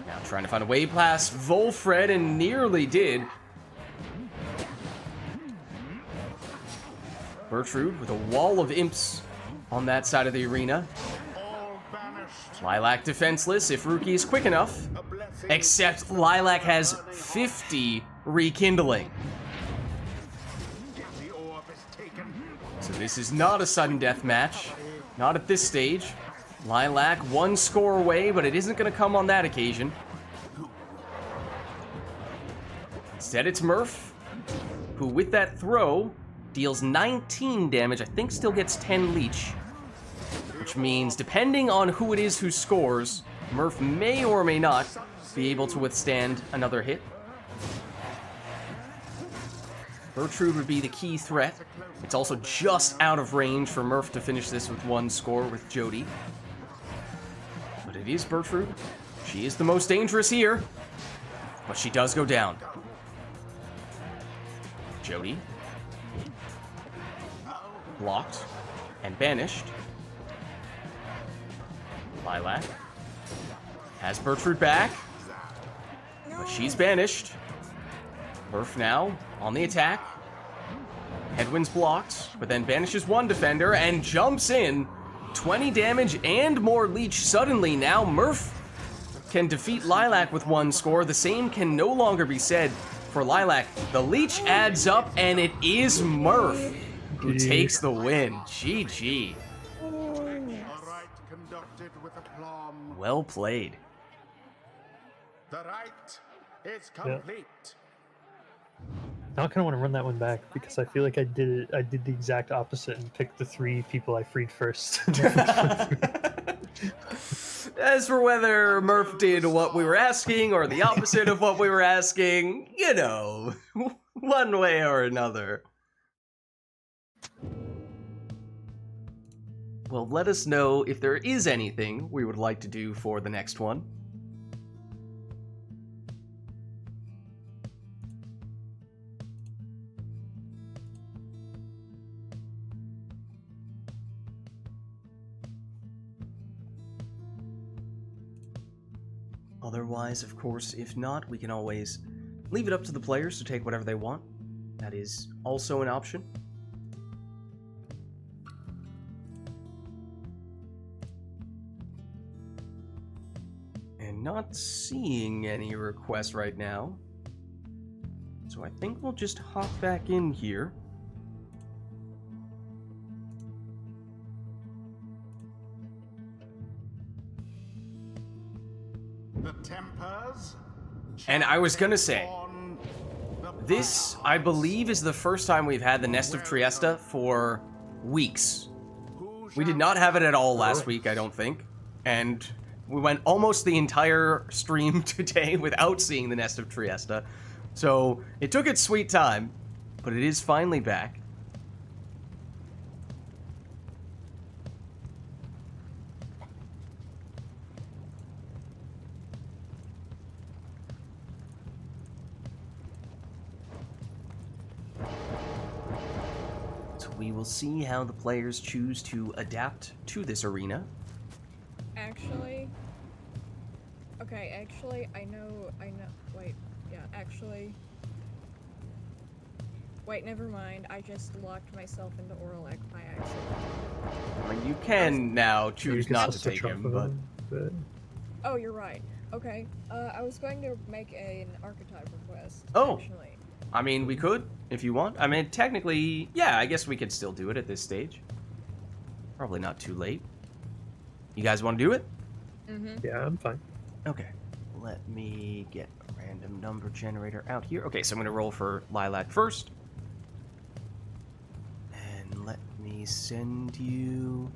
Now trying to find a way past Volfred and nearly did. Gertrude with a wall of imps on that side of the arena. All banished. Lilac defenseless if Rookie is quick enough. A blessing. Except Lilac has 50 rekindling. The orb is taken. So this is not a sudden death match. Not at this stage. Lilac one score away, but it isn't going to come on that occasion. Instead it's Murph, who with that throw deals 19 damage, I think still gets 10 leech. Which means, depending on who it is who scores, Murph may or may not be able to withstand another hit. Bertrude would be the key threat. It's also just out of range for Murph to finish this with one score with Jody. But it is Bertrude. She is the most dangerous here. But she does go down. Jody. Blocked. And banished. Lilac. Has Bertrude back. But she's banished. Murph now on the attack. Headwind's blocked, but then banishes one defender and jumps in. 20 damage and more leech suddenly. Now Murph can defeat Lilac with one score. The same can no longer be said for Lilac. The leech adds up and it is Murph who takes the win. GG. A rite conducted with aplomb. Well played. The rite is complete. Now I kind of want to run that one back because I feel like I did the exact opposite and picked the 3 people I freed first. As for whether Murph did what we were asking or the opposite of what we were asking, you know, one way or another. Well, let us know if there is anything we would like to do for the next one. Otherwise, of course, if not, we can always leave it up to the players to take whatever they want. That is also an option. And not seeing any requests right now. So I think we'll just hop back in here. The tempers. And I was gonna say, on the this, I believe, is the first time we've had the Nest of Trieste for weeks. Who We did shall not have it at all last Oh. week, I don't think. And we went almost the entire stream today without seeing the Nest of Trieste. So it took its sweet time, but it is finally back. So we will see how the players choose to adapt to this arena. Actually, I know, wait, yeah, actually, wait, never mind, I just locked myself into Orlac by accident. I mean, you can now You choose can not still to take switch him, off but... of them, but Oh, you're right. Okay, I was going to make an archetype request, Oh. actually. I mean, we could, if you want. I mean, technically, yeah, I guess we could still do it at this stage. Probably not too late. You guys want to do it? Mm-hmm. yeah, I'm fine. Okay. Let me get a random number generator out here. Okay, so I'm going to roll for Lilac first. And let me send you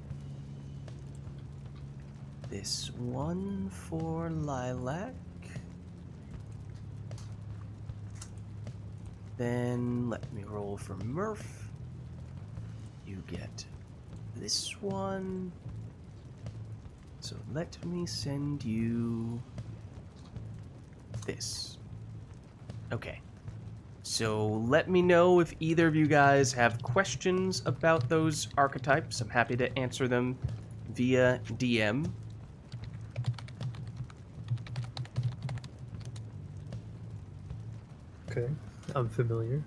this one for Lilac. Then let me roll for Murph. You get this one. So let me send you this. Okay. So let me know if either of you guys have questions about those archetypes. I'm happy to answer them via DM. Okay, I'm familiar.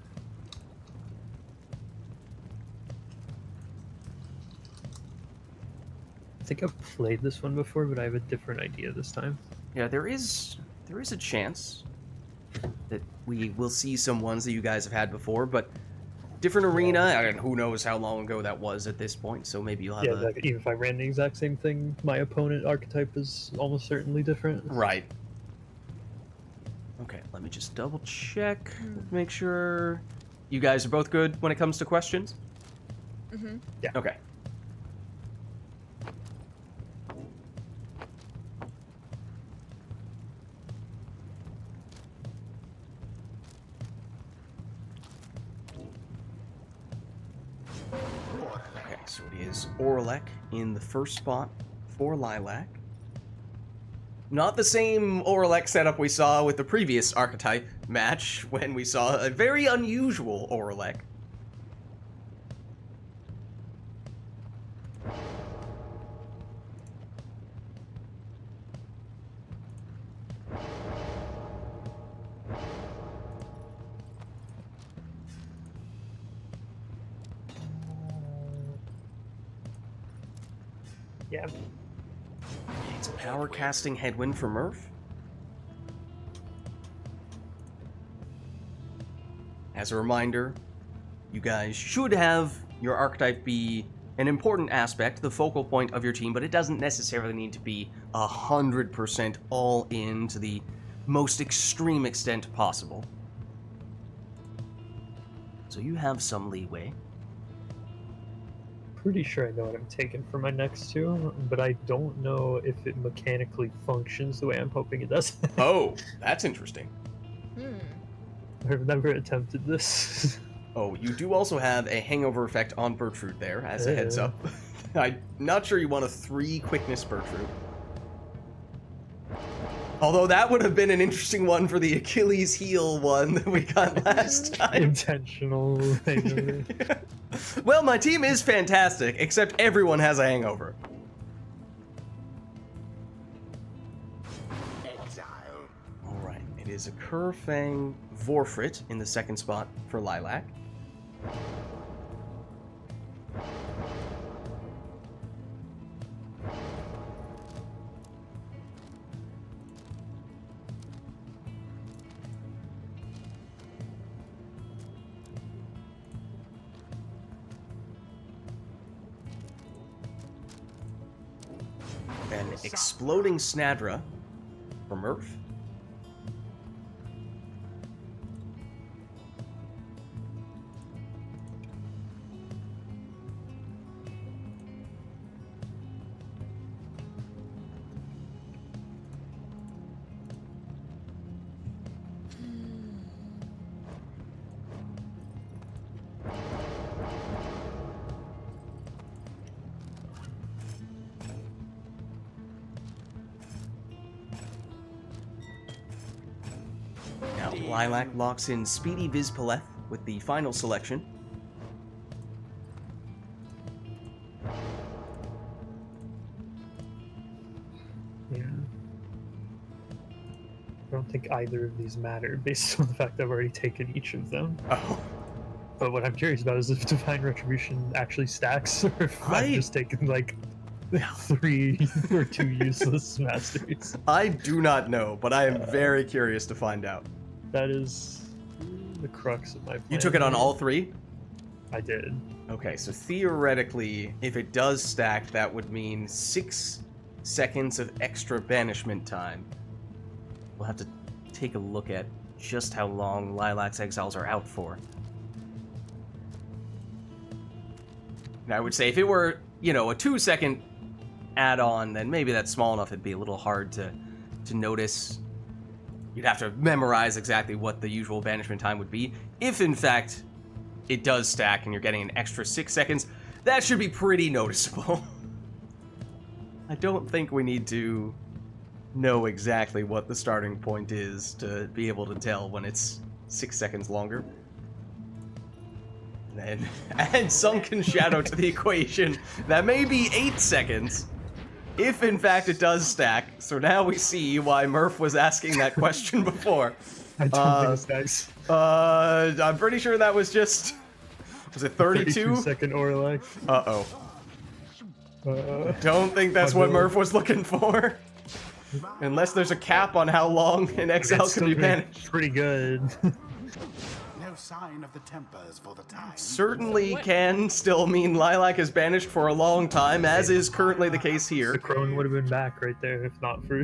think I've played this one before, but I have a different idea this time. Yeah, there is a chance that we will see some ones that you guys have had before, but different arena, and who knows how long ago that was at this point, so maybe you'll have Yeah, like, even if I ran the exact same thing, my opponent archetype is almost certainly different. Right. Okay, let me just double check, make sure you guys are both good when it comes to questions. Mm-hmm. Yeah. Okay. Okay, so it is Orlek in the first spot for Lilac. Not the same Orlek setup we saw with the previous archetype match, when we saw a very unusual Orlek. Yeah. It's a power casting headwind for Murph. As a reminder, you guys should have your archetype be an important aspect, the focal point of your team, but it doesn't necessarily need to be 100% all in to the most extreme extent possible. So you have some leeway. Pretty sure I know what I'm taking for my next two, but I don't know if it mechanically functions the way I'm hoping it does. Oh, that's interesting. I've never attempted this. Oh, you do also have a hangover effect on Birchroot there, as a heads up. I'm not sure you want a 3 quickness Birchroot. Although that would have been an interesting one for the Achilles heel one that we got last time. Intentional hangover. Well, my team is fantastic, except everyone has a hangover. Exile. Alright, it is a Kerfang Vorfrit in the second spot for Lilac. Then Exploding Snadra for Murph. Now, Lilac locks in Speedy Vizpaleth with the final selection. Yeah. I don't think either of these matter based on the fact I've already taken each of them. Oh, But what I'm curious about is if Divine Retribution actually stacks, or if Right. I've just taken like 3 or 2 useless masters. I do not know, but I am very curious to find out. That is the crux of my plan. You took it on all 3? I did. Okay, so theoretically, if it does stack, that would mean 6 seconds of extra banishment time. We'll have to take a look at just how long Lilac's exiles are out for. And I would say if it were, you know, a 2-second add-on, then maybe that's small enough it'd be a little hard to notice. You'd have to memorize exactly what the usual banishment time would be. If, in fact, it does stack and you're getting an extra 6 seconds, that should be pretty noticeable. I don't think we need to know exactly what the starting point is to be able to tell when it's 6 seconds longer. And then add Sunken Shadow to the equation. That may be 8 seconds. If, in fact, it does stack. So now we see why Murph was asking that question before. I don't think it stacks. I'm pretty sure that was just... Was it 32? 32-second Orlac. Uh-oh. Don't think that's what will. Murph was looking for. Unless there's a cap on how long an exile It's can be still gonna banished. pretty good. No sign of the Tempers for the time. Certainly What? can still mean Lilac is banished for a long time, as is currently the case The here. crone would have been back right there if not for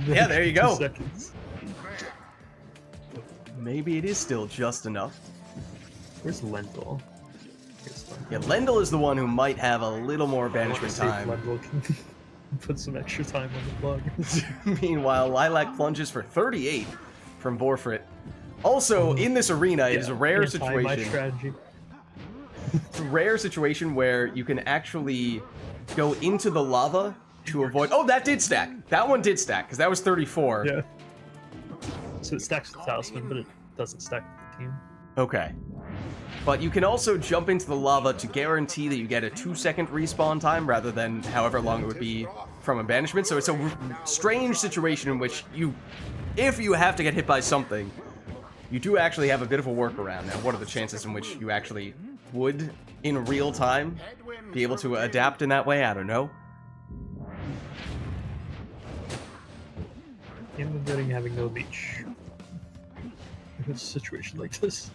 Yeah, there you go. 2 seconds. Maybe it is still just enough. Where's Lendl? Yeah, Lendl is the one who might have a little more banishment time. Lendl can put some extra time on the plug. Meanwhile, Lilac plunges for 38 from Borfrit. Also, in this arena, it is a rare My situation. strategy. Rare situation where you can actually go into the lava to avoid. Oh, that did stack. That one did stack because that was 34. Yeah. So it stacks the talisman, but it doesn't stack the team. Okay. But you can also jump into the lava to guarantee that you get a 2-second respawn time rather than however long it would be from a banishment. So it's a strange situation in which if you have to get hit by something, you do actually have a bit of a workaround. Now, what are the chances in which you actually would, in real time, be able to adapt in that way? I don't know. I'm regretting having no leech. In a situation like this.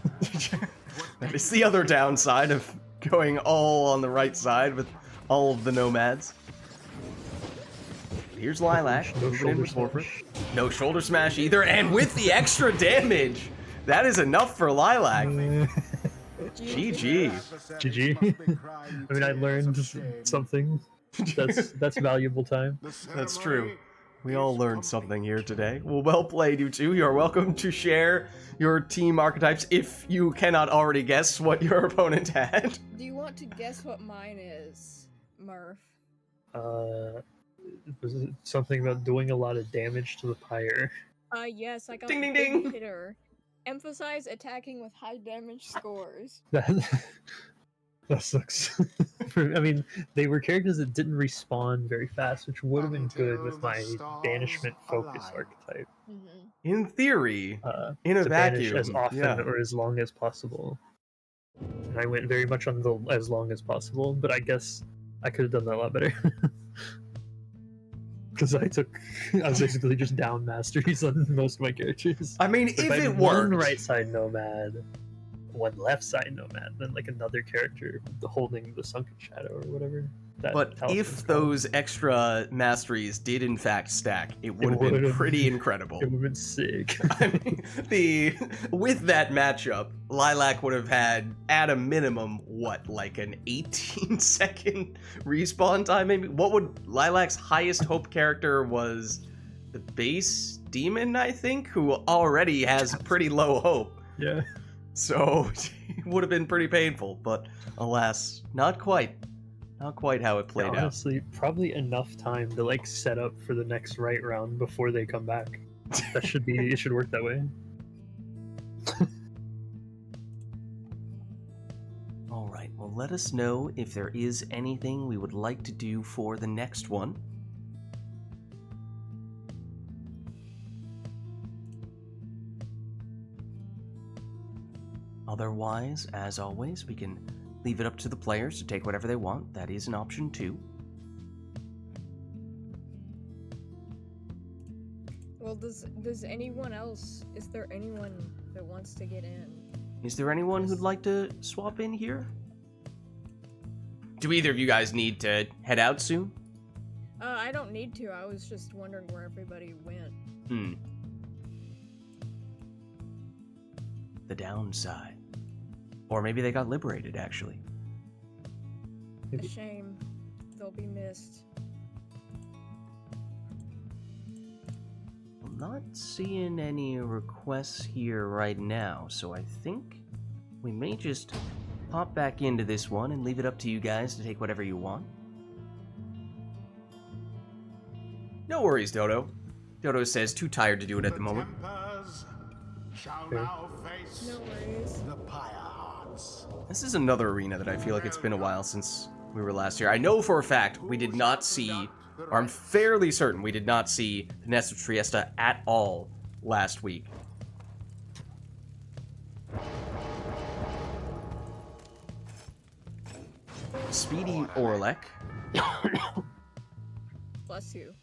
That is the other downside of going all on the right side with all of the nomads. Here's Lilac. No moving in shoulder with Borfrit. smash. No shoulder smash either, and with the extra damage, that is enough for Lilac. GG. GG. I mean, I learned something. That's valuable time. That's true. We all learned something here today. Well played, you two. You're welcome to share your team archetypes if you cannot already guess what your opponent had. Do you want to guess what mine is, Murph? Was it something about doing a lot of damage to the pyre? Yes, I got Ding, ding, Big ding. Hitter. Emphasize attacking with high damage scores. That sucks. I mean, they were characters that didn't respawn very fast, which would have been good with my banishment focus archetype. Mm-hmm. In theory, in a To banish vacuum, as often yeah. or as long as possible. And I went very much on the as long as possible, but I guess I could have done that a lot better. Because I was basically just down masteries on most of my characters. I mean, If if I had it one worked, right side nomad, one left side nomad, then like another character holding the sunken shadow or whatever. that but talisman's if called. those extra masteries did in fact stack, it would have been would've- pretty incredible. It would have been sick. I mean, with that matchup, Lilac would have had, at a minimum, what, like an 18-second respawn time, maybe? What would Lilac's highest hope character was the base demon, I think, who already has pretty low hope. Yeah. So it would have been pretty painful, but alas, not quite. Not quite how it played out. Honestly, probably enough time to like set up for the next right round before they come back. That should be it should work that way. Alright, well let us know if there is anything we would like to do for the next one. Otherwise, as always, we can leave it up to the players to take whatever they want. That is an option too. Well, does anyone else? Is there anyone that wants to get in? Is there anyone who'd like to swap in here? Do either of you guys need to head out soon? I don't need to. I was just wondering where everybody went. The downside. Or maybe they got liberated, actually. A shame. They'll be missed. I'm not seeing any requests here right now, so I think we may just pop back into this one and leave it up to you guys to take whatever you want. No worries, Dodo. Dodo says too tired to do it at the moment. Tempers shall Okay. now face No worries. the Pyre hearts. This is another arena that I feel like it's been a while since we were last here. I know for a fact we did not see, or I'm fairly certain we did not see the Nest of Trieste at all last week. Speedy Orlek Bless you.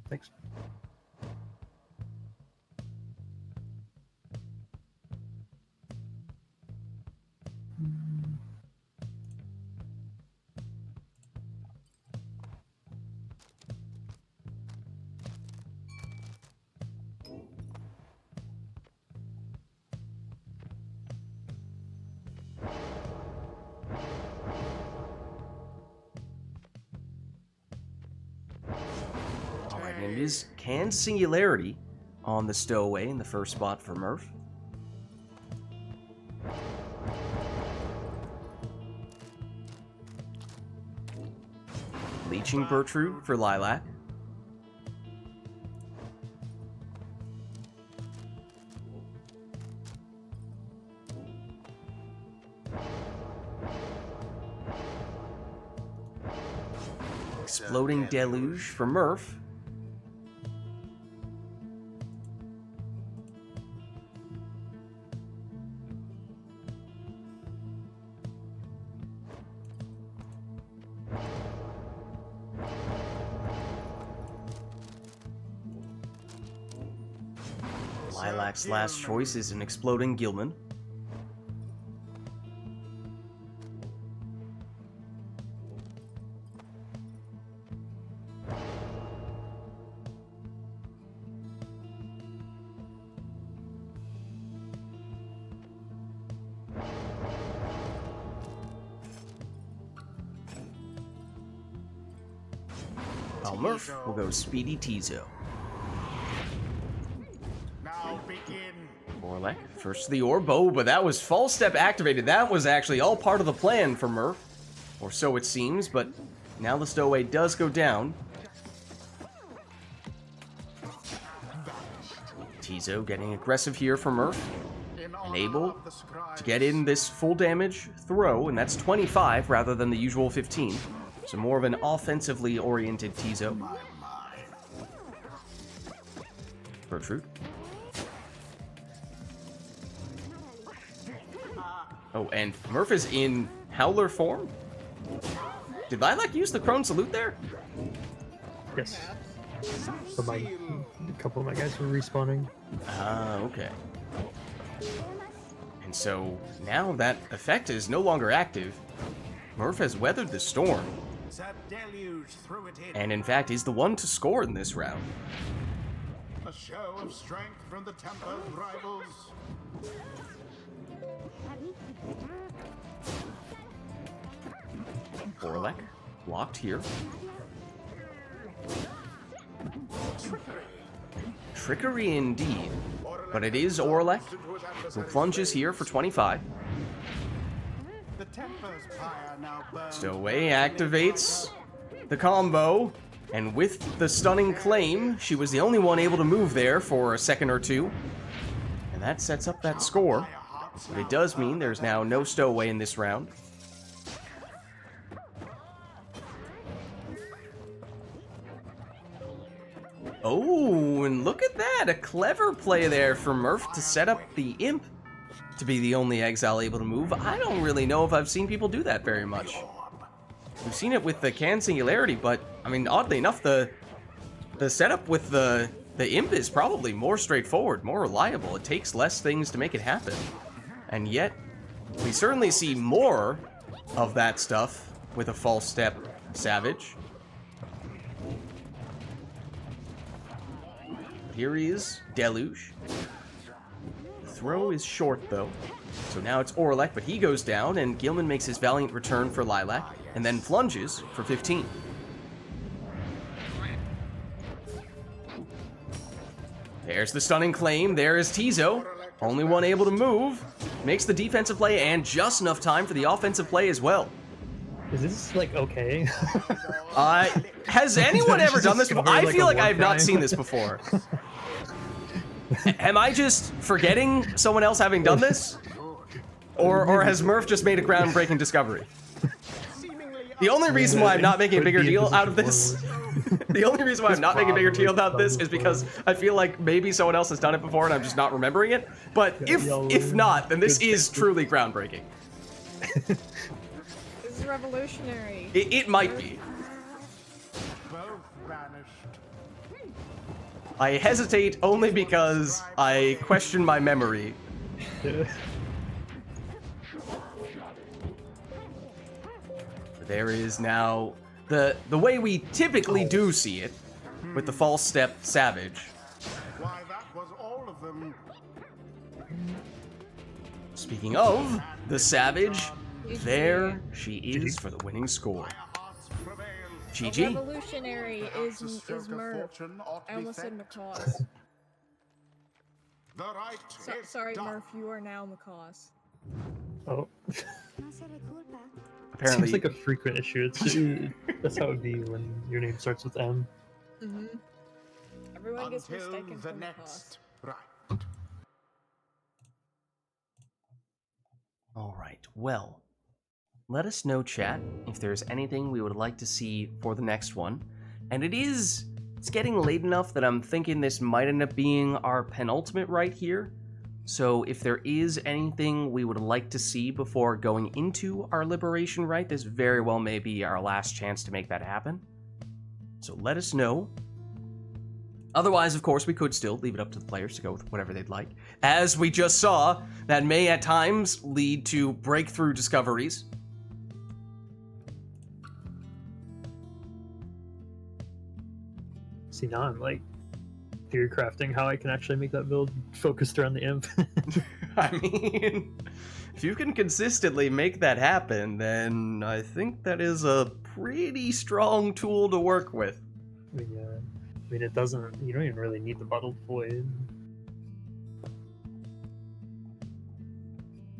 Thanks. Alright, and it is canned Singularity on the stowaway in the first spot for Murph. Leeching Bertrude for Lilac. Exploding Deluge for Murph. Lilac's last choice is an Exploding Gilman. While Murph will go Speedy Tizo. Now begin. Orlek, first to the orb. Oh, but that was false step activated. That was actually all part of the plan for Murph. Or so it seems, but now the stowaway does go down. Tizo getting aggressive here for Murph. And able to get in this full damage throw, and that's 25 rather than the usual 15. So more of an offensively oriented Tizo. Bertrude. Oh, and Murph is in Howler form? Did Lilac use the Crone Salute there? Yes. But a couple of my guys were respawning. Ah, okay. And so now that effect is no longer active. Murph has weathered the storm. And in fact is the one to score in this round. A show of strength from the Tempered rivals. Orlek blocked here. Trickery indeed. But it is Orlek who plunges here for 25. The Temper's Pyre now burns. Stowaway activates the combo, and with the stunning claim, she was the only one able to move there for a second or two. And that sets up that score. But it does mean there's now no stowaway in this round. Oh, and look at that! A clever play there for Murph to set up the Imp to be the only exile able to move. I don't really know if I've seen people do that very much. We've seen it with the Can Singularity, but, I mean, oddly enough, the setup with the Imp is probably more straightforward, more reliable. It takes less things to make it happen. And yet, we certainly see more of that stuff with a False Step Savage. Here he is, Deluge. The throw is short, though. So now it's Orlek, but he goes down, and Gilman makes his valiant return for Lilac, and then plunges for 15. There's the stunning claim. There is Tizo. Only one able to move. Makes the defensive play, and just enough time for the offensive play as well. Is this, like, okay? Has anyone ever done this before? I feel like I have not seen this before. Am I just forgetting someone else having done this? Or has Murph just made a groundbreaking discovery? The only reason why I'm not making a bigger deal out of this... The only reason why I'm not making a bigger deal about this is because I feel like maybe someone else has done it before and I'm just not remembering it. But if not, then this is truly groundbreaking. This is revolutionary. It might be. Both vanished. I hesitate only because I question my memory. There is now the way we typically do see it, with the false step savage. Why, that was all of them. Speaking of the savage, there she is for the winning score. Our hearts prevail. GG. Revolutionary Perhaps a is stroke of Murph. fortune ought I to be almost said thanked. Macaws. The right is Sorry, done. Murph, you are now Macaws. Oh, Apparently, seems like a frequent issue. That's how it would be when your name starts with M. Mm-hmm. Everyone gets Until mistaken the for Macaws. next right. all right. Well, let us know, chat, if there's anything we would like to see for the next one. And it's getting late enough that I'm thinking this might end up being our penultimate right here. So if there is anything we would like to see before going into our liberation right, this very well may be our last chance to make that happen. So let us know. Otherwise, of course, we could still leave it up to the players to go with whatever they'd like. As we just saw, that may at times lead to breakthrough discoveries. See, now I'm like theory crafting how I can actually make that build focused around the imp. I mean, if you can consistently make that happen, then I think that is a pretty strong tool to work with. I mean, yeah. I mean, it doesn't. You don't even really need the bottled void.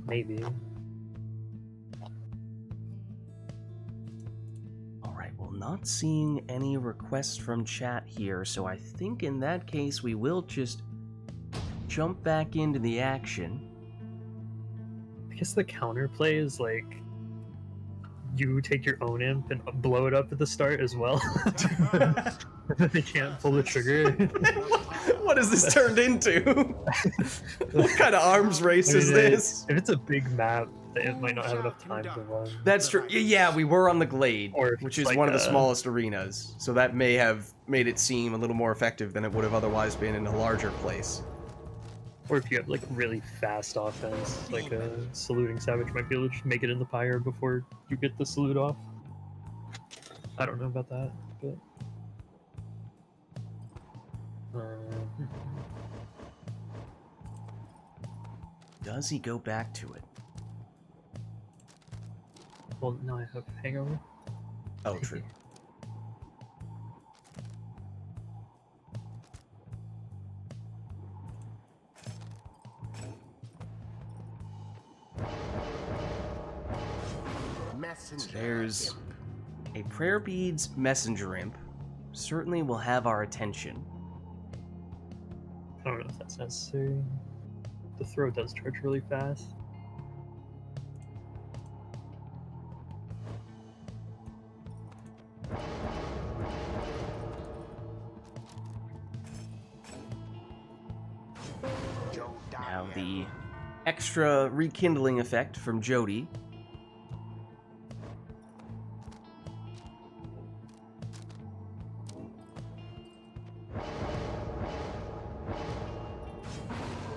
Maybe. Alright, well, not seeing any requests from chat here, so I think in that case we will just jump back into the action. I guess the counterplay is like you take your own imp and blow it up at the start as well. They can't pull the trigger. What has this turned into? What kind of arms race is this? If it's a big map, the imp might not have enough time to run. That's true. Yeah, we were on the Glade, Or if which it's is like one of the a- smallest arenas, so that may have made it seem a little more effective than it would have otherwise been in a larger place. Or if you have like really fast offense, like a saluting savage might be able to just make it in the pyre before you get the salute off. I don't know about that, but Does he go back to it? well, now I have hangover. Oh, true. Messenger. So there's a Prayer Beads Messenger Imp. Certainly will have our attention. I don't know if that's necessary. The throw does charge really fast. Now the extra rekindling effect from Jody.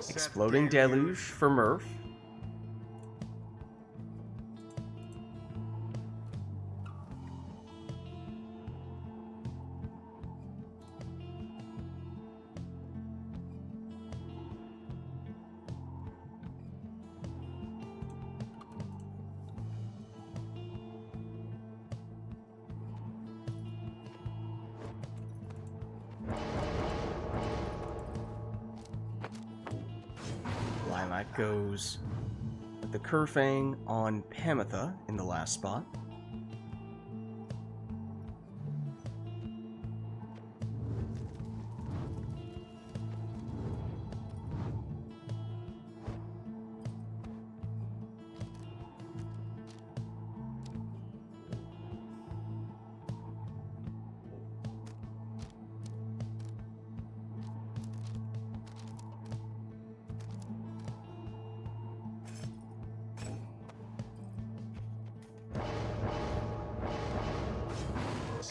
Exploding Deluge for Murph. Lilac goes with the Kerfang on Pamitha in the last spot.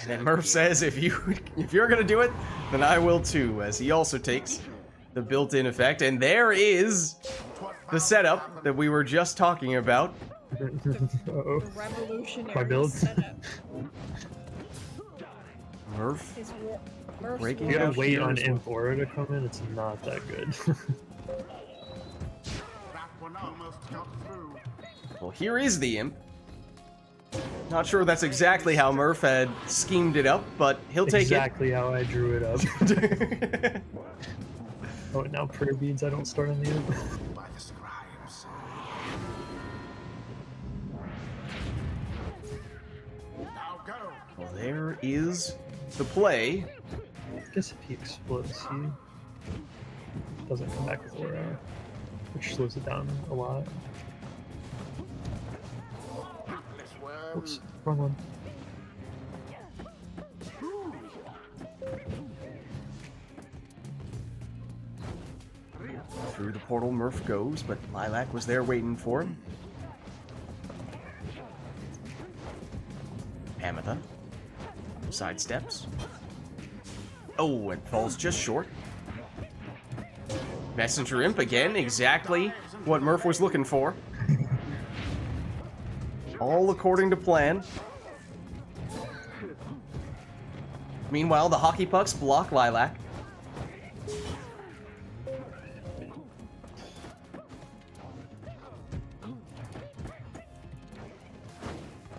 And then Murph says, if you're gonna do it, then I will too, as he also takes the built-in effect. And there is the setup that we were just talking about. Uh-oh. The revolutionary My build? setup. Murph His Murph's breaking You gotta out wait here on as well. Imp Aura to come in, it's not that good. That one almost got through. Well, here is the imp. Not sure that's exactly how Murph had schemed it up, but he'll take Exactly how I drew it up. it. Oh, and now prayer beads I don't start on the Imp. By the scribes. Now go. Well, there is the play. I guess if he explodes, he doesn't come back with Aura, which slows it down a lot. This worm. Oops, wrong one. Through the portal Murph goes, but Lilac was there waiting for him. Ametha sidesteps. Oh, and falls just short. Messenger Imp again, exactly what Murph was looking for. All according to plan. Meanwhile, the hockey pucks block Lilac.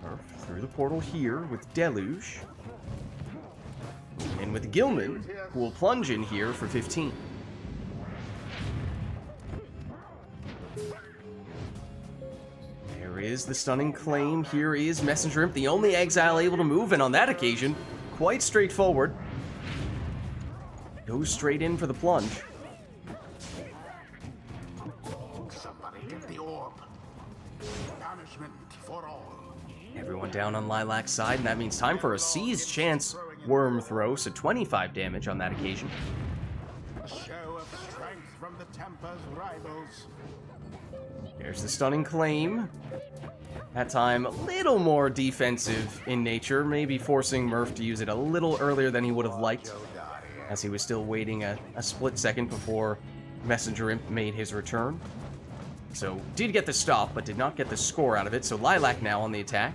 Murph through the portal here with Deluge. And with Gilman, who will plunge in here for 15. There is the stunning claim. Here is Messenger Imp, the only exile able to move, and on that occasion, quite straightforward. Goes straight in for the plunge. Somebody get the orb. Punishment for all. Everyone down on Lilac's side, and that means time for a Seize Chance Worm Throw, so 25 damage on that occasion. A show of strength from the Temper's rivals. There's the stunning claim. That time, a little more defensive in nature, maybe forcing Murph to use it a little earlier than he would have liked, as he was still waiting a split second before Messenger Imp made his return. So, did get the stop, but did not get the score out of it, so Lilac now on the attack.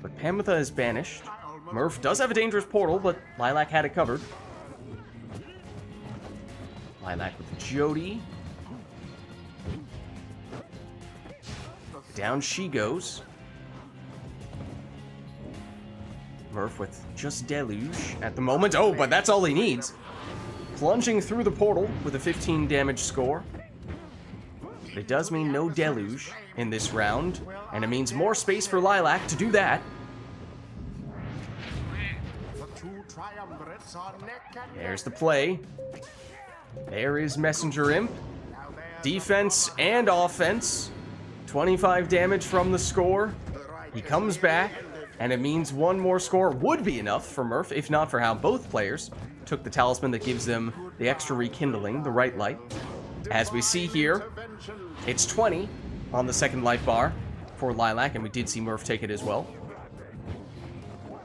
But Pamitha is banished. Murph does have a dangerous portal, but Lilac had it covered. Lilac with Jody. Down she goes. Murph with just Deluge at the moment. Oh, but that's all he needs. Plunging through the portal with a 15 damage score. But it does mean no Deluge in this round, and it means more space for Lilac to do that. The two triumvirates are neck and There's the play. There is Messenger Imp. now they're Defense and offense. 25 damage from the score. He comes back, and it means one more score would be enough for Murph, if not for how both players took the talisman that gives them the extra rekindling, the RITE Light. As we see here, intervention. it's 20 on the second life bar for Lilac, and we did see Murph take it as well.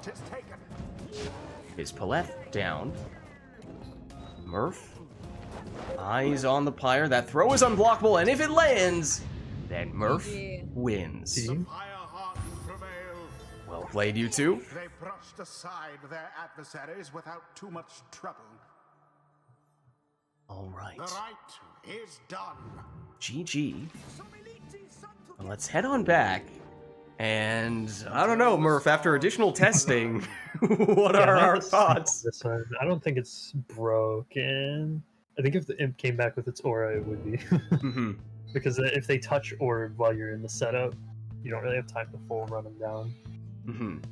Tis taken. His Paleth down. Murph. Eyes on the Pyre. That throw is unblockable, and if it lands, then Murph GG. wins. See? Fire heart prevail. Well played, you two. They brushed aside their adversaries without too much trouble. All right. The right is done. GG. Well, let's head on back. And I don't know, Murph, after additional testing, what are our thoughts? This one, I don't think it's broken. I think if the Imp came back with its aura, it would be. Mhm. Because if they touch orb while you're in the setup, you don't really have time to full run them down. Mhm.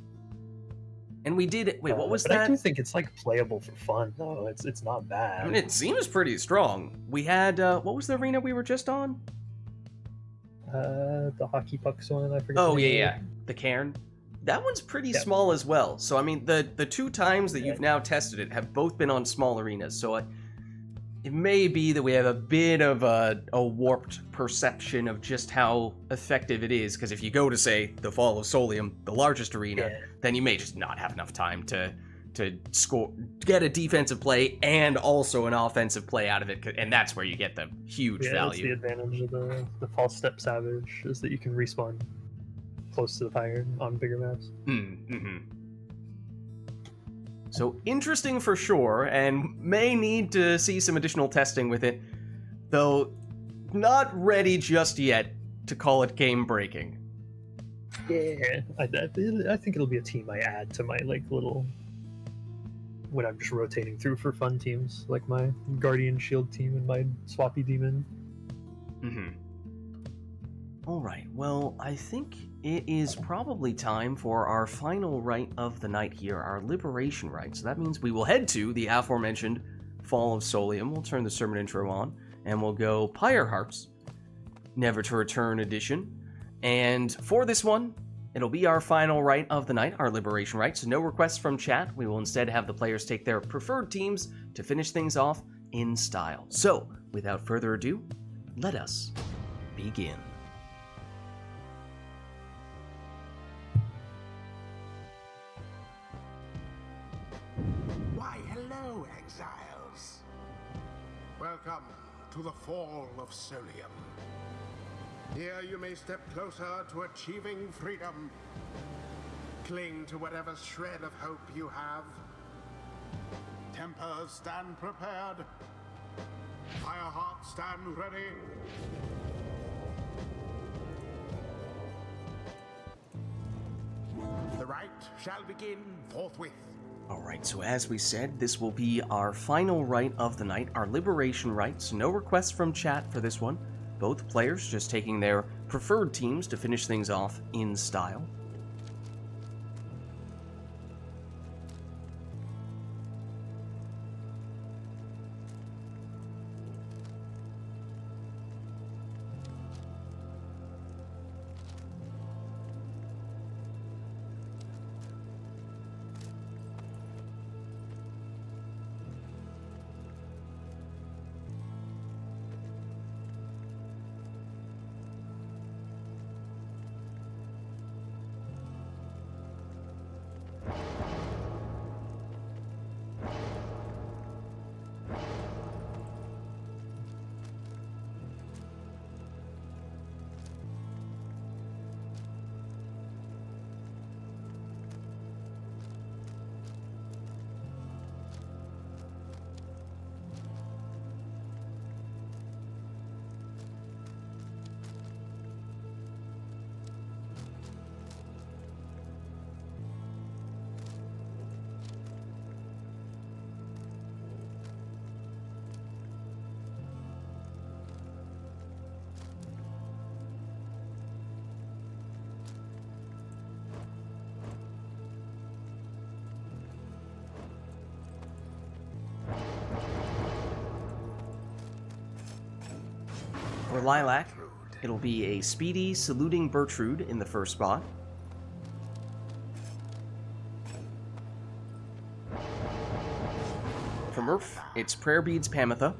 And we did. Wait, what was but I do that? think it's like playable for fun though. It's not bad. I mean, it seems pretty strong. We had what was the arena we were just on? The hockey pucks one, I forget. Oh the yeah, name. yeah, the cairn. That one's pretty Yeah. small as well. So I mean, the two times that Yeah. you've now tested it have both been on small arenas. So it may be that we have a bit of a warped perception of just how effective it is, because if you go to, say, the Fall of Solium, the largest arena, then you may just not have enough time to score, get a defensive play and also an offensive play out of it, and that's where you get the huge value. That's the advantage of the False Step Savage, is that you can respawn close to the Pyre on bigger maps. Mm-hmm. So interesting for sure, and may need to see some additional testing with it, though not ready just yet to call it game-breaking. Yeah, I think it'll be a team I add to my little, when I'm just rotating through for fun teams, like my Guardian Shield team and my Swappy Demon. Mm-hmm. Alright, well, I think it is probably time for our final rite of the night here, our Liberation Rite. So that means we will head to the aforementioned Fall of Solium. We'll turn the sermon intro on, and we'll go Pyre Hearts, Never to Return edition. And for this one, it'll be our final rite of the night, our Liberation Rite. So no requests from chat. We will instead have the players take their preferred teams to finish things off in style. So, without further ado, let us begin. Why, hello, exiles. Welcome to the Fall of Solium. Here you may step closer to achieving freedom. Cling to whatever shred of hope you have. Tempers, stand prepared. Fireheart, stand ready. The rite shall begin forthwith. Alright, so as we said, this will be our final rite of the night, our Liberation Rite. So no requests from chat for this one. Both players just taking their preferred teams to finish things off in style. For Lilac, it'll be a speedy, saluting Bertrude in the first spot. For Murph, it's Prayer Beads Pamitha.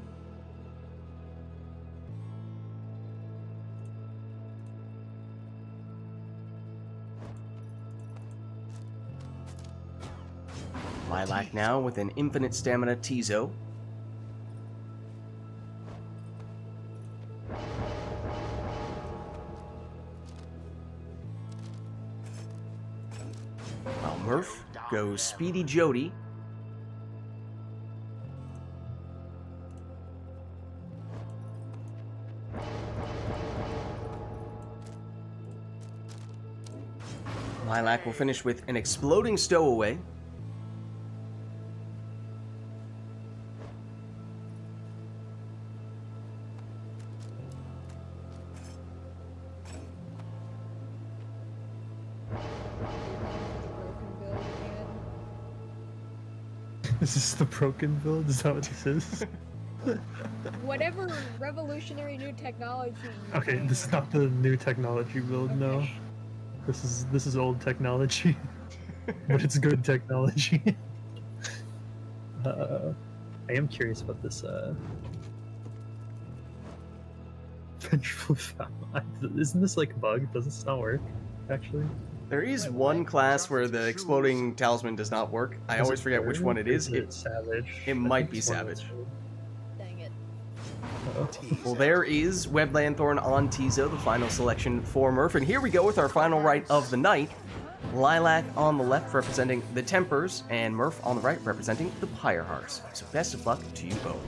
Lilac now with an infinite stamina Tizo. While Murph goes Speedy Jody. Lilac will finish with an exploding stowaway. Is this the broken build? Is that what this is? Whatever revolutionary new technology. you Okay, think. this is not the new technology build, no. Okay. This is old technology. But it's good technology. I am curious about this vengeful foul. Isn't this like a bug? Does this not work actually? There is Wait, one what? class where the exploding talisman does not work. I always forget which one it is. It savage. it I might think be it's one of savage. those. Dang it. Oh. Well, there is Web Lanthorn on Tizo, the final selection for Murph. And here we go with our final rite of the night. Lilac on the left representing the Tempers, and Murph on the right representing the Pyre Hearts. So best of luck to you both.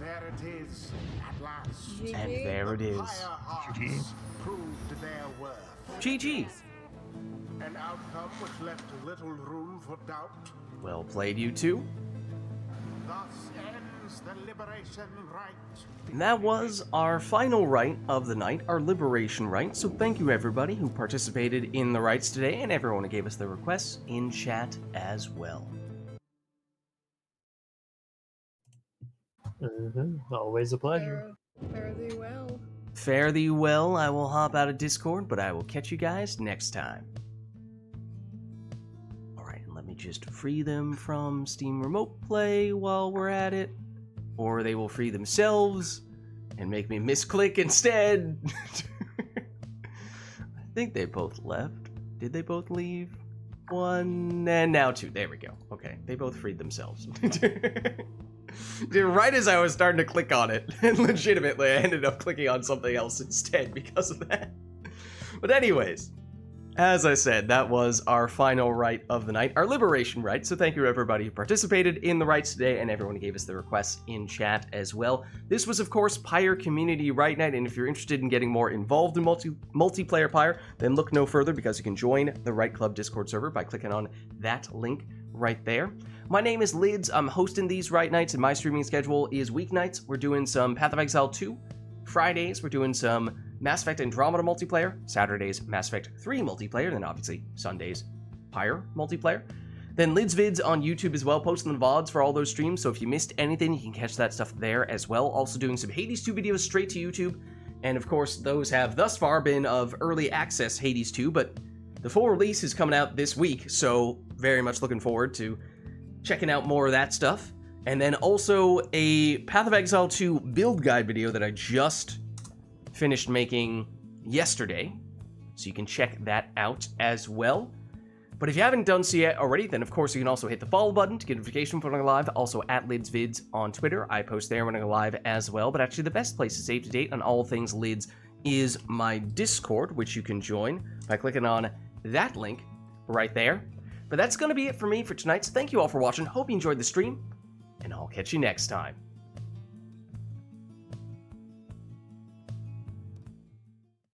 There it is, at last. GG. And there it is. Pyre Hearts proved their worth. GG. An outcome which left little room for doubt. Well played, you two. Thus ends the Liberation Rite. And that was our final rite of the night, our Liberation Rite. So thank you everybody who participated in the rites today, and everyone who gave us their requests in chat as well. Always a pleasure. Fare thee well. Fare thee well. I will hop out of Discord, but I will catch you guys next time. Alright, and let me just free them from Steam Remote Play while we're at it. Or they will free themselves and make me misclick instead. I think they both left. Did they both leave? One, and now two. There we go. Okay, they both freed themselves. Dude, right as I was starting to click on it, and legitimately I ended up clicking on something else instead because of that. But anyways, as I said, that was our final rite of the night, our Liberation Rite. So thank you everybody who participated in the rites today, and everyone who gave us their requests in chat as well. This was, of course, Pyre Community Rite Night, and if you're interested in getting more involved in multiplayer Pyre, then look no further, because you can join the Rite Club Discord server by clicking on that link right there. My name is Lids. I'm hosting these Rite Nights, and my streaming schedule is weeknights. We're doing some Path of Exile 2. Fridays, we're doing some Mass Effect Andromeda multiplayer. Saturdays, Mass Effect 3 multiplayer. Then obviously Sundays, Pyre multiplayer. Then Lids Vids on YouTube as well, posting the VODs for all those streams. So if you missed anything, you can catch that stuff there as well. Also doing some Hades 2 videos straight to YouTube. And of course, those have thus far been of early access Hades 2, but the full release is coming out this week. So very much looking forward to checking out more of that stuff. And then also a Path of Exile 2 build guide video that I just finished making yesterday. So you can check that out as well. But if you haven't done so yet already, then of course you can also hit the follow button to get notification when I go live. Also at LidsVids on Twitter. I post there when I go live as well. But actually the best place to stay up to date on all things Lids is my Discord, which you can join by clicking on that link right there. But that's going to be it for me for tonight, so thank you all for watching. Hope you enjoyed the stream, and I'll catch you next time.